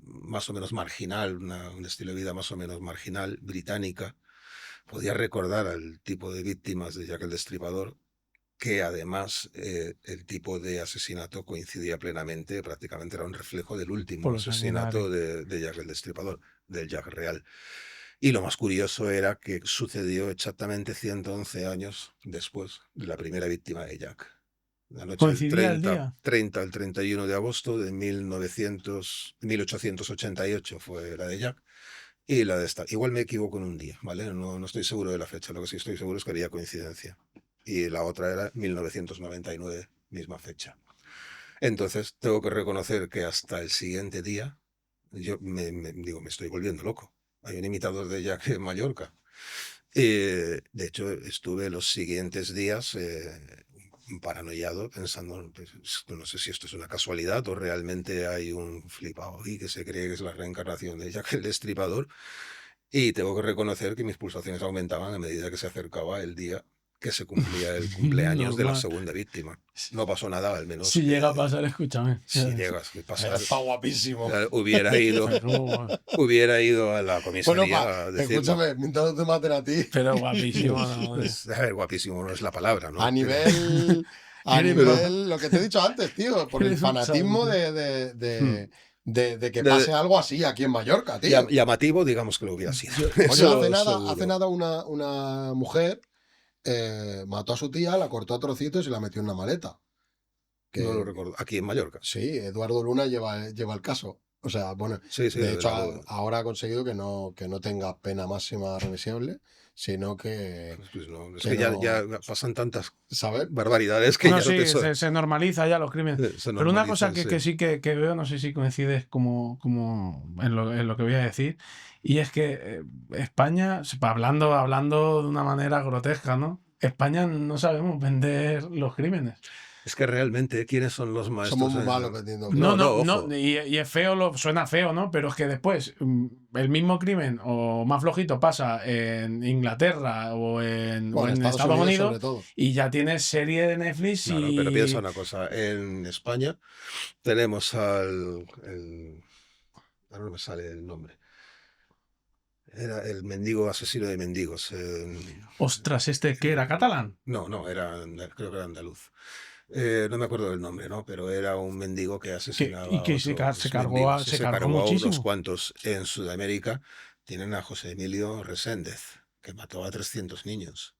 [SPEAKER 1] más o menos marginal, un estilo de vida más o menos marginal, británica. Podía recordar al tipo de víctimas de Jack el Destripador, que además el tipo de asesinato coincidía plenamente, prácticamente era un reflejo del último
[SPEAKER 3] Por los
[SPEAKER 1] asesinato de Jack el Destripador, del Jack real. Y lo más curioso era que sucedió exactamente 111 años después de la primera víctima de Jack. La noche del
[SPEAKER 3] ¿Coincidía el día?
[SPEAKER 1] 30 al 31 de agosto de 1888 fue la de Jack. Y la de esta. Igual me equivoco en un día, ¿vale? No estoy seguro de la fecha. Lo que sí estoy seguro es que había coincidencia. Y la otra era 1999, misma fecha. Entonces, tengo que reconocer que hasta el siguiente día, yo digo, me estoy volviendo loco. Hay un imitador de Jack en Mallorca. De hecho, estuve los siguientes días paranoiado, pensando, pues, no sé si esto es una casualidad o realmente hay un flipado y que se cree que es la reencarnación de Jack el Destripador. Y tengo que reconocer que mis pulsaciones aumentaban a medida que se acercaba el día que se cumplía el cumpleaños de la
[SPEAKER 3] Normal.
[SPEAKER 1] segunda víctima. No pasó nada, al menos.
[SPEAKER 3] Si llega a pasar, escúchame.
[SPEAKER 1] Si llegas a pasar,
[SPEAKER 2] Está guapísimo.
[SPEAKER 1] hubiera ido a la comisaría a decirlo.
[SPEAKER 2] Escúchame, mientras no te maten a ti.
[SPEAKER 3] Pero guapísimo. ¿no?
[SPEAKER 1] Pues, a ver, guapísimo no es la palabra, ¿no?
[SPEAKER 2] A nivel. Lo que te he dicho antes, tío, por el
[SPEAKER 3] Eres un
[SPEAKER 2] fanatismo de que pase algo así aquí en Mallorca, tío.
[SPEAKER 1] Llamativo, digamos que lo hubiera sido.
[SPEAKER 2] Oye,
[SPEAKER 1] Eso
[SPEAKER 2] hace
[SPEAKER 1] seguro.
[SPEAKER 2] nada una mujer mató a su tía, la cortó a trocitos y la metió en una maleta.
[SPEAKER 1] No lo recuerdo. Aquí en Mallorca.
[SPEAKER 2] Sí, Eduardo Luna lleva el caso. O sea, bueno,
[SPEAKER 1] Sí,
[SPEAKER 2] de hecho
[SPEAKER 1] la-
[SPEAKER 2] ahora ha conseguido que no tenga pena máxima reversible, sino que,
[SPEAKER 1] pues no, es
[SPEAKER 2] que
[SPEAKER 1] que
[SPEAKER 2] no-
[SPEAKER 1] ya pasan tantas
[SPEAKER 2] ¿sabes?
[SPEAKER 1] barbaridades que
[SPEAKER 3] No,
[SPEAKER 1] ya
[SPEAKER 3] sí,
[SPEAKER 1] no te so-
[SPEAKER 3] se normaliza ya los crímenes.
[SPEAKER 1] se
[SPEAKER 3] Pero una cosa
[SPEAKER 1] normalizan,
[SPEAKER 3] que sí que veo, no sé si coincides como en lo que voy a decir, y es que España, hablando de una manera grotesca, ¿no? España no sabemos vender los crímenes.
[SPEAKER 1] Es que realmente, ¿quiénes son los maestros?
[SPEAKER 2] Somos muy malos vendiendo.
[SPEAKER 1] ojo.
[SPEAKER 3] Y es feo, suena feo, ¿no? Pero es que después el mismo crimen o más flojito pasa en Inglaterra o en Estados Unidos
[SPEAKER 2] sobre todo.
[SPEAKER 3] y ya tienes serie de Netflix
[SPEAKER 1] Claro,
[SPEAKER 3] y...
[SPEAKER 1] pero piensa una cosa, en España tenemos ahora no me sale el nombre. Era el mendigo asesino de mendigos.
[SPEAKER 3] Ostras, ¿qué era? ¿Catalán?
[SPEAKER 1] No, creo que era andaluz. No me acuerdo del nombre, ¿no? Pero era un mendigo que asesinaba
[SPEAKER 3] y que se
[SPEAKER 1] otros
[SPEAKER 3] cargó
[SPEAKER 1] mendigos,
[SPEAKER 3] se
[SPEAKER 1] y se
[SPEAKER 3] cargó
[SPEAKER 1] cargó a unos
[SPEAKER 3] muchísimo.
[SPEAKER 1] cuantos. En Sudamérica tienen a José Emilio Reséndez, que mató a 300 niños.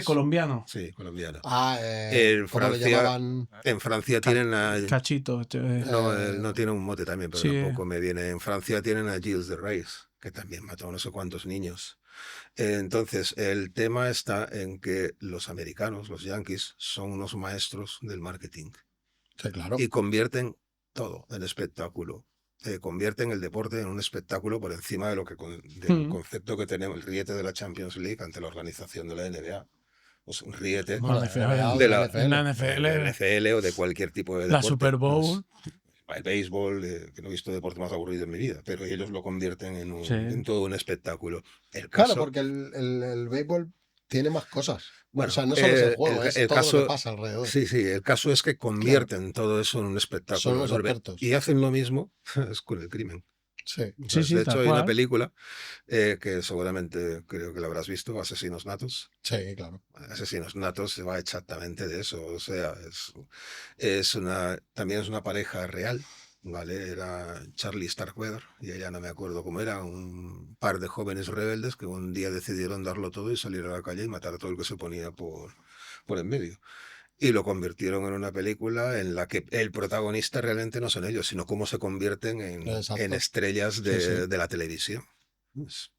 [SPEAKER 3] Colombiano.
[SPEAKER 1] Sí, colombiano.
[SPEAKER 2] ¿Cómo
[SPEAKER 1] Francia-
[SPEAKER 2] le llamaban?
[SPEAKER 1] En Francia tienen a...
[SPEAKER 3] Cachito.
[SPEAKER 1] No, él no tiene un mote también, pero
[SPEAKER 3] Sí.
[SPEAKER 1] tampoco me viene. En Francia tienen a Gilles de Rais, que también mató a no sé cuántos niños. Entonces, el tema está en que los americanos, los yanquis, son unos maestros del marketing
[SPEAKER 2] Sí, claro.
[SPEAKER 1] y convierten todo en espectáculo. Convierten el deporte en un espectáculo por encima de del concepto que tenemos, el riete de la Champions League ante la organización de la NBA. O sea, un riete
[SPEAKER 2] Bueno,
[SPEAKER 3] de
[SPEAKER 1] la
[SPEAKER 3] NFL,
[SPEAKER 1] de la NFL o de cualquier tipo de deporte.
[SPEAKER 3] la Super Bowl.
[SPEAKER 1] El béisbol, que no he visto deporte más aburrido en mi vida, pero ellos lo convierten
[SPEAKER 3] Sí.
[SPEAKER 1] en todo un espectáculo.
[SPEAKER 2] Claro, porque el béisbol tiene más cosas.
[SPEAKER 1] Bueno,
[SPEAKER 2] o sea, no solo es el juego, es todo
[SPEAKER 1] caso,
[SPEAKER 2] lo que pasa alrededor.
[SPEAKER 1] Sí, el caso es que convierten todo eso en un espectáculo.
[SPEAKER 2] Son los
[SPEAKER 1] enorme.
[SPEAKER 2] expertos.
[SPEAKER 1] Y hacen lo mismo es con el crimen.
[SPEAKER 2] Sí.
[SPEAKER 3] Sí, sí,
[SPEAKER 1] De
[SPEAKER 3] tal
[SPEAKER 1] hecho, hay una
[SPEAKER 3] cual.
[SPEAKER 1] película que seguramente creo que la habrás visto, Asesinos Natos.
[SPEAKER 2] Sí, claro.
[SPEAKER 1] Asesinos Natos se va exactamente de eso. O sea, también es una pareja real, ¿vale? Era Charlie Starkweather y ella no me acuerdo cómo era, un par de jóvenes rebeldes que un día decidieron darlo todo y salir a la calle y matar a todo el que se ponía por en medio. Y lo convirtieron en una película en la que el protagonista realmente no son ellos, sino cómo se convierten en
[SPEAKER 2] Exacto.
[SPEAKER 1] estrellas
[SPEAKER 2] Sí, sí.
[SPEAKER 1] de la televisión. Es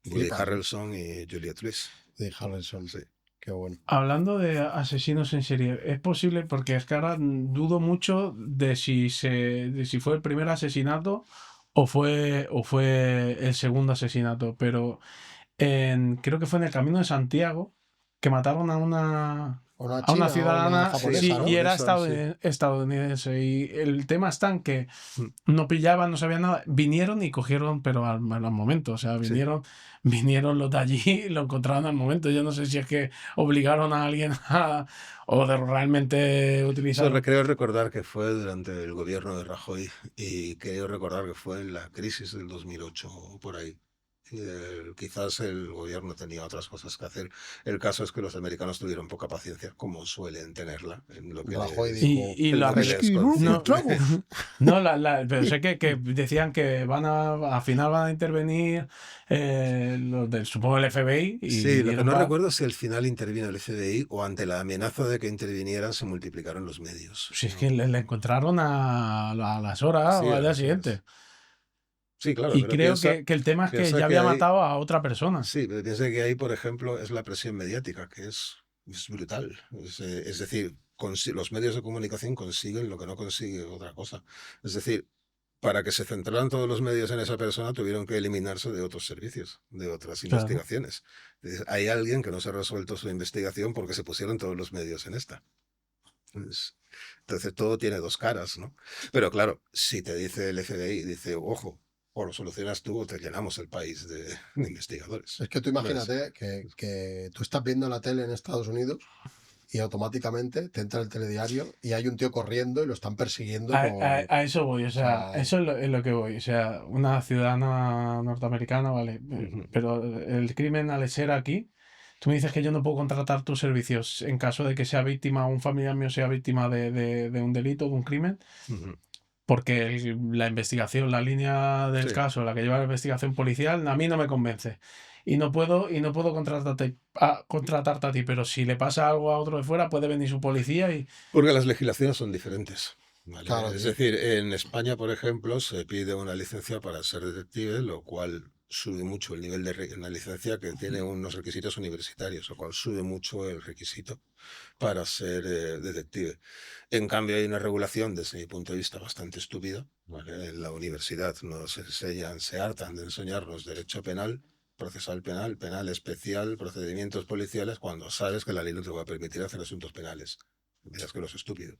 [SPEAKER 1] Woody
[SPEAKER 2] Flipa, ¿eh?
[SPEAKER 1] Harrelson y Juliette Lewis.
[SPEAKER 2] De Harrelson.
[SPEAKER 1] Sí.
[SPEAKER 2] Qué bueno.
[SPEAKER 3] Hablando de asesinos en serie, es posible porque es que ahora dudo mucho de si fue el primer asesinato o fue el segundo asesinato, pero creo que fue en el Camino de Santiago que mataron
[SPEAKER 2] Una
[SPEAKER 3] a una
[SPEAKER 2] china o una
[SPEAKER 3] ciudadana,
[SPEAKER 2] japonesa,
[SPEAKER 3] sí,
[SPEAKER 2] ¿no?
[SPEAKER 3] y era
[SPEAKER 1] Japonesa, sí.
[SPEAKER 3] estadounidense. Y el tema está en que
[SPEAKER 1] Mm,
[SPEAKER 3] no pillaban, no sabían nada. Vinieron y cogieron, pero al momento. O sea,
[SPEAKER 1] sí.
[SPEAKER 3] vinieron los de allí y lo encontraron al momento. Yo no sé si es que obligaron a alguien o de realmente utilizaron.
[SPEAKER 1] Creo recordar que fue durante el gobierno de Rajoy y creo recordar que fue en la crisis del 2008 o por ahí. Y, quizás el gobierno tenía otras cosas que hacer. El caso es que los americanos tuvieron poca paciencia, como suelen tenerla en lo que
[SPEAKER 2] Rajoy
[SPEAKER 1] les,
[SPEAKER 2] dijo,
[SPEAKER 3] Y
[SPEAKER 1] en
[SPEAKER 3] la
[SPEAKER 1] lo que
[SPEAKER 3] peli-
[SPEAKER 1] les
[SPEAKER 2] whisky, rum y
[SPEAKER 3] no,
[SPEAKER 1] concierne.
[SPEAKER 2] tragos.
[SPEAKER 3] no pero sé que decían que al final van a intervenir los del, supongo, el FBI y
[SPEAKER 1] Sí, lo que
[SPEAKER 3] vinieron
[SPEAKER 1] no
[SPEAKER 3] para.
[SPEAKER 1] recuerdo es si al final intervino el FBI o ante la amenaza de que intervinieran se multiplicaron los medios.
[SPEAKER 3] Si es que
[SPEAKER 1] No.
[SPEAKER 3] le encontraron a las horas
[SPEAKER 1] Sí,
[SPEAKER 3] o al día
[SPEAKER 1] así
[SPEAKER 3] siguiente.
[SPEAKER 1] es. Sí, claro,
[SPEAKER 3] Y
[SPEAKER 1] pero
[SPEAKER 3] creo que el tema es que
[SPEAKER 1] piensa
[SPEAKER 3] ya
[SPEAKER 1] que
[SPEAKER 3] había
[SPEAKER 1] hay,
[SPEAKER 3] matado a otra persona.
[SPEAKER 1] sí, pero piensa que ahí, por ejemplo, es la presión mediática, que es brutal. Es decir, los medios de comunicación consiguen lo que no consigue otra cosa. Es decir, para que se centraran todos los medios en esa persona, tuvieron que eliminarse de otros servicios, de otras
[SPEAKER 3] Claro.
[SPEAKER 1] investigaciones. Hay alguien que no se ha resuelto su investigación porque se pusieron todos los medios en esta. Pues, entonces todo tiene dos caras, ¿no? Pero claro, si te dice el FBI, dice, ojo, o lo solucionas tú o te llenamos el país de investigadores.
[SPEAKER 2] Es que tú
[SPEAKER 1] No es-
[SPEAKER 2] imagínate que tú estás viendo la tele en Estados Unidos y automáticamente te entra el telediario y hay un tío corriendo y lo están persiguiendo
[SPEAKER 3] A eso voy, o sea,
[SPEAKER 2] sea,
[SPEAKER 3] eso es lo que voy. O sea, una ciudadana norteamericana, vale,
[SPEAKER 1] Ujú,
[SPEAKER 3] pero el crimen al ser aquí, tú me dices que yo no puedo contratar tus servicios en caso de que sea víctima o un familiar mío sea víctima de un delito, de un crimen,
[SPEAKER 1] ujú.
[SPEAKER 3] porque la investigación, la línea del
[SPEAKER 1] Sí,
[SPEAKER 3] caso, la que lleva la investigación policial, a mí no me convence. Y no puedo contratarte a ti, pero si le pasa algo a otro de fuera, puede venir su policía y.
[SPEAKER 1] porque las legislaciones son diferentes. ¿Vale?
[SPEAKER 2] claro,
[SPEAKER 1] Es decir, en España, por ejemplo, se pide una licencia para ser detective, lo cual sube mucho el nivel de una licencia que tiene unos requisitos universitarios, lo cual sube mucho el requisito para ser detective. En cambio, hay una regulación, desde mi punto de vista, bastante estúpida. ¿Vale? En la universidad nos enseñan, se hartan de enseñarnos derecho penal, procesal penal, penal especial, procedimientos policiales, cuando sabes que la ley no te va a permitir hacer asuntos penales. Miras que no es estúpido.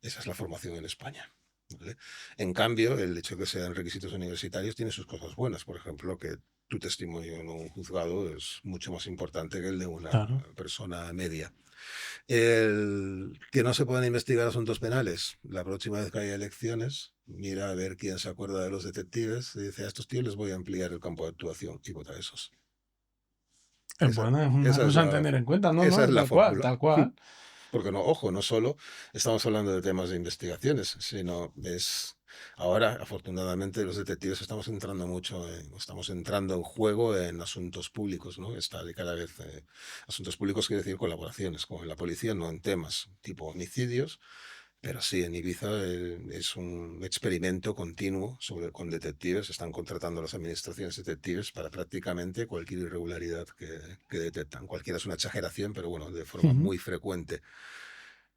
[SPEAKER 1] Esa es la formación en España. ¿Vale? En cambio, el hecho de que sean requisitos universitarios tiene sus cosas buenas. Por ejemplo, que tu testimonio en un juzgado es mucho más importante que el de una
[SPEAKER 3] Claro.
[SPEAKER 1] persona media. El que no se puedan investigar asuntos penales. La próxima vez que haya elecciones, mira a ver quién se acuerda de los detectives y dice, a estos tíos les voy a ampliar el campo de actuación y vota a esos.
[SPEAKER 3] Es
[SPEAKER 1] Esa,
[SPEAKER 3] buena, es una
[SPEAKER 1] esa es
[SPEAKER 3] cosa a
[SPEAKER 1] la,
[SPEAKER 3] tener en cuenta. No,
[SPEAKER 1] esa es
[SPEAKER 3] no,
[SPEAKER 1] la
[SPEAKER 3] tal cual,
[SPEAKER 1] fórmula.
[SPEAKER 3] tal cual.
[SPEAKER 1] Porque no, ojo, no solo estamos hablando de temas de investigaciones, sino ahora, afortunadamente, los detectives estamos entrando en juego en asuntos públicos, ¿no? Está de cada vez, asuntos públicos quiere decir colaboraciones con la policía, no en temas tipo homicidios, pero sí, en Ibiza es un experimento continuo con detectives. Están contratando a las administraciones detectives para prácticamente cualquier irregularidad que detectan. Cualquiera es una exageración, pero bueno, de forma
[SPEAKER 3] Ujú.
[SPEAKER 1] muy frecuente.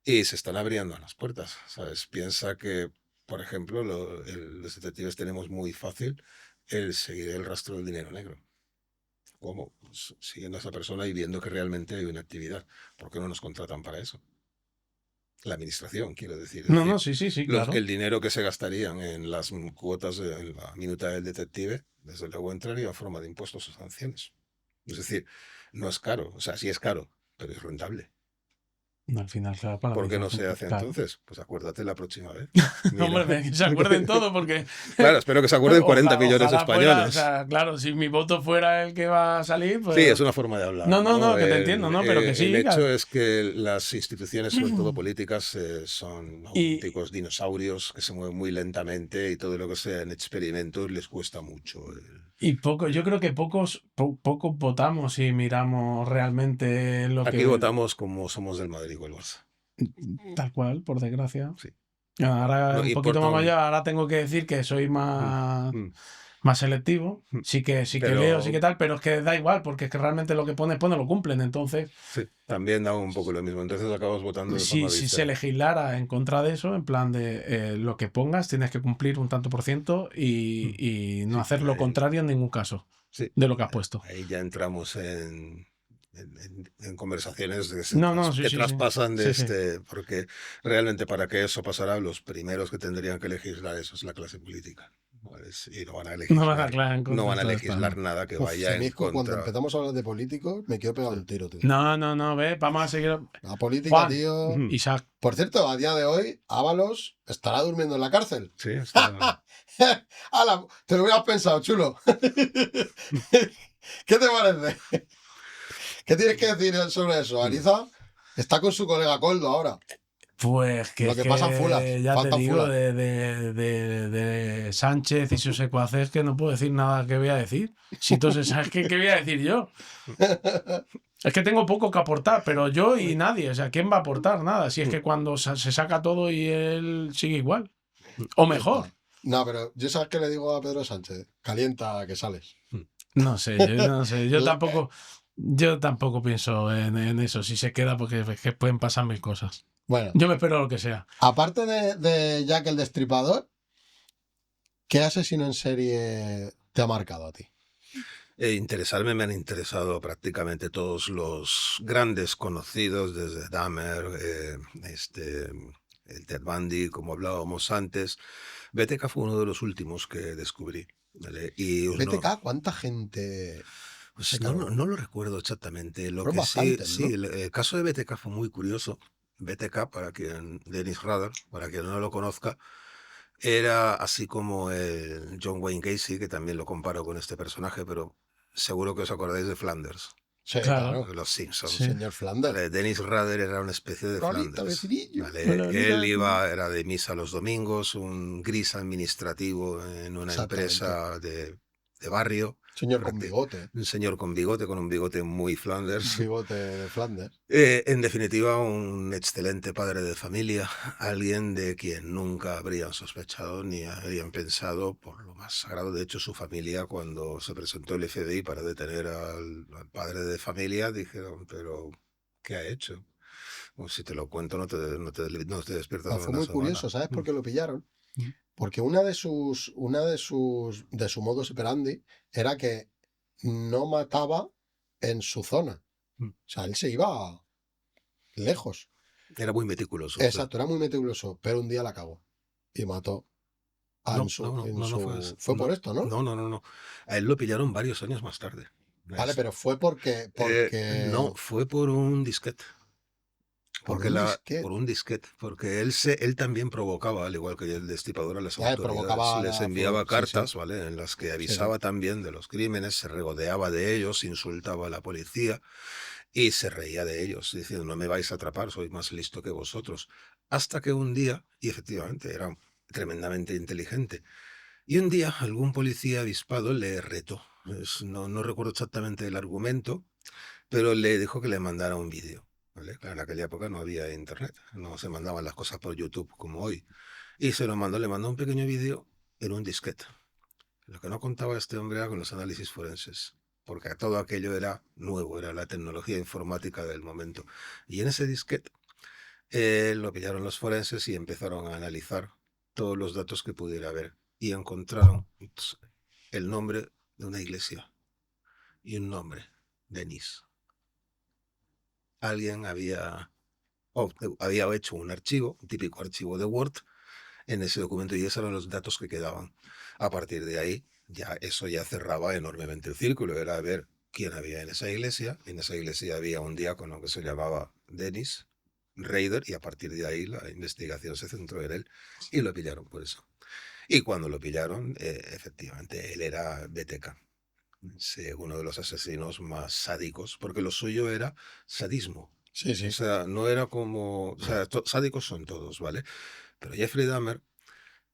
[SPEAKER 1] Y se están abriendo las puertas, ¿sabes? Piensa que, por ejemplo, los detectives tenemos muy fácil el seguir el rastro del dinero negro. ¿Cómo? Pues, siguiendo a esa persona y viendo que realmente hay una actividad. ¿Por qué no nos contratan para eso? La administración, quiero decir. Es
[SPEAKER 3] No, no,
[SPEAKER 1] decir,
[SPEAKER 3] sí, claro.
[SPEAKER 1] el dinero que se gastarían en las cuotas en la minuta del detective, desde luego entraría en forma de impuestos o sanciones. Es decir, no es caro, o sea, sí es caro, pero es rentable.
[SPEAKER 3] Al final, claro, para
[SPEAKER 1] ¿Por
[SPEAKER 3] mí
[SPEAKER 1] qué
[SPEAKER 3] fue
[SPEAKER 1] no se hace
[SPEAKER 3] claro.
[SPEAKER 1] entonces? Pues acuérdate la próxima vez.
[SPEAKER 3] Hombre,
[SPEAKER 1] Mira.
[SPEAKER 3] que se acuerden todo porque...
[SPEAKER 1] Claro, espero que se acuerden 40 millones de
[SPEAKER 3] ojalá fuera, o
[SPEAKER 1] españoles.
[SPEAKER 3] sea, claro, si mi voto fuera el que va a salir, pues...
[SPEAKER 1] Sí, es una forma de hablar.
[SPEAKER 3] No, que te entiendo, ¿no? Pero que sí.
[SPEAKER 1] El hecho es que las instituciones, sobre todo políticas, son
[SPEAKER 3] Y,
[SPEAKER 1] auténticos dinosaurios que se mueven muy lentamente y todo lo que sean experimentos les cuesta mucho.
[SPEAKER 3] yo creo que pocos votamos y miramos realmente lo
[SPEAKER 1] Aquí
[SPEAKER 3] que...
[SPEAKER 1] votamos como somos del Madrid o el Barça.
[SPEAKER 3] Tal cual, por desgracia.
[SPEAKER 1] Sí.
[SPEAKER 3] Ahora
[SPEAKER 1] No
[SPEAKER 3] un poquito
[SPEAKER 1] importa
[SPEAKER 3] más
[SPEAKER 1] un-
[SPEAKER 3] mayor, ahora tengo que decir que soy más,
[SPEAKER 1] Mm.
[SPEAKER 3] más selectivo.
[SPEAKER 1] Mm.
[SPEAKER 3] Sí que
[SPEAKER 1] Pero-
[SPEAKER 3] leo, sí que tal, pero es que da igual, porque es que realmente lo que pone lo cumplen. Entonces,
[SPEAKER 1] Sí, también da un poco lo mismo. Entonces acabas votando de
[SPEAKER 3] si
[SPEAKER 1] forma
[SPEAKER 3] se
[SPEAKER 1] arbitraria.
[SPEAKER 3] legislara en contra de eso, en plan de lo que pongas, tienes que cumplir un tanto por ciento y no
[SPEAKER 1] Sí,
[SPEAKER 3] hacer lo
[SPEAKER 1] ahí-
[SPEAKER 3] contrario en ningún caso
[SPEAKER 1] Sí,
[SPEAKER 3] de lo que has puesto.
[SPEAKER 1] ahí ya entramos en conversaciones
[SPEAKER 3] Sí,
[SPEAKER 1] que
[SPEAKER 3] sí,
[SPEAKER 1] traspasan
[SPEAKER 3] sí.
[SPEAKER 1] de
[SPEAKER 3] Sí.
[SPEAKER 1] porque realmente para que eso pasara, los primeros que tendrían que legislar eso es la clase política. ¿Vale? Y no van a legislar,
[SPEAKER 3] No van a aclarar en contra
[SPEAKER 1] no van a
[SPEAKER 3] de todo esto,
[SPEAKER 1] legislar
[SPEAKER 3] ¿no?
[SPEAKER 1] nada que
[SPEAKER 2] Uf,
[SPEAKER 1] vaya en
[SPEAKER 2] Cenisco, cuando
[SPEAKER 1] contra.
[SPEAKER 2] empezamos a hablar de políticos, me quiero pegar un tiro, tío.
[SPEAKER 3] No, ve, vamos a seguir.
[SPEAKER 2] La política,
[SPEAKER 3] Juan,
[SPEAKER 2] tío.
[SPEAKER 3] Isaac.
[SPEAKER 2] Por cierto, a día de hoy, Ábalos estará durmiendo en la cárcel.
[SPEAKER 1] Sí, está-
[SPEAKER 2] ¡Hala! Te lo hubieras pensado, chulo. ¿Qué te parece? ¿Qué tienes que decir sobre eso? Ariza está con su colega Coldo ahora.
[SPEAKER 3] Pues que
[SPEAKER 2] Lo que pasa en Fulas,
[SPEAKER 3] ya te
[SPEAKER 2] falta
[SPEAKER 3] digo,
[SPEAKER 2] Fulas.
[SPEAKER 3] de Sánchez y sus secuaces que no puedo decir nada que voy a decir. Si tú sabes qué voy a decir yo. Es que tengo poco que aportar, pero yo y nadie. O sea, ¿quién va a aportar nada? Si es que cuando se saca todo y él sigue igual. O mejor.
[SPEAKER 2] No, pero yo sabes qué le digo a Pedro Sánchez. Calienta que sales.
[SPEAKER 3] No sé, yo tampoco pienso en eso. Si se queda, porque es que pueden pasar mil cosas.
[SPEAKER 2] Bueno,
[SPEAKER 3] Yo me espero lo que sea.
[SPEAKER 2] aparte de Jack el Destripador, ¿qué asesino en serie te ha marcado a ti?
[SPEAKER 1] Interesarme me han interesado prácticamente todos los grandes conocidos, desde Dahmer, el Ted Bundy, como hablábamos antes. BTK fue uno de los últimos que descubrí. ¿Vale? Y
[SPEAKER 2] BTK, ¿cuánta gente?
[SPEAKER 1] Pues no lo recuerdo exactamente. Lo
[SPEAKER 2] Fueron
[SPEAKER 1] que sí,
[SPEAKER 2] bastantes, ¿no?
[SPEAKER 1] el caso de BTK fue muy curioso. BTK, Dennis Rader, para quien no lo conozca, era así como el John Wayne Gacy, que también lo comparo con este personaje, pero seguro que os acordáis de Flanders,
[SPEAKER 2] Sí,
[SPEAKER 3] Claro.
[SPEAKER 1] de los Simpsons.
[SPEAKER 3] Sí.
[SPEAKER 2] Señor Flanders.
[SPEAKER 1] Vale, Dennis Rader era una especie de
[SPEAKER 2] Rolita,
[SPEAKER 1] Flanders.
[SPEAKER 2] vecinillo.
[SPEAKER 1] Vale,
[SPEAKER 3] Hola,
[SPEAKER 1] él
[SPEAKER 3] mira.
[SPEAKER 1] era de misa los domingos, un gris administrativo en una
[SPEAKER 2] Exactamente.
[SPEAKER 1] empresa de barrio.
[SPEAKER 2] Señor con bigote.
[SPEAKER 1] Un señor con un bigote muy Flanders.
[SPEAKER 2] Bigote de Flanders.
[SPEAKER 1] En definitiva, un excelente padre de familia, alguien de quien nunca habrían sospechado ni habrían pensado, por lo más sagrado. De hecho, su familia, cuando se presentó el FBI para detener al padre de familia, dijeron, pero ¿qué ha hecho? Pues si te lo cuento, no te despiertas en
[SPEAKER 2] Fue
[SPEAKER 1] una
[SPEAKER 2] muy
[SPEAKER 1] semana.
[SPEAKER 2] curioso, ¿sabes por qué lo pillaron?
[SPEAKER 3] Mm.
[SPEAKER 2] Porque de su modus operandi era que no mataba en su zona.
[SPEAKER 1] Mm.
[SPEAKER 2] O sea, él se iba lejos.
[SPEAKER 1] Era muy meticuloso.
[SPEAKER 2] Exacto, era muy meticuloso, pero un día la cagó y mató.
[SPEAKER 1] No fue así.
[SPEAKER 2] Fue por esto, ¿no?
[SPEAKER 1] No. A él lo pillaron varios años más tarde.
[SPEAKER 2] Vale, pero fue porque
[SPEAKER 1] No, fue por un disquete.
[SPEAKER 2] ¿Por
[SPEAKER 1] Porque
[SPEAKER 2] un disquete?
[SPEAKER 1] por un disquete, porque él también provocaba, al igual que el Destripador, a las
[SPEAKER 2] Ya,
[SPEAKER 1] autoridades.
[SPEAKER 2] provocaba
[SPEAKER 1] Les
[SPEAKER 2] la-
[SPEAKER 1] enviaba
[SPEAKER 2] sí,
[SPEAKER 1] cartas,
[SPEAKER 2] sí.
[SPEAKER 1] ¿vale? En las que avisaba también de los crímenes, se regodeaba de ellos, insultaba a la policía y se reía de ellos, diciendo, no me vais a atrapar, soy más listo que vosotros. Hasta que un día, y efectivamente era tremendamente inteligente, y un día algún policía avispado le retó. No recuerdo exactamente el argumento, pero le dijo que le mandara un vídeo. ¿Vale? Claro, en aquella época no había internet, no se mandaban las cosas por YouTube como hoy. Y le mandó un pequeño vídeo en un disquete. Lo que no contaba este hombre era con los análisis forenses, porque todo aquello era nuevo, era la tecnología informática del momento. Y en ese disquete lo pillaron los forenses y empezaron a analizar todos los datos que pudiera haber. Y encontraron el nombre de una iglesia y un nombre, Denis. Alguien había hecho un archivo, un típico archivo de Word, en ese documento, y esos eran los datos que quedaban. A partir de ahí, eso ya cerraba enormemente el círculo. Era ver quién había en esa iglesia. En esa iglesia había un diácono que se llamaba Denis, Raider, y a partir de ahí la investigación se centró en él y lo pillaron por eso. Y cuando lo pillaron, efectivamente, él era BTK. Sí, uno de los asesinos más sádicos, porque lo suyo era sadismo.
[SPEAKER 2] Sí,
[SPEAKER 1] O
[SPEAKER 2] sí.
[SPEAKER 1] sea, no era como... O sea, sádicos son todos, ¿vale? Pero Jeffrey Dahmer,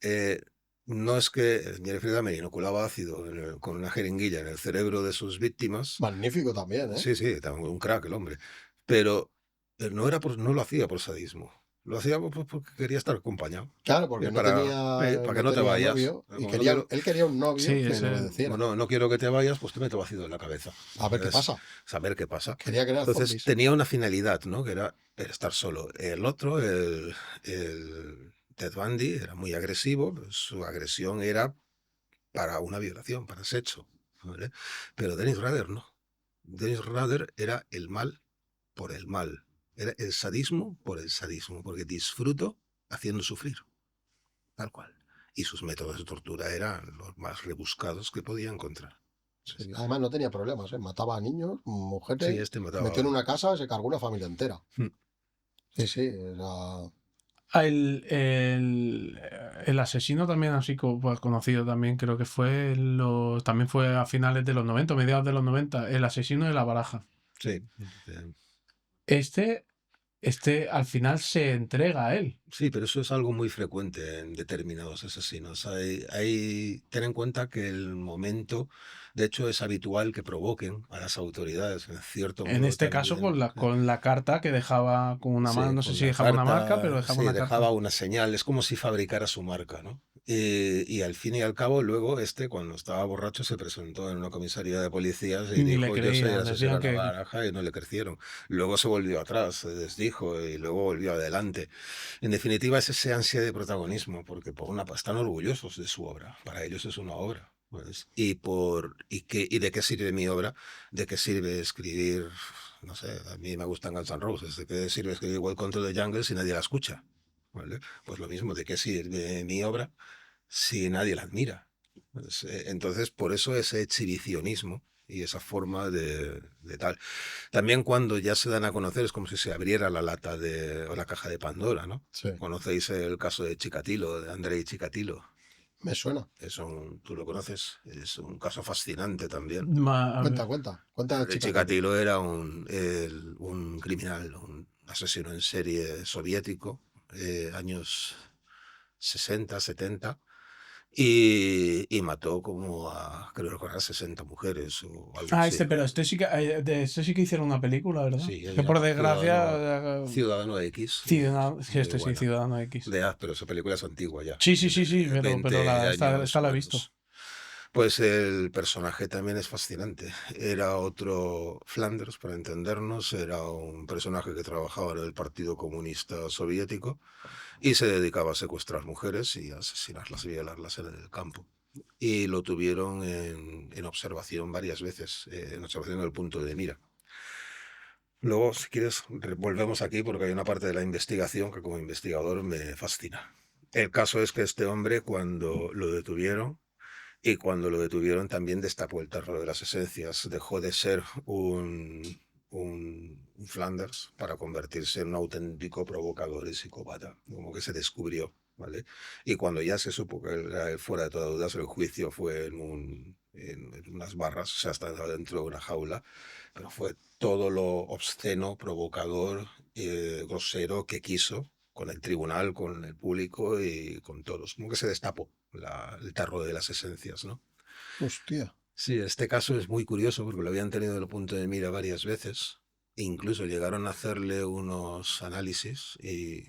[SPEAKER 1] eh, no es que Jeffrey Dahmer inoculaba ácido con una jeringuilla en el cerebro de sus víctimas.
[SPEAKER 2] Magnífico también, ¿eh?
[SPEAKER 1] Sí, sí, estaba un crack el hombre. Pero no lo hacía por sadismo. Lo hacía porque quería estar acompañado.
[SPEAKER 2] Claro, porque no
[SPEAKER 1] Para
[SPEAKER 2] tenía,
[SPEAKER 1] que
[SPEAKER 2] no
[SPEAKER 1] no te
[SPEAKER 2] tenía
[SPEAKER 1] vayas.
[SPEAKER 2] novio y
[SPEAKER 1] Como no
[SPEAKER 2] quería,
[SPEAKER 1] quiero-
[SPEAKER 2] él quería un novio
[SPEAKER 3] Sí,
[SPEAKER 2] que
[SPEAKER 3] ese-
[SPEAKER 2] le obedeciera.
[SPEAKER 1] Bueno, no quiero que te vayas, pues te meto ácido en la cabeza.
[SPEAKER 2] A ver qué
[SPEAKER 1] Entonces,
[SPEAKER 2] pasa.
[SPEAKER 1] saber qué pasa.
[SPEAKER 2] Quería crear
[SPEAKER 1] Entonces
[SPEAKER 2] zombies.
[SPEAKER 1] tenía una finalidad, ¿no? Que era estar solo. El otro, el Ted Bundy, era muy agresivo. Su agresión era para una violación, para sexo, ¿vale? Pero Dennis Rader no. Dennis Rader era el mal por el mal. Era el sadismo por el sadismo, porque disfruto haciendo sufrir, tal cual. Y sus métodos de tortura eran los más rebuscados que podía encontrar.
[SPEAKER 2] Sí, además no tenía problemas, ¿eh? Mataba a niños, mujeres,
[SPEAKER 1] Sí, este mataba.
[SPEAKER 2] metió en una casa, se cargó una familia entera.
[SPEAKER 1] Hmm.
[SPEAKER 2] Sí, sí, era...
[SPEAKER 3] El asesino también así pues, conocido también creo que también fue a finales de los 90, mediados de los 90, el asesino de la baraja.
[SPEAKER 1] Sí.
[SPEAKER 3] Este al final se entrega a él.
[SPEAKER 1] Sí, pero eso es algo muy frecuente en determinados asesinos. Ten en cuenta que el momento, de hecho, es habitual que provoquen a las autoridades, en cierto modo.
[SPEAKER 3] En este caso con la carta que dejaba con una mano, no sé si dejaba una marca, pero dejaba una carta.
[SPEAKER 1] Dejaba una señal, es como si fabricara su marca, ¿no? Y al fin y al cabo, luego cuando estaba borracho, se presentó en una comisaría de policías y
[SPEAKER 3] Ni le
[SPEAKER 1] dijo, yo soy el
[SPEAKER 3] creían,
[SPEAKER 1] asesino
[SPEAKER 3] decían
[SPEAKER 1] de la
[SPEAKER 3] que...
[SPEAKER 1] baraja, y no le crecieron. Luego se volvió atrás, se desdijo y luego volvió adelante. En definitiva, es ese ansia de protagonismo, porque están orgullosos de su obra. Para ellos es una obra. Pues, ¿y de qué sirve mi obra? ¿De qué sirve escribir? No sé, a mí me gustan Guns N' Roses. ¿De qué sirve escribir Welcome to the Jungle si nadie la escucha? ¿Vale? Pues lo mismo, ¿de qué sirve mi obra si nadie la admira? Pues, entonces, por eso ese exhibicionismo y esa forma de tal. También cuando ya se dan a conocer es como si se abriera la lata o la caja de Pandora, ¿no?
[SPEAKER 2] Sí,
[SPEAKER 1] ¿Conocéis el caso de Chikatilo, de Andrei Chikatilo?
[SPEAKER 2] me suena.
[SPEAKER 1] ¿Tú lo conoces? Es un caso fascinante también.
[SPEAKER 2] Cuenta
[SPEAKER 1] Andrei Chikatilo era un criminal, un asesino en serie soviético, años 60, 70. Y mató creo recordar, 60 mujeres o algo así.
[SPEAKER 3] Pero este sí que hicieron una película, ¿verdad?
[SPEAKER 1] Sí,
[SPEAKER 3] que por desgracia...
[SPEAKER 1] Ciudadano X.
[SPEAKER 3] Ciudadano X.
[SPEAKER 1] Pero esa película es antigua ya.
[SPEAKER 3] Sí, pero
[SPEAKER 1] 20
[SPEAKER 3] esta
[SPEAKER 1] años
[SPEAKER 3] la he
[SPEAKER 1] menos.
[SPEAKER 3] visto.
[SPEAKER 1] Pues el personaje también es fascinante. Era otro Flanders, para entendernos, era un personaje que trabajaba en el Partido Comunista Soviético y se dedicaba a secuestrar mujeres y a asesinarlas y violarlas en el campo. Y lo tuvieron en observación varias veces, en observación del punto de mira. Luego, si quieres, volvemos aquí porque hay una parte de la investigación que como investigador me fascina. El caso es que este hombre, cuando lo detuvieron, también destapó el tarro de las esencias. Dejó de ser un Flanders para convertirse en un auténtico provocador y psicópata. Como que se descubrió, ¿vale? Y cuando ya se supo que era fuera de toda duda, el juicio fue en unas barras, o sea, hasta dentro de una jaula, pero fue todo lo obsceno, provocador, grosero que quiso, con el tribunal, con el público y con todos. Como que se destapó el tarro de las esencias, ¿no?
[SPEAKER 2] Hostia.
[SPEAKER 1] Sí, este caso es muy curioso porque lo habían tenido en el punto de mira varias veces. E incluso llegaron a hacerle unos análisis y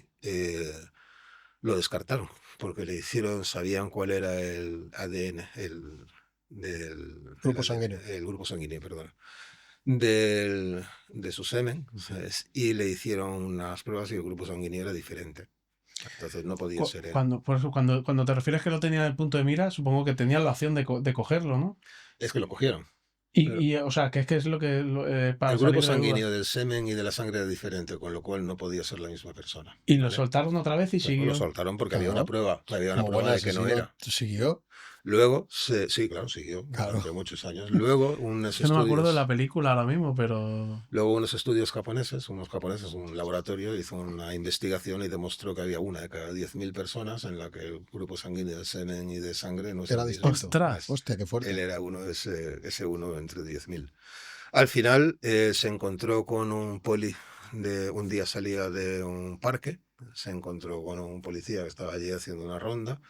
[SPEAKER 1] lo descartaron porque sabían cuál era el ADN, del
[SPEAKER 2] Grupo sanguíneo.
[SPEAKER 1] El grupo sanguíneo, perdón. De su semen, ¿sabes? Y le hicieron unas pruebas y el grupo sanguíneo era diferente. Entonces no podía ser él.
[SPEAKER 3] Cuando te refieres que lo tenía en el punto de mira, supongo que tenían la opción de cogerlo, ¿no?
[SPEAKER 1] Es que lo cogieron.
[SPEAKER 3] O sea, que es lo que... para
[SPEAKER 1] el grupo
[SPEAKER 3] salir de
[SPEAKER 1] sanguíneo del semen y de la sangre era diferente, con lo cual no podía ser la misma persona.
[SPEAKER 3] Y lo
[SPEAKER 1] ¿vale?
[SPEAKER 3] soltaron otra vez y siguió.
[SPEAKER 1] Lo soltaron porque había una prueba. Había una
[SPEAKER 2] Como
[SPEAKER 1] prueba
[SPEAKER 2] buen
[SPEAKER 1] de que no
[SPEAKER 2] asesino,
[SPEAKER 1] era.
[SPEAKER 2] Siguió.
[SPEAKER 1] Luego, sí, claro, siguió
[SPEAKER 2] Claro.
[SPEAKER 1] durante muchos años. Luego, unos
[SPEAKER 3] Yo no me acuerdo de la
[SPEAKER 1] estudios,
[SPEAKER 3] película ahora mismo, pero...
[SPEAKER 1] luego unos estudios japoneses, un laboratorio hizo una investigación y demostró que había una de cada 10.000 personas en la que el grupo sanguíneo de semen y de sangre no es
[SPEAKER 2] Era
[SPEAKER 1] el mismo.
[SPEAKER 2] distinto.
[SPEAKER 3] ¡Ostras!
[SPEAKER 2] Hostia, qué
[SPEAKER 1] Él
[SPEAKER 2] fuerte.
[SPEAKER 1] era uno, ese uno entre 10.000. Al final se encontró con un poli, un día salía de un parque, se encontró con un policía que estaba allí haciendo una ronda.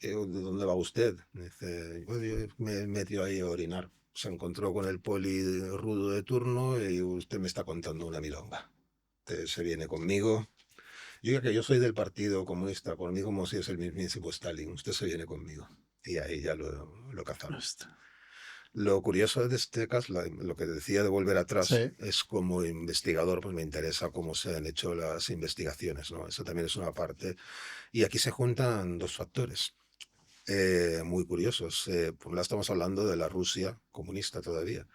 [SPEAKER 1] ¿De dónde va usted? Dice, "Pues yo me metió ahí a orinar". Se encontró con el poli rudo de turno y usted me está contando una milonga. Usted se viene conmigo. Yo digo que yo soy del Partido Comunista, conmigo como si es el mismísimo Stalin. Usted se viene conmigo. Y ahí ya lo cazaron.
[SPEAKER 3] Ostras.
[SPEAKER 1] Lo curioso de este caso, lo que decía de volver atrás,
[SPEAKER 2] Sí.
[SPEAKER 1] es como investigador, pues me interesa cómo se han hecho las investigaciones, ¿no? Eso también es una parte. Y aquí se juntan dos factores muy curiosos. Por un lado estamos hablando de la Rusia comunista todavía.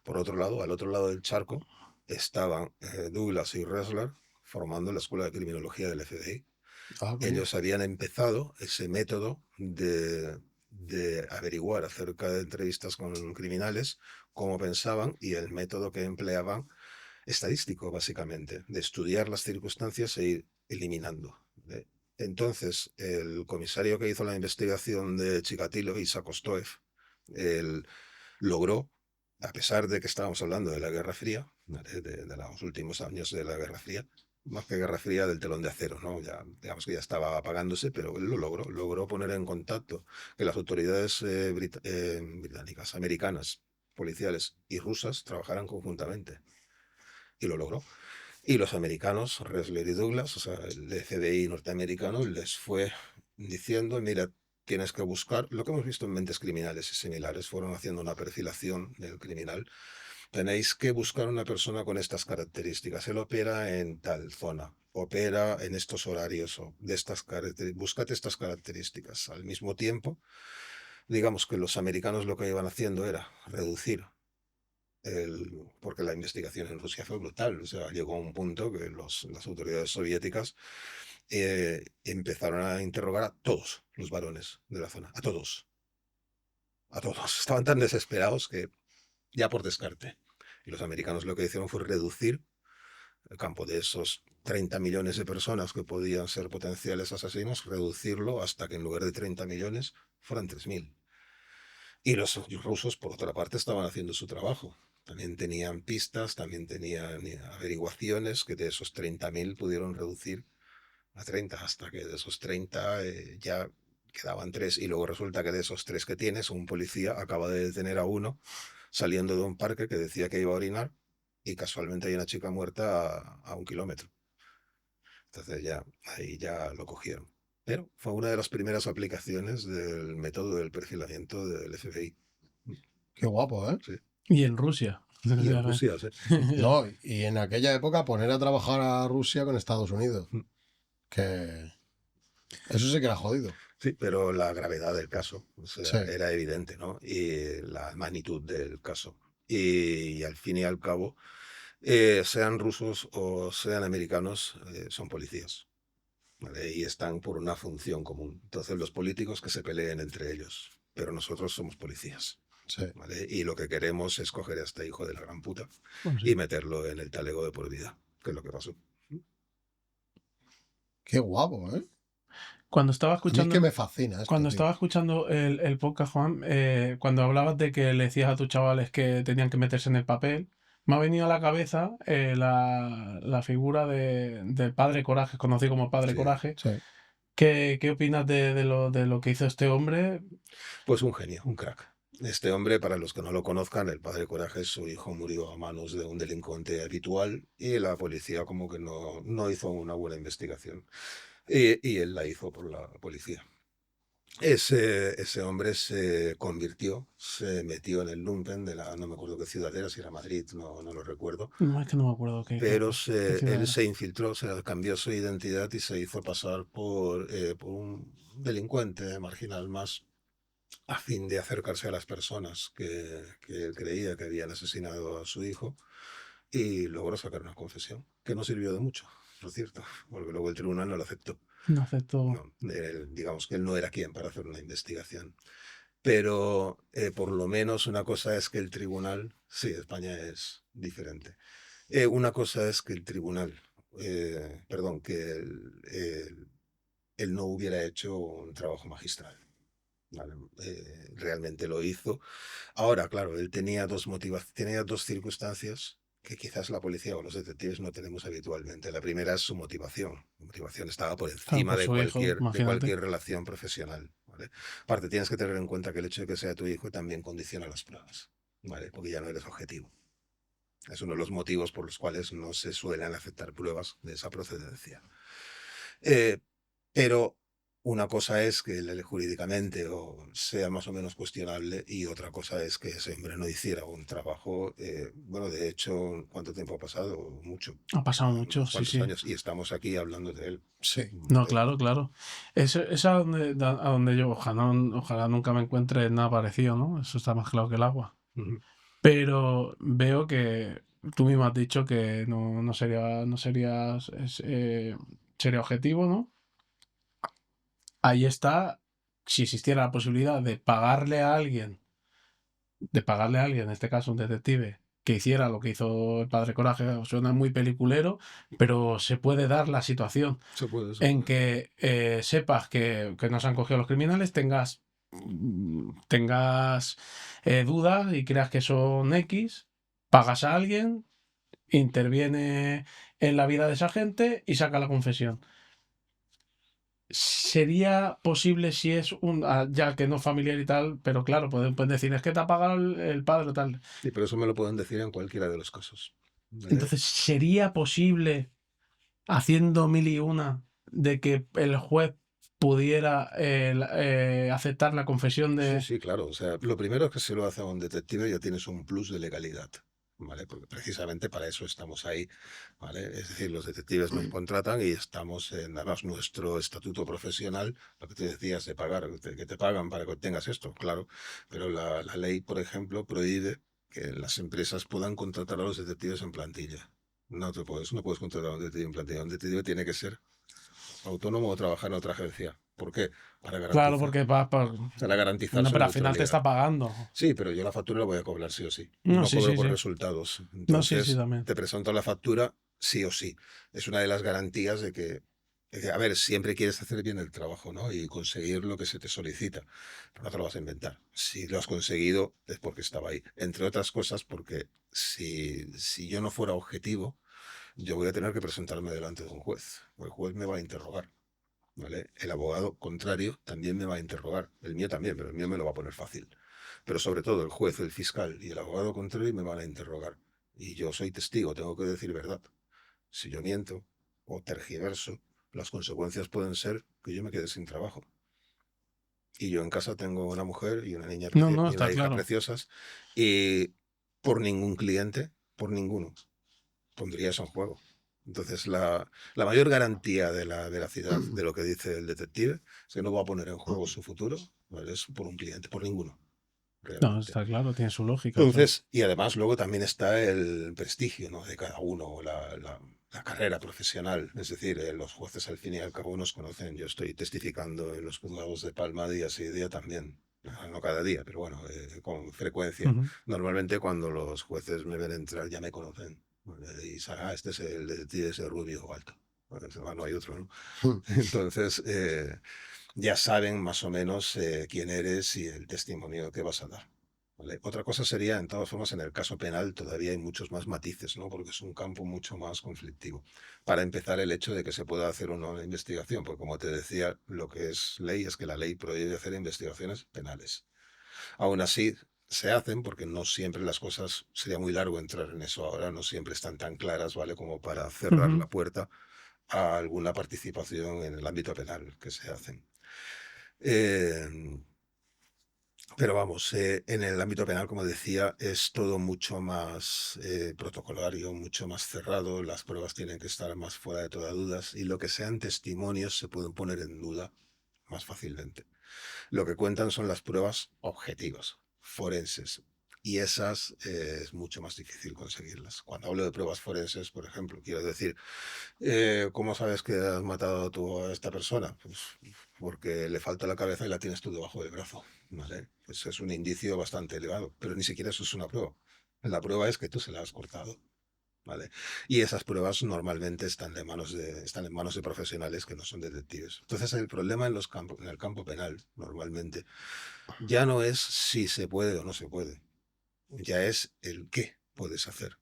[SPEAKER 1] Por otro lado, al otro lado del charco, estaban Douglas y Ressler formando la Escuela de Criminología del FBI.
[SPEAKER 2] Ah, coño.
[SPEAKER 1] Ellos habían empezado ese método de averiguar acerca de entrevistas con criminales, cómo pensaban y el método que empleaban estadístico, básicamente, de estudiar las circunstancias e ir eliminando. Entonces, el comisario que hizo la investigación de Chikatilo, Isaac Ostoev, él logró, a pesar de que estábamos hablando de la Guerra Fría, ¿vale? De los últimos años de la Guerra Fría, más que Guerra Fría del telón de acero, ¿no? Ya, digamos que ya estaba apagándose, pero él lo logró poner en contacto que las autoridades británicas, americanas, policiales y rusas trabajaran conjuntamente. Y lo logró. Y los americanos, Ressler y Douglas, o sea, el FBI norteamericano, les fue diciendo, mira, tienes que buscar lo que hemos visto en Mentes Criminales y similares, fueron haciendo una perfilación del criminal. Tenéis que buscar una persona con estas características. Él opera en tal zona, opera en estos horarios o de estas características. Búscate estas características. Al mismo tiempo, digamos que los americanos lo que iban haciendo era reducir porque la investigación en Rusia fue brutal. O sea, llegó a un punto que las autoridades soviéticas empezaron a interrogar a todos los varones de la zona. A todos. A todos. Estaban tan desesperados que ya por descarte. Y los americanos lo que hicieron fue reducir el campo de esos 30 millones de personas que podían ser potenciales asesinos, reducirlo hasta que en lugar de 30 millones fueran 3.000. Y los rusos, por otra parte, estaban haciendo su trabajo. También tenían pistas, también tenían averiguaciones que de esos 30.000 pudieron reducir a 30, hasta que de esos 30 ya quedaban 3. Y luego resulta que de esos 3 que tienes, un policía acaba de detener a uno saliendo de un parque que decía que iba a orinar y casualmente hay una chica muerta a 1 kilómetro. Entonces ya, ahí ya lo cogieron. Pero fue una de las primeras aplicaciones del método del perfilamiento del FBI.
[SPEAKER 2] Qué guapo, ¿eh?
[SPEAKER 1] Sí.
[SPEAKER 3] Y en Rusia.
[SPEAKER 1] Y en Rusia, sí.
[SPEAKER 2] No, y en aquella época poner a trabajar a Rusia con Estados Unidos.
[SPEAKER 1] Mm.
[SPEAKER 2] Que eso sí que era jodido.
[SPEAKER 1] Sí, pero la gravedad del caso, o sea,
[SPEAKER 2] Sí.
[SPEAKER 1] era evidente, ¿no? Y la magnitud del caso. Y al fin y al cabo, sean rusos o sean americanos, son policías, ¿vale? Y están por una función común. Entonces, los políticos que se peleen entre ellos, pero nosotros somos policías,
[SPEAKER 2] Sí.
[SPEAKER 1] ¿vale? Y lo que queremos es coger a este hijo de la gran puta
[SPEAKER 3] Bueno,
[SPEAKER 1] y
[SPEAKER 3] sí.
[SPEAKER 1] meterlo en el talego de por vida, que es lo que pasó.
[SPEAKER 2] Qué guapo, ¿eh?
[SPEAKER 3] Cuando estaba
[SPEAKER 2] A mí es
[SPEAKER 3] escuchando...
[SPEAKER 2] que me fascina esto,
[SPEAKER 3] Cuando
[SPEAKER 2] tío.
[SPEAKER 3] estaba escuchando el podcast, Juan, cuando hablabas de que le decías a tus chavales que tenían que meterse en el papel, me ha venido a la cabeza la figura del Padre Coraje, conocido como Padre
[SPEAKER 1] Sí.
[SPEAKER 3] Coraje.
[SPEAKER 2] Sí.
[SPEAKER 3] ¿Qué opinas de lo que hizo este hombre?
[SPEAKER 1] Pues un genio, un crack. Este hombre, para los que no lo conozcan, el padre Coraje, su hijo murió a manos de un delincuente habitual y la policía como que no hizo una buena investigación. Y él la hizo por la policía. Ese hombre se convirtió, se metió en el lumpen no me acuerdo qué ciudad era, si era Madrid, no lo recuerdo,
[SPEAKER 3] No, es que no me acuerdo
[SPEAKER 1] pero
[SPEAKER 3] qué ciudad
[SPEAKER 1] él
[SPEAKER 3] era.
[SPEAKER 1] se infiltró, se cambió su identidad y se hizo pasar por un delincuente marginal más, a fin de acercarse a las personas que él creía que habían asesinado a su hijo y logró sacar una confesión, que no sirvió de mucho, por cierto, porque luego el tribunal no lo aceptó.
[SPEAKER 3] No aceptó.
[SPEAKER 1] No, digamos que él no era quien para hacer una investigación. Pero por lo menos una cosa es que el tribunal, sí, España es diferente. Una cosa es que el tribunal, perdón, que él no hubiera hecho un trabajo magistral. ¿Vale? Realmente lo hizo. Ahora, claro, él tenía dos circunstancias que quizás la policía o los detectives no tenemos habitualmente. La primera es su motivación. La motivación estaba por
[SPEAKER 3] Claro,
[SPEAKER 1] encima
[SPEAKER 3] por su hijo,
[SPEAKER 1] de
[SPEAKER 3] imagínate.
[SPEAKER 1] cualquier relación profesional. ¿Vale? Aparte, tienes que tener en cuenta que el hecho de que sea tu hijo también condiciona las pruebas, ¿vale? Porque ya no eres objetivo. Es uno de los motivos por los cuales no se suelen aceptar pruebas de esa procedencia. Eh, pero una cosa es que jurídicamente sea más o menos cuestionable y otra cosa es que ese hombre no hiciera un trabajo, bueno, de hecho, ¿cuánto tiempo ha pasado? Mucho.
[SPEAKER 3] Ha pasado mucho,
[SPEAKER 1] Unos
[SPEAKER 3] sí,
[SPEAKER 1] cuantos
[SPEAKER 3] sí.
[SPEAKER 1] años y estamos aquí hablando de él.
[SPEAKER 2] Sí.
[SPEAKER 3] No, claro, claro. Es a donde yo, ojalá nunca me encuentre nada parecido, ¿no? Eso está más claro que el agua.
[SPEAKER 1] Ujú.
[SPEAKER 3] Pero veo que tú mismo has dicho que no sería sería objetivo, ¿no? Ahí está, si existiera la posibilidad de pagarle a alguien, en este caso un detective, que hiciera lo que hizo el padre Coraje, suena muy peliculero, pero se puede dar la situación
[SPEAKER 1] Se puede,
[SPEAKER 3] en que sepas que no se han cogido los criminales, tengas dudas y creas que son X, pagas a alguien, interviene en la vida de esa gente y saca la confesión. Sería posible si es ya que no familiar y tal, pero claro, pueden decir, es que te ha pagado el padre o tal.
[SPEAKER 1] Sí, pero eso me lo pueden decir en cualquiera de los casos. ¿Vale?
[SPEAKER 3] Entonces, ¿sería posible, haciendo mil y una, de que el juez pudiera aceptar la confesión
[SPEAKER 1] Sí,
[SPEAKER 3] de...
[SPEAKER 1] sí, claro. O sea, lo primero es que si lo hace a un detective ya tienes un plus de legalidad, ¿vale? Porque precisamente para eso estamos ahí, ¿vale? Es decir, los detectives nos contratan y estamos en, además, nuestro estatuto profesional, lo que te decías de pagar, que te pagan para que tengas esto, claro. Pero la ley, por ejemplo, prohíbe que las empresas puedan contratar a los detectives en plantilla. No puedes contratar a un detective en plantilla. Un detective tiene que ser autónomo o trabajar en otra agencia. ¿Por qué? Para
[SPEAKER 3] Claro,
[SPEAKER 1] garantizar.
[SPEAKER 3] porque
[SPEAKER 1] Para garantizar
[SPEAKER 3] no,
[SPEAKER 1] su
[SPEAKER 3] pero al final te
[SPEAKER 1] neutralidad.
[SPEAKER 3] está pagando.
[SPEAKER 1] Sí, pero yo la factura la voy a cobrar sí o sí.
[SPEAKER 3] No,
[SPEAKER 1] No
[SPEAKER 3] sí,
[SPEAKER 1] cobro
[SPEAKER 3] sí,
[SPEAKER 1] por
[SPEAKER 3] sí.
[SPEAKER 1] resultados.
[SPEAKER 3] No, sí, sí,
[SPEAKER 1] Entonces,
[SPEAKER 3] también.
[SPEAKER 1] te presento la factura sí o sí. Es una de las garantías a ver, siempre quieres hacer bien el trabajo, ¿no? Y conseguir lo que se te solicita. Pero no te lo vas a inventar. Si lo has conseguido es porque estaba ahí. Entre otras cosas, porque si yo no fuera objetivo, yo voy a tener que presentarme delante de un juez. O el juez me va a interrogar. ¿Vale? El abogado contrario también me va a interrogar. El mío también, pero el mío me lo va a poner fácil. Pero sobre todo el juez, el fiscal y el abogado contrario me van a interrogar. Y yo soy testigo, tengo que decir verdad. Si yo miento o tergiverso, las consecuencias pueden ser que yo me quede sin trabajo. Y yo en casa tengo una mujer y una niña
[SPEAKER 3] No, no,
[SPEAKER 1] y una
[SPEAKER 3] está
[SPEAKER 1] hija
[SPEAKER 3] claro.
[SPEAKER 1] preciosas. Y por ningún cliente, por ninguno, pondría eso en juego. Entonces, la mayor garantía de la veracidad de lo que dice el detective es que no va a poner en juego su futuro, ¿vale? Es por un cliente, por ninguno,
[SPEAKER 3] No,
[SPEAKER 1] realmente.
[SPEAKER 3] está claro, tiene su lógica.
[SPEAKER 1] Entonces, y además luego también está el prestigio, ¿no? De cada uno, la carrera profesional. Es decir, los jueces al fin y al cabo nos conocen. Yo estoy testificando en los juzgados de Palma día sí día también. No cada día, pero bueno, con frecuencia.
[SPEAKER 3] Ujú.
[SPEAKER 1] Normalmente cuando los jueces me ven entrar ya me conocen. Y saben, este es el detective ese rubio o alto. Bueno, no hay otro, ¿no? Entonces, ya saben más o menos quién eres y el testimonio que vas a dar. ¿Vale? Otra cosa sería, en todas formas, en el caso penal todavía hay muchos más matices, ¿no? Porque es un campo mucho más conflictivo. Para empezar, el hecho de que se pueda hacer o no una investigación, porque como te decía, lo que es ley es que la ley prohíbe hacer investigaciones penales. Aún así, se hacen porque no siempre las cosas, sería muy largo entrar en eso ahora, no siempre están tan claras, ¿vale? Como para cerrar
[SPEAKER 3] Ujú.
[SPEAKER 1] la puerta a alguna participación en el ámbito penal que se hacen. Eh, pero vamos, en el ámbito penal, como decía, es todo mucho más protocolario, mucho más cerrado, las pruebas tienen que estar más fuera de toda duda y lo que sean testimonios se pueden poner en duda más fácilmente. Lo que cuentan son las pruebas objetivas, forenses, y esas es mucho más difícil conseguirlas. Cuando hablo de pruebas forenses, por ejemplo, quiero decir, ¿cómo sabes que has matado tú a esta persona? Pues porque le falta la cabeza y la tienes tú debajo del brazo, ¿vale? Pues es un indicio bastante elevado, pero ni siquiera eso es una prueba. La prueba es que tú se la has cortado, ¿vale? Y esas pruebas normalmente están están en manos de profesionales que no son detectives. Entonces el problema en el campo penal, normalmente, ya no es si se puede o no se puede, ya es el qué puedes hacer,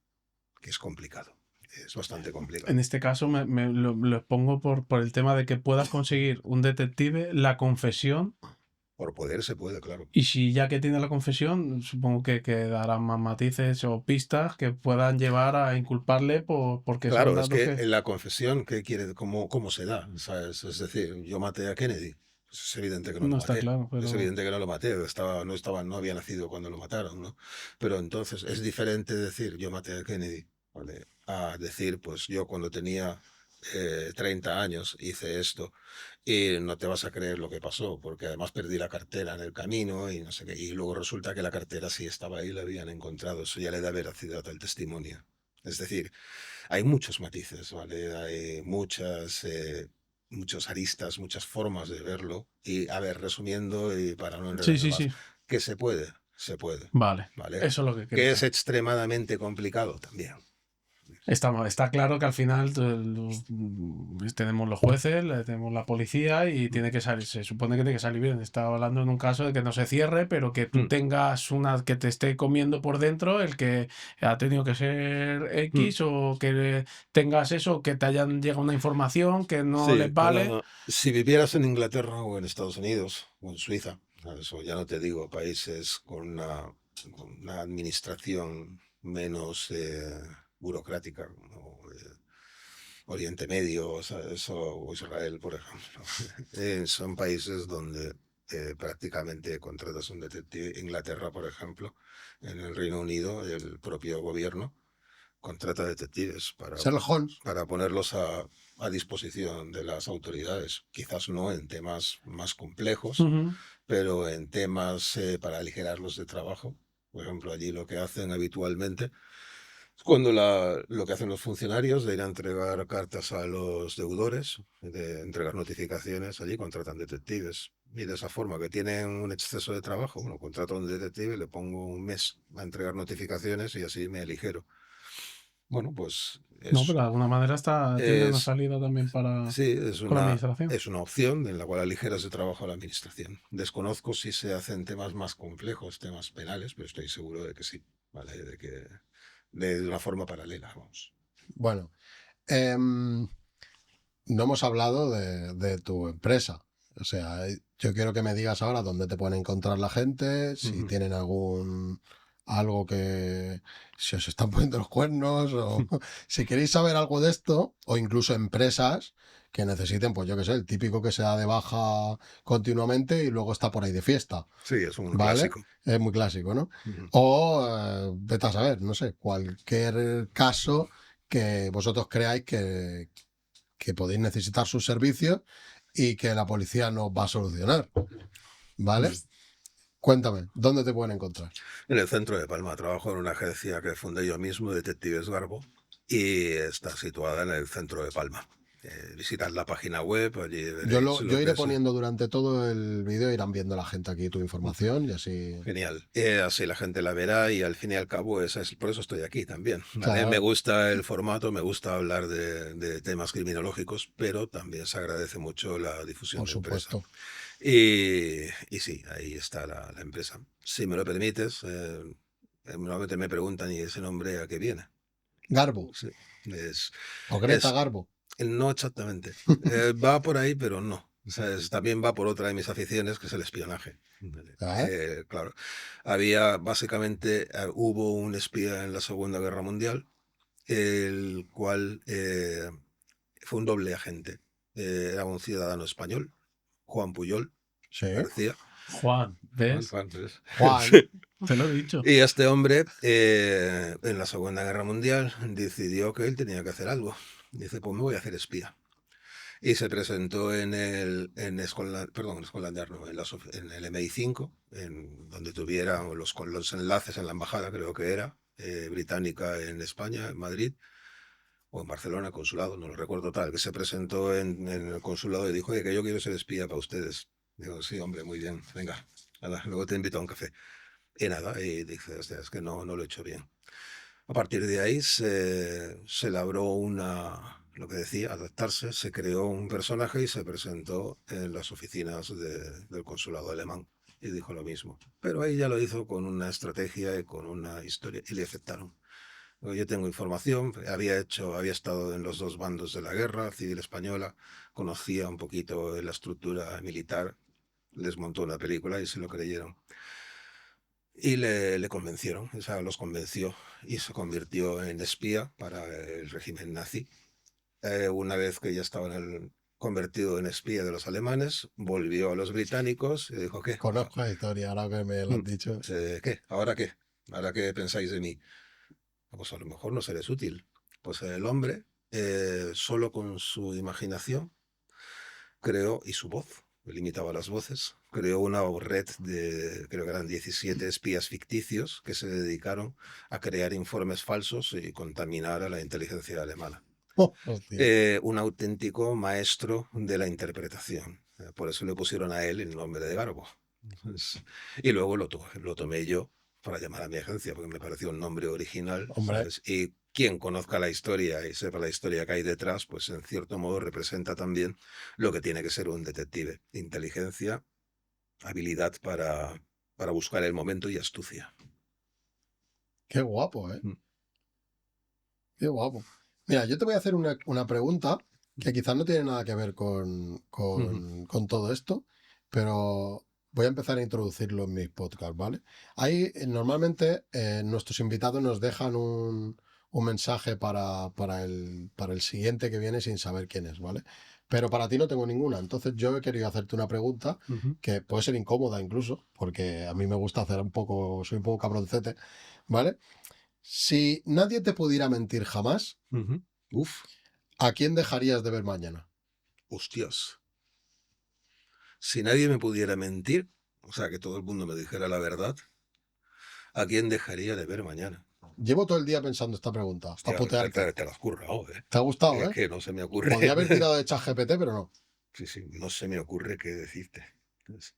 [SPEAKER 1] que es complicado. Es bastante complicado.
[SPEAKER 3] En este caso lo expongo por el tema de que puedas conseguir un detective la confesión.
[SPEAKER 1] Por poder se puede, claro.
[SPEAKER 3] Y si ya que tiene la confesión, supongo que darán más matices o pistas que puedan llevar a inculparle porque son
[SPEAKER 1] Claro, es
[SPEAKER 3] datos
[SPEAKER 1] que en la confesión, ¿qué quiere? ¿Cómo se da? ¿Sabes? Es decir, yo maté a Kennedy. Pues es evidente que no lo
[SPEAKER 3] no está
[SPEAKER 1] maté.
[SPEAKER 3] claro,
[SPEAKER 1] Es
[SPEAKER 3] pero
[SPEAKER 1] evidente que no lo maté. No había nacido cuando lo mataron, ¿no? Pero entonces es diferente decir yo maté a Kennedy, ¿vale? A decir, pues yo cuando tenía 30 años hice esto y no te vas a creer lo que pasó, porque además perdí la cartera en el camino y no sé qué. Y luego resulta que la cartera sí estaba ahí, la habían encontrado. Eso ya le da veracidad al testimonio. Es decir, hay muchos matices, ¿vale? Hay muchos aristas, muchas formas de verlo. Y, a ver, resumiendo y para no
[SPEAKER 3] sí,
[SPEAKER 1] enredarme
[SPEAKER 3] sí,
[SPEAKER 1] más,
[SPEAKER 3] sí.
[SPEAKER 1] que se puede,
[SPEAKER 3] Vale,
[SPEAKER 1] ¿vale?
[SPEAKER 3] eso es lo que
[SPEAKER 1] Que
[SPEAKER 3] quería.
[SPEAKER 1] es extremadamente complicado también.
[SPEAKER 3] Está claro que al final tenemos los jueces, tenemos la policía y tiene que salir, se supone que tiene que salir bien. Estaba hablando en un caso de que no se cierre, pero que tú tengas una que te esté comiendo por dentro, el que ha tenido que ser X o que tengas eso, que te hayan llegado una información que no les
[SPEAKER 1] Sí,
[SPEAKER 3] vale.
[SPEAKER 1] si vivieras en Inglaterra o en Estados Unidos o en Suiza, eso ya no te digo, países con una administración menos burocrática, como Oriente Medio, ¿sabes? O Israel, por ejemplo. Son países donde prácticamente contratas un detective. Inglaterra, por ejemplo, en el Reino Unido, el propio gobierno contrata detectives
[SPEAKER 2] Sherlock Holmes.
[SPEAKER 1] para ponerlos a disposición de las autoridades. Quizás no en temas más complejos, pero en temas para aligerarlos de trabajo. Por ejemplo, allí lo que hacen habitualmente es cuando lo que hacen los funcionarios de ir a entregar cartas a los deudores, de entregar notificaciones, allí contratan detectives. Y de esa forma, que tienen un exceso de trabajo, bueno, contrato a un detective, le pongo un mes a entregar notificaciones y así me aligero. Bueno, pues
[SPEAKER 3] No, pero de alguna manera tiene una
[SPEAKER 1] es,
[SPEAKER 3] salida también
[SPEAKER 1] sí,
[SPEAKER 3] con la administración.
[SPEAKER 1] es una opción en la cual aligeras de trabajo a la administración. Desconozco si se hacen temas más complejos, temas penales, pero estoy seguro de que sí, ¿vale? De una forma paralela, vamos.
[SPEAKER 2] Bueno, no hemos hablado de tu empresa. O sea, yo quiero que me digas ahora dónde te pueden encontrar la gente, si tienen algo que si os están poniendo los cuernos o si queréis saber algo de esto o incluso empresas que necesiten, pues yo qué sé, el típico que se da de baja continuamente y luego está por ahí de fiesta.
[SPEAKER 1] Sí, es un
[SPEAKER 2] ¿Vale?
[SPEAKER 1] clásico.
[SPEAKER 2] Es muy clásico, ¿no? O vete a saber, no sé, cualquier caso que vosotros creáis que podéis necesitar sus servicios y que la policía nos va a solucionar. ¿Vale? Cuéntame, ¿dónde te pueden encontrar?
[SPEAKER 1] En el centro de Palma. Trabajo en una agencia que fundé yo mismo, Detectives Garbo, y está situada en el centro de Palma. Visitad la página web, allí veréis
[SPEAKER 2] Yo iré poniendo durante todo el vídeo, irán viendo la gente aquí tu información y así.
[SPEAKER 1] Genial. Así la gente la verá y al fin y al cabo por eso estoy aquí también. ¿Vale?
[SPEAKER 2] Claro.
[SPEAKER 1] Me gusta el formato, me gusta hablar de temas criminológicos, pero también se agradece mucho la difusión
[SPEAKER 2] Por
[SPEAKER 1] de empresa.
[SPEAKER 2] supuesto.
[SPEAKER 1] Y sí, ahí está la empresa. Si me lo permites, normalmente me preguntan, ¿y ese nombre a qué viene?
[SPEAKER 2] Garbo.
[SPEAKER 1] Sí,
[SPEAKER 2] O Greta Garbo.
[SPEAKER 1] No exactamente. Va por ahí, pero no. O sea, también va por otra de mis aficiones, que es el espionaje. Claro. Hubo un espía en la Segunda Guerra Mundial, el cual fue un doble agente. Era un ciudadano español, Juan Puyol.
[SPEAKER 2] Sí.
[SPEAKER 1] García.
[SPEAKER 3] Juan, ¿ves?
[SPEAKER 1] Juan.
[SPEAKER 3] Te lo he dicho.
[SPEAKER 1] Y este hombre, en la Segunda Guerra Mundial, decidió que él tenía que hacer algo. Dice, pues me voy a hacer espía. Y se presentó en el MI5, donde tuviera los enlaces en la embajada, creo que era, británica en España, en Madrid. o en Barcelona, consulado, no lo recuerdo tal, que se presentó en el consulado y dijo: "Oye, que yo quiero ser espía para ustedes". Digo: "Sí, hombre, muy bien, venga, nada, luego te invito a un café". Y nada, y dice: "Hostia, es que no lo he hecho bien". A partir de ahí se labró lo que decía, adaptarse, se creó un personaje y se presentó en las oficinas del consulado alemán y dijo lo mismo. Pero ahí ya lo hizo con una estrategia y con una historia y le aceptaron. Yo tengo información, había estado en los dos bandos de la guerra civil española, conocía un poquito la estructura militar, les montó una película y se lo creyeron. Y le convencieron, o sea, los convenció y se convirtió en espía para el régimen nazi. Una vez que ya estaba convertido en espía de los alemanes, volvió a los británicos y dijo: "¿Qué?
[SPEAKER 2] Conozco la historia, ahora que me lo has dicho.
[SPEAKER 1] ¿Qué? ¿Ahora qué? ¿Ahora qué pensáis de mí? Pues a lo mejor no serés útil". Pues el hombre, solo con su imaginación, creó, y su voz, él imitaba las voces, creó una red de, creo que eran 17 espías ficticios que se dedicaron a crear informes falsos y contaminar a la inteligencia alemana.
[SPEAKER 2] Hostia.
[SPEAKER 1] Un auténtico maestro de la interpretación. Por eso le pusieron a él el nombre de Garbo. Y luego lo tomé yo para llamar a mi agencia, porque me pareció un nombre original.
[SPEAKER 2] Hombre.
[SPEAKER 1] ¿Sabes? Y quien conozca la historia y sepa la historia que hay detrás, pues en cierto modo representa también lo que tiene que ser un detective. Inteligencia, habilidad para buscar el momento y astucia.
[SPEAKER 2] Qué guapo, ¿eh?
[SPEAKER 1] Mm.
[SPEAKER 2] Qué guapo. Mira, yo te voy a hacer una pregunta que quizás no tiene nada que ver con todo esto, pero voy a empezar a introducirlo en mis podcasts, ¿vale? Ahí normalmente nuestros invitados nos dejan un mensaje para el siguiente que viene sin saber quién es, ¿vale? Pero para ti no tengo ninguna. Entonces yo he querido hacerte una pregunta que puede ser incómoda incluso, porque a mí me gusta hacer soy un poco cabroncete, ¿vale? Si nadie te pudiera mentir jamás,
[SPEAKER 1] Uf,
[SPEAKER 2] ¿a quién dejarías de ver mañana?
[SPEAKER 1] hostias. Si nadie me pudiera mentir, o sea, que todo el mundo me dijera la verdad, ¿a quién dejaría de ver mañana?
[SPEAKER 2] Llevo todo el día pensando esta pregunta.
[SPEAKER 1] Hostia,
[SPEAKER 2] Para putearte.
[SPEAKER 1] te lo has currado, ¿eh?
[SPEAKER 2] ¿Te ha gustado,
[SPEAKER 1] Es
[SPEAKER 2] eh?
[SPEAKER 1] que no se me ocurre.
[SPEAKER 2] Podría haber tirado de ChatGPT, pero no.
[SPEAKER 1] Sí, no se me ocurre qué decirte. Entonces,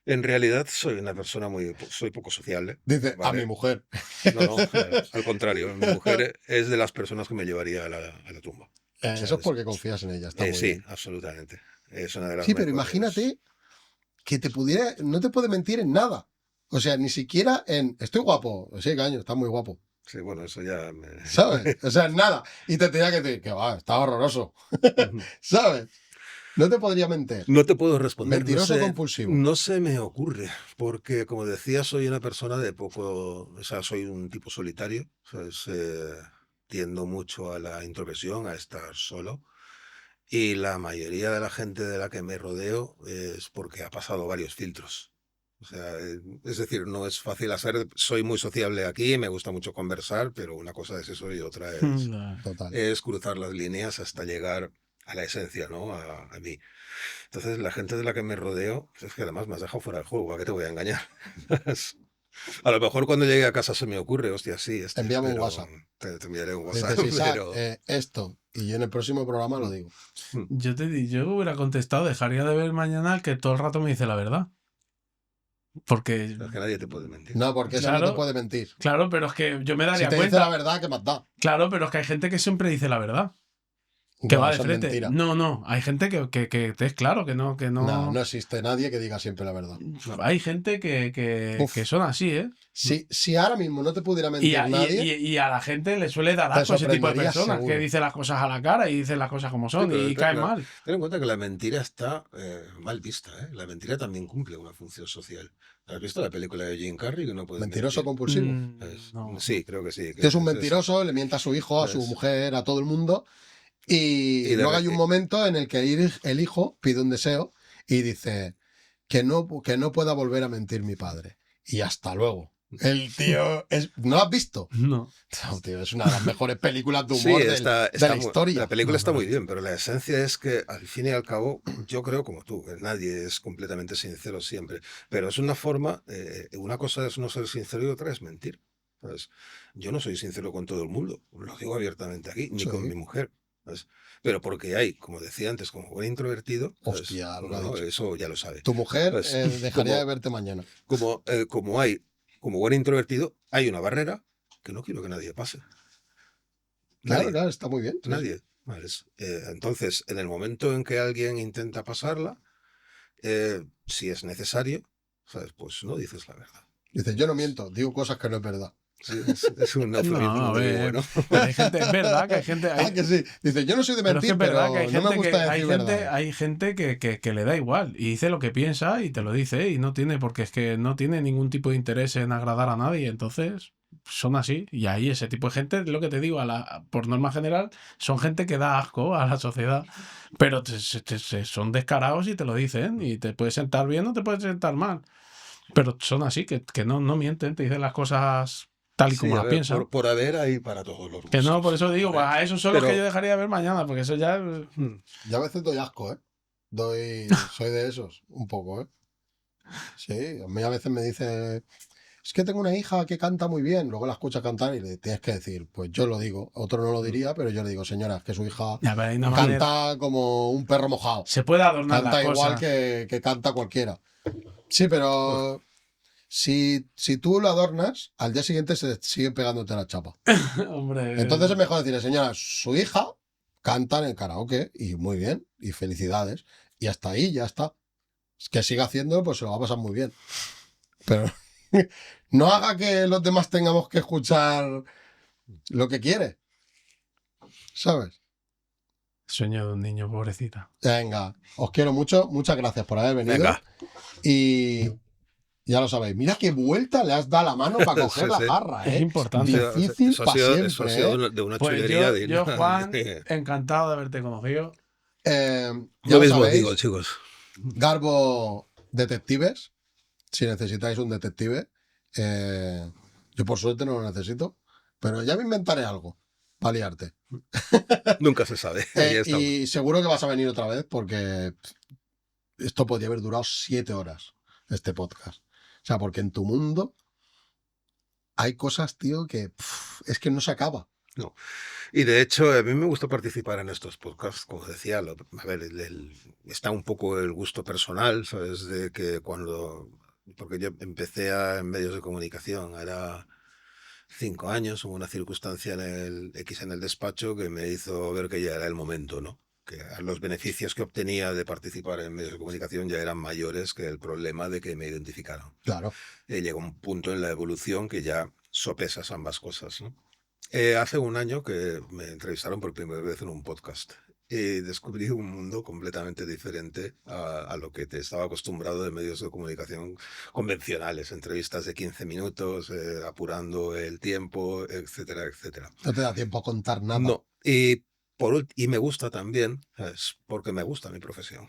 [SPEAKER 1] en realidad soy una persona soy poco sociable.
[SPEAKER 2] Dice, a
[SPEAKER 1] ¿vale?
[SPEAKER 2] mi mujer.
[SPEAKER 1] No, al contrario, mi mujer es de las personas que me llevaría a la tumba.
[SPEAKER 2] Eso es
[SPEAKER 1] ¿Sabes?
[SPEAKER 2] porque confías en ella. Está muy
[SPEAKER 1] Sí,
[SPEAKER 2] bien.
[SPEAKER 1] absolutamente. Es una de las
[SPEAKER 2] Sí, pero
[SPEAKER 1] mejores.
[SPEAKER 2] imagínate que no te puede mentir en nada. O sea, ni siquiera en, estoy guapo. Sí, caño, está muy guapo.
[SPEAKER 1] Sí, bueno, eso ya
[SPEAKER 2] ¿Sabes? O sea, en nada. Y te tenía que decir, que va, está horroroso. ¿Sabes? No te podría mentir.
[SPEAKER 1] No te puedo responder.
[SPEAKER 2] Mentiroso
[SPEAKER 1] no sé,
[SPEAKER 2] compulsivo.
[SPEAKER 1] No se me ocurre, porque como decía, soy una persona de poco, o sea, soy un tipo solitario, ¿sabes? Tiendo mucho a la introversión, a estar solo, y la mayoría de la gente de la que me rodeo es porque ha pasado varios filtros. O sea, es decir, no es fácil hacer, soy muy sociable aquí, me gusta mucho conversar, pero una cosa es eso y otra
[SPEAKER 2] Total.
[SPEAKER 1] es cruzar las líneas hasta llegar a la esencia, ¿no? A mí. Entonces, la gente de la que me rodeo, pues es que además me has dejado fuera del juego, ¿a qué te voy a engañar? A lo mejor cuando llegue a casa se me ocurre, hostia, sí,
[SPEAKER 2] Envíame un
[SPEAKER 1] pero
[SPEAKER 2] WhatsApp.
[SPEAKER 1] Te enviaré un
[SPEAKER 2] Dice,
[SPEAKER 1] WhatsApp,
[SPEAKER 2] Isaac,
[SPEAKER 1] pero...
[SPEAKER 2] esto. Y yo en el próximo programa lo digo.
[SPEAKER 3] Yo hubiera contestado, dejaría de ver mañana al que todo el rato me dice la verdad. Porque,
[SPEAKER 1] Es que nadie te puede mentir.
[SPEAKER 2] No, porque eso no
[SPEAKER 3] Claro.
[SPEAKER 2] te puede mentir.
[SPEAKER 3] claro, pero es que yo me
[SPEAKER 2] Si
[SPEAKER 3] daría
[SPEAKER 2] te dice
[SPEAKER 3] cuenta.
[SPEAKER 2] la verdad, ¿qué más da?
[SPEAKER 3] Claro, pero es que hay gente que siempre dice la verdad. Que
[SPEAKER 2] No,
[SPEAKER 3] va de
[SPEAKER 2] eso es
[SPEAKER 3] frente.
[SPEAKER 2] mentira.
[SPEAKER 3] No, hay gente que es claro que no.
[SPEAKER 2] No existe nadie que diga siempre la verdad.
[SPEAKER 3] Hay gente que
[SPEAKER 2] Uf.
[SPEAKER 3] son así, ¿eh?
[SPEAKER 2] Si ahora mismo no te pudiera mentir
[SPEAKER 3] Y
[SPEAKER 2] nadie,
[SPEAKER 3] y a la gente le suele dar
[SPEAKER 2] Te
[SPEAKER 3] asco ese tipo de
[SPEAKER 2] sorprenderías
[SPEAKER 3] personas
[SPEAKER 2] seguro.
[SPEAKER 3] que dicen las cosas a la cara y dicen las cosas como son
[SPEAKER 1] pero
[SPEAKER 3] y caen
[SPEAKER 1] claro,
[SPEAKER 3] mal.
[SPEAKER 1] Ten en cuenta que la mentira está mal vista, ¿eh? La mentira también cumple una función social. ¿Has visto la película de Jim Carrey que no puede
[SPEAKER 2] mentiroso
[SPEAKER 1] mentir?
[SPEAKER 2] compulsivo.
[SPEAKER 3] No.
[SPEAKER 1] Sí, creo que sí.
[SPEAKER 2] Que es un
[SPEAKER 1] eso.
[SPEAKER 2] mentiroso, le miente a su hijo, a su
[SPEAKER 1] Pues-
[SPEAKER 2] mujer, a todo el mundo. Y
[SPEAKER 1] de
[SPEAKER 2] luego hay
[SPEAKER 1] re-
[SPEAKER 2] un momento en el que el hijo pide un deseo y dice que no pueda volver a mentir mi padre. Y hasta luego. El tío ¿no lo has visto?
[SPEAKER 3] No.
[SPEAKER 2] Oh, tío, es una de las mejores películas de
[SPEAKER 1] Sí,
[SPEAKER 2] humor de
[SPEAKER 1] está
[SPEAKER 2] la
[SPEAKER 1] muy-
[SPEAKER 2] historia.
[SPEAKER 1] La película
[SPEAKER 3] No,
[SPEAKER 1] está
[SPEAKER 3] no.
[SPEAKER 1] muy bien, pero la esencia es que al fin y al cabo, yo creo como tú, que nadie es completamente sincero siempre. Pero es una forma, una cosa es no ser sincero y otra es mentir. ¿sabes? Yo no soy sincero con todo el mundo, lo digo abiertamente aquí, ni
[SPEAKER 2] Sí.
[SPEAKER 1] con mi mujer. ¿Sabes? Pero porque hay, como decía antes, como buen introvertido, ¿sabes?
[SPEAKER 2] Hostia, lo que ha
[SPEAKER 1] No,
[SPEAKER 2] dicho.
[SPEAKER 1] eso ya lo sabe.
[SPEAKER 2] Tu mujer
[SPEAKER 1] Pues,
[SPEAKER 2] dejaría
[SPEAKER 1] como-
[SPEAKER 2] de verte mañana.
[SPEAKER 1] Como hay, como buen introvertido, hay una barrera que no quiero que nadie pase.
[SPEAKER 2] Claro,
[SPEAKER 1] Nadie,
[SPEAKER 2] claro, está muy bien. sí, sí.
[SPEAKER 1] nadie. ¿Sabes? Entonces, en el momento en que alguien intenta pasarla, si es necesario, ¿sabes? Pues no dices la verdad.
[SPEAKER 2] Dice, yo no miento, digo cosas que no es verdad.
[SPEAKER 1] Sí, es un eufemismo
[SPEAKER 3] No, a
[SPEAKER 1] muy
[SPEAKER 3] ver,
[SPEAKER 1] bueno.
[SPEAKER 3] pero hay gente, es verdad que hay gente.
[SPEAKER 2] Ah, que sí. Dice, yo no soy de
[SPEAKER 3] Pero es que
[SPEAKER 2] mentir,
[SPEAKER 3] es verdad
[SPEAKER 2] pero
[SPEAKER 3] que hay
[SPEAKER 2] no
[SPEAKER 3] gente
[SPEAKER 2] me gusta
[SPEAKER 3] que
[SPEAKER 2] decir verdades.
[SPEAKER 3] hay gente que le da igual y dice lo que piensa y te lo dice y no tiene, porque es que no tiene ningún tipo de interés en agradar a nadie, entonces son así. Y ahí ese tipo de gente, lo que te digo, por norma general, son gente que da asco a la sociedad, pero son descarados y te lo dicen y te puedes sentar bien o te puedes sentar mal, pero son así, que no mienten, te dicen las cosas tal y como
[SPEAKER 1] Sí, a
[SPEAKER 3] las
[SPEAKER 1] ver,
[SPEAKER 3] piensan.
[SPEAKER 1] por haber ahí para todos los
[SPEAKER 3] Que no, por
[SPEAKER 1] gustos.
[SPEAKER 3] eso digo,
[SPEAKER 1] ¿Vale?
[SPEAKER 3] a esos son los que
[SPEAKER 1] Pero-
[SPEAKER 3] yo dejaría de ver mañana, porque eso ya.
[SPEAKER 2] Yo a veces doy asco, ¿eh? Soy de esos, un poco, ¿eh? Sí, a mí a veces me dice, es que tengo una hija que canta muy bien, luego la escuchas cantar y le tienes que decir, pues yo lo digo, otro no lo diría, pero yo le digo, señora, es que su hija
[SPEAKER 3] Ya, pero hay una manera.
[SPEAKER 2] canta como un perro mojado,
[SPEAKER 3] Se puede adornar
[SPEAKER 2] canta
[SPEAKER 3] las
[SPEAKER 2] igual
[SPEAKER 3] cosas.
[SPEAKER 2] que canta cualquiera. Sí, pero si tú lo adornas, al día siguiente se sigue pegándote la chapa.
[SPEAKER 3] Hombre.
[SPEAKER 2] Entonces es mejor decirle, señora, su hija canta en el karaoke y muy bien, y felicidades. Y hasta ahí ya está. Es que siga haciendo, pues se lo va a pasar muy bien. Pero no haga que los demás tengamos que escuchar lo que quiere. ¿Sabes?
[SPEAKER 3] Sueño de un niño, pobrecita.
[SPEAKER 2] Venga, os quiero mucho. Muchas gracias por haber venido.
[SPEAKER 1] Venga.
[SPEAKER 2] Y ya lo sabéis. Mira qué vuelta le has dado la mano para coger
[SPEAKER 1] Sí,
[SPEAKER 2] la
[SPEAKER 1] sí.
[SPEAKER 2] jarra,
[SPEAKER 3] Es
[SPEAKER 2] ¿eh?
[SPEAKER 3] importante.
[SPEAKER 2] Difícil
[SPEAKER 1] Eso ha
[SPEAKER 2] pa'
[SPEAKER 1] sido,
[SPEAKER 2] siempre,
[SPEAKER 1] eso ha sido
[SPEAKER 2] ¿eh?
[SPEAKER 1] de una
[SPEAKER 3] Pues
[SPEAKER 1] chulería.
[SPEAKER 3] yo, Juan, encantado de haberte conocido.
[SPEAKER 2] Ya
[SPEAKER 1] Lo
[SPEAKER 2] lo
[SPEAKER 1] mismo
[SPEAKER 2] sabéis.
[SPEAKER 1] digo, chicos.
[SPEAKER 2] Garbo Detectives, si necesitáis un detective. Yo por suerte no lo necesito, pero ya me inventaré algo para liarte.
[SPEAKER 1] Nunca se sabe. Ahí estamos.
[SPEAKER 2] Y seguro que vas a venir otra vez porque esto podría haber durado 7 horas, este podcast. O sea, porque en tu mundo hay cosas, tío, que es que no se acaba.
[SPEAKER 1] No. Y de hecho, a mí me gusta participar en estos podcasts, como decía, a ver, está un poco el gusto personal, ¿sabes? De que porque yo empecé en medios de comunicación, era 5 años, hubo una circunstancia en el despacho que me hizo ver que ya era el momento, ¿no? Que los beneficios que obtenía de participar en medios de comunicación ya eran mayores que el problema de que me identificaron.
[SPEAKER 2] Claro.
[SPEAKER 1] Llegó un punto en la evolución que ya sopesas ambas cosas, ¿no? Hace un año que me entrevistaron por primera vez en un podcast y descubrí un mundo completamente diferente a lo que te estaba acostumbrado de medios de comunicación convencionales, entrevistas de 15 minutos, apurando el tiempo, etcétera, etcétera.
[SPEAKER 2] No te da tiempo a contar nada.
[SPEAKER 1] No, y me gusta también, ¿sabes? Porque me gusta mi profesión,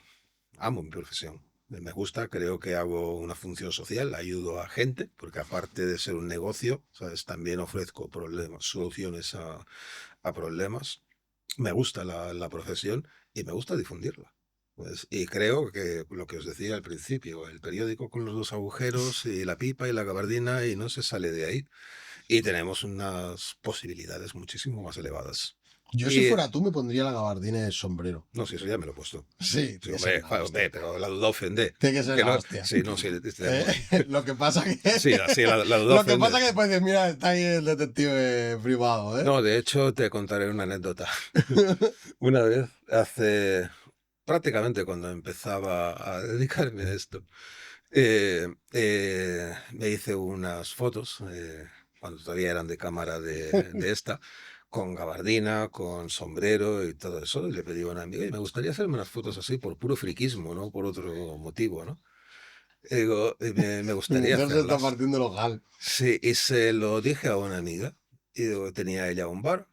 [SPEAKER 1] amo mi profesión. Me gusta, creo que hago una función social, ayudo a gente, porque aparte de ser un negocio, ¿sabes? También ofrezco soluciones a problemas. Me gusta la profesión y me gusta difundirla. Pues, y creo que lo que os decía al principio, el periódico con los 2 agujeros y la pipa y la gabardina y no se sale de ahí. Y tenemos unas posibilidades muchísimo más elevadas.
[SPEAKER 2] Yo si fuera tú me pondría la gabardina y el sombrero.
[SPEAKER 1] No, sí, eso ya me lo he puesto.
[SPEAKER 2] Sí,
[SPEAKER 1] Sí,
[SPEAKER 2] tiene que
[SPEAKER 1] hombre,
[SPEAKER 2] ser la hostia.
[SPEAKER 1] hombre, pero la duda ofende.
[SPEAKER 2] Tiene que ser
[SPEAKER 1] Que
[SPEAKER 2] la
[SPEAKER 1] no-
[SPEAKER 2] hostia.
[SPEAKER 1] Sí, no, sí.
[SPEAKER 2] Lo que pasa que...
[SPEAKER 1] Sí, la duda
[SPEAKER 2] Lo que
[SPEAKER 1] ofende.
[SPEAKER 2] pasa que después dices, mira, está ahí el detective privado, ¿eh?
[SPEAKER 1] No, de hecho, te contaré una anécdota. Una vez, prácticamente cuando empezaba a dedicarme a esto, me hice unas fotos, cuando todavía eran de cámara de esta, con gabardina, con sombrero y todo eso, y le pedí a una amiga, y me gustaría hacerme unas fotos así por puro friquismo, no por otro motivo, ¿no? Y digo, me
[SPEAKER 2] Mi
[SPEAKER 1] gustaría
[SPEAKER 2] mujer se está
[SPEAKER 1] hacerlas.
[SPEAKER 2] partiendo los gal.
[SPEAKER 1] Sí, y se lo dije a una amiga, y digo, tenía ella un bar.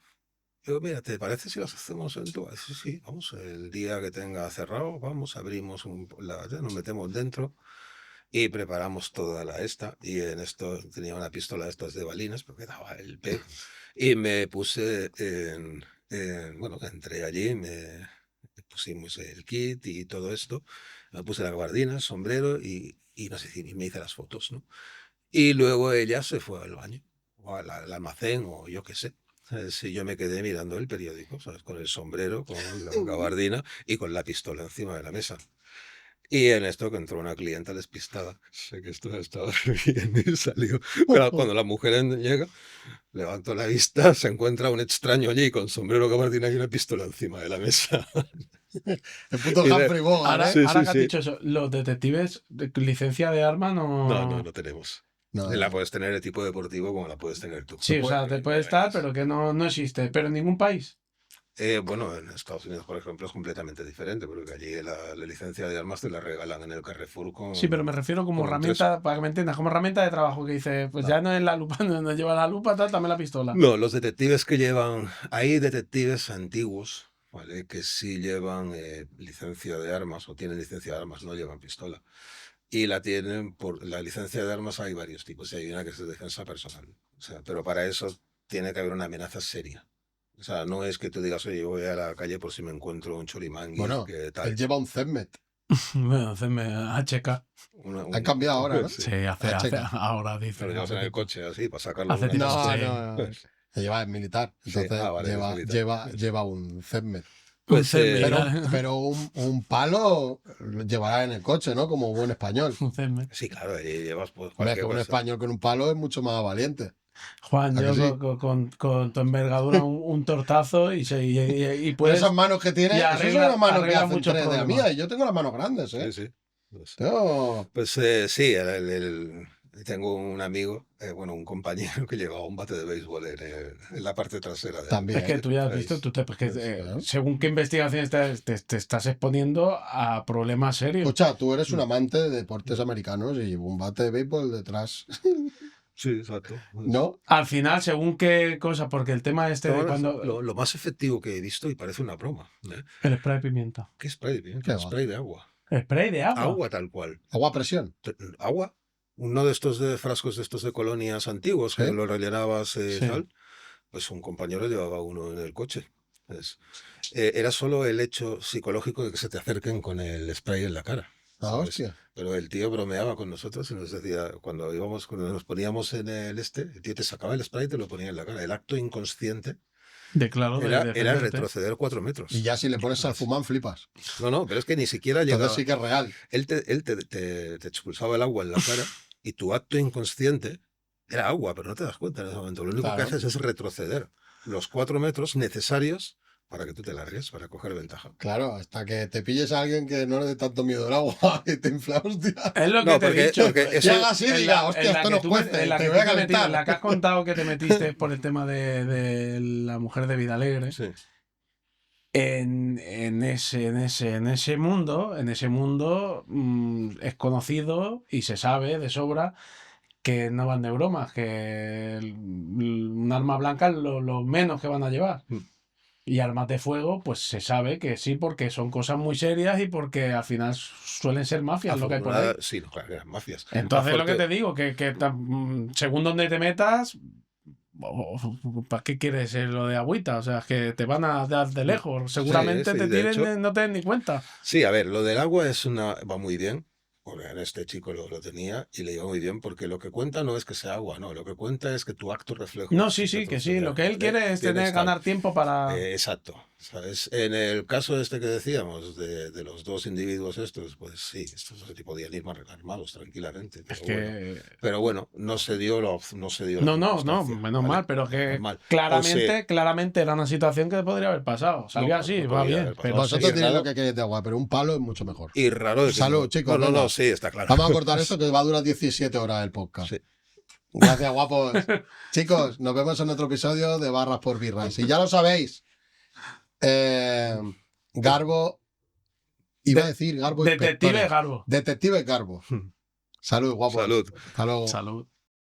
[SPEAKER 1] Digo, mira, ¿te parece si las hacemos en tu bar? Sí, sí, vamos, el día que tenga cerrado, vamos, abrimos nos metemos dentro y preparamos toda la esta. Y en esto tenía una pistola de estas de balines, porque daba el pe. Y me puse bueno, entré allí, me pusimos el kit y todo esto. Me puse la gabardina, el sombrero y no sé si me hice las fotos, ¿no? Y luego ella se fue al baño. o al almacén, o yo qué sé. Sí, yo me quedé mirando el periódico, ¿sabes? Con el sombrero, con la gabardina y con la pistola encima de la mesa. Y en esto que entró una clienta despistada, sé que esto estaba bien y salió. Pero cuando la mujer llega, levantó la vista, se encuentra un extraño allí con sombrero, gabardina y una pistola encima de la mesa.
[SPEAKER 2] El puto
[SPEAKER 1] Y de-
[SPEAKER 2] Humphrey Bogart,
[SPEAKER 3] Ahora,
[SPEAKER 2] ¿eh?
[SPEAKER 1] Sí,
[SPEAKER 3] ahora
[SPEAKER 1] sí,
[SPEAKER 3] que has
[SPEAKER 1] sí.
[SPEAKER 3] dicho eso, los detectives de licencia de arma
[SPEAKER 1] No tenemos.
[SPEAKER 2] No,
[SPEAKER 1] La puedes tener de tipo deportivo como la puedes tener tú.
[SPEAKER 3] Sí, o sea, te puede estar, pero que no existe. Pero en ningún país.
[SPEAKER 1] Bueno, en Estados Unidos, por ejemplo, es completamente diferente, porque allí la licencia de armas te la regalan en el Carrefour con...
[SPEAKER 3] Sí, pero me refiero como
[SPEAKER 1] con
[SPEAKER 3] herramienta, para que me entiendas, como herramienta de trabajo que dice, pues ya no es la lupa, no lleva la lupa, tal, dame la pistola.
[SPEAKER 1] No, los detectives que llevan... Hay detectives antiguos, ¿vale? Que sí llevan licencia de armas o tienen licencia de armas, no llevan pistola. Y la tienen por... La licencia de armas hay varios tipos y hay una que es de defensa personal. O sea, pero para eso tiene que haber una amenaza seria. O sea, no es que tú digas, oye, voy a la calle por si me encuentro un cholimán y
[SPEAKER 2] bueno,
[SPEAKER 1] que
[SPEAKER 2] él
[SPEAKER 1] tal.
[SPEAKER 2] lleva un Zenmet.
[SPEAKER 3] Bueno, hacerme HK.
[SPEAKER 2] Han cambiado ahora, ¿no?
[SPEAKER 3] Sí, ahora dice.
[SPEAKER 1] Pero llevas en el coche así para sacarlo.
[SPEAKER 3] Hace
[SPEAKER 1] de una
[SPEAKER 3] tiempo.
[SPEAKER 1] mano.
[SPEAKER 2] No. Lleva el militar. Entonces
[SPEAKER 1] vale, es militar.
[SPEAKER 2] lleva un Zenmet.
[SPEAKER 1] Pues,
[SPEAKER 3] Un Zenmet.
[SPEAKER 2] Pero un palo llevará en el coche, ¿no? Como buen español.
[SPEAKER 3] Un Zenmet.
[SPEAKER 1] sí, claro, ahí llevas pues
[SPEAKER 2] Hombre, que
[SPEAKER 1] cualquier
[SPEAKER 2] un
[SPEAKER 1] cosa.
[SPEAKER 2] español con un palo es mucho más valiente.
[SPEAKER 3] Juan,
[SPEAKER 2] ¿A que
[SPEAKER 3] yo
[SPEAKER 2] sí?
[SPEAKER 3] con tu envergadura un tortazo y
[SPEAKER 2] Pero
[SPEAKER 3] puedes...
[SPEAKER 2] esas manos que tiene,
[SPEAKER 3] y
[SPEAKER 2] esas son
[SPEAKER 3] arregla-
[SPEAKER 2] las manos que
[SPEAKER 3] arregla
[SPEAKER 2] hacen
[SPEAKER 3] muchos
[SPEAKER 2] tres de la
[SPEAKER 3] problemas.
[SPEAKER 2] mía. Y yo tengo las manos grandes, ¿eh?
[SPEAKER 1] Sí, sí. Pues,
[SPEAKER 2] Yo-
[SPEAKER 1] sí, tengo un amigo, bueno, un compañero que llevaba un bate de béisbol en la parte trasera.
[SPEAKER 2] También.
[SPEAKER 3] Es que tú ya has
[SPEAKER 1] ¿sabéis?
[SPEAKER 3] visto, porque,
[SPEAKER 2] Claro.
[SPEAKER 3] según qué investigación te estás exponiendo a problemas serios.
[SPEAKER 2] Escucha, tú eres un amante de deportes americanos y un bate de béisbol detrás,
[SPEAKER 1] Sí, exacto.
[SPEAKER 2] ¿no?
[SPEAKER 3] Al final, según qué cosa, porque el tema este de
[SPEAKER 1] Ahora,
[SPEAKER 3] cuando...
[SPEAKER 1] lo más efectivo que he visto, y parece una broma, ¿eh?
[SPEAKER 3] El spray de pimienta.
[SPEAKER 1] ¿Qué spray? ¿Qué
[SPEAKER 2] ¿Qué va?
[SPEAKER 1] spray de agua?
[SPEAKER 3] El spray de agua.
[SPEAKER 1] Agua tal cual.
[SPEAKER 2] Agua a presión.
[SPEAKER 1] ¿Agua? Uno de estos de frascos de estos de colonias antiguos que
[SPEAKER 2] Sí.
[SPEAKER 1] lo rellenabas
[SPEAKER 3] Sí.
[SPEAKER 1] tal. Pues un compañero llevaba uno en el coche. Era solo el hecho psicológico de que se te acerquen con el spray en la cara.
[SPEAKER 2] Ah,
[SPEAKER 1] ¿sabes?
[SPEAKER 2] hostia.
[SPEAKER 1] Pero el tío bromeaba con nosotros y nos decía, cuando nos poníamos en el el tío te sacaba el spray y te lo ponía en la cara. El acto inconsciente
[SPEAKER 3] Claro,
[SPEAKER 1] era
[SPEAKER 3] defenderte.
[SPEAKER 1] retroceder 4 metros.
[SPEAKER 2] Y ya si le pones al fumán, flipas.
[SPEAKER 1] No, pero es que ni siquiera llegaba.
[SPEAKER 2] Entonces sí que es real.
[SPEAKER 1] Él te expulsaba el agua en la cara y tu acto inconsciente era agua, pero no te das cuenta en ese momento. Lo único que
[SPEAKER 2] Claro.
[SPEAKER 1] haces es retroceder los 4 metros necesarios para que tú te largues, para coger ventaja.
[SPEAKER 2] Claro, hasta que te pilles a alguien que no le dé tanto miedo el agua y te infla, hostia.
[SPEAKER 3] Es lo que
[SPEAKER 1] No,
[SPEAKER 3] te he
[SPEAKER 1] porque-
[SPEAKER 3] dicho.
[SPEAKER 1] porque
[SPEAKER 2] Y
[SPEAKER 1] eso-
[SPEAKER 2] haga así y diga, hostia, esto no cueste,
[SPEAKER 3] en la
[SPEAKER 2] te
[SPEAKER 3] que
[SPEAKER 2] voy a
[SPEAKER 3] tú te metiste,
[SPEAKER 2] calentar.
[SPEAKER 3] en la que has contado que te metiste por el tema de la mujer de Vidalegre.
[SPEAKER 1] Sí.
[SPEAKER 3] En ese mundo, es conocido y se sabe de sobra que no van de bromas, que un arma blanca es lo menos que van a llevar.
[SPEAKER 1] Mm.
[SPEAKER 3] Y armas de fuego, pues se sabe que sí, porque son cosas muy serias y porque al final suelen ser mafias lo que hay por ahí.
[SPEAKER 1] Sí, no, claro, eran mafias.
[SPEAKER 3] Entonces lo que
[SPEAKER 1] Afortu-
[SPEAKER 3] te digo, según donde te metas, ¿para qué quieres lo de agüita? O sea, es que te van a dar de lejos. Seguramente
[SPEAKER 1] sí,
[SPEAKER 3] te
[SPEAKER 1] de
[SPEAKER 3] tiren,
[SPEAKER 1] hecho-
[SPEAKER 3] no te den ni cuenta.
[SPEAKER 1] Sí, a ver, lo del agua va muy bien. Porque este chico lo tenía y le iba muy bien porque lo que cuenta no es que sea agua, no, lo que cuenta es que tu acto reflejo.
[SPEAKER 3] No, sí, que sí. Lo que él quiere es ganar tiempo para...
[SPEAKER 1] Exacto. ¿Sabes? En el caso este que decíamos de los dos individuos estos, pues sí, estos se podían ir más armados tranquilamente. Pero bueno, no se dio la circunstancia,
[SPEAKER 3] No, menos
[SPEAKER 1] ¿vale?
[SPEAKER 3] mal, pero que
[SPEAKER 1] Normal.
[SPEAKER 3] claramente era una situación que podría haber pasado. Salió
[SPEAKER 1] No,
[SPEAKER 3] así,
[SPEAKER 1] no
[SPEAKER 3] va
[SPEAKER 1] podía
[SPEAKER 3] bien.
[SPEAKER 1] haber pasado.
[SPEAKER 3] Pero
[SPEAKER 2] Vosotros
[SPEAKER 1] sí,
[SPEAKER 2] tenéis
[SPEAKER 1] raro.
[SPEAKER 2] lo que queréis de agua, pero un palo es mucho mejor.
[SPEAKER 1] Y raro de que
[SPEAKER 2] Salud,
[SPEAKER 1] no-
[SPEAKER 2] chicos,
[SPEAKER 1] No,
[SPEAKER 2] venga.
[SPEAKER 1] sí, está claro.
[SPEAKER 2] Vamos a cortar esto que va a durar 17 horas el podcast.
[SPEAKER 1] Sí.
[SPEAKER 2] Gracias, guapos. Chicos, nos vemos en otro episodio de Barras por Birras. Y ya lo sabéis, Garbo, iba a decir Garbo.
[SPEAKER 3] Detective
[SPEAKER 2] Inspectores.
[SPEAKER 3] Garbo.
[SPEAKER 2] Detective Garbo. Salud, guapos.
[SPEAKER 1] Salud.
[SPEAKER 2] Hasta luego.
[SPEAKER 3] Salud.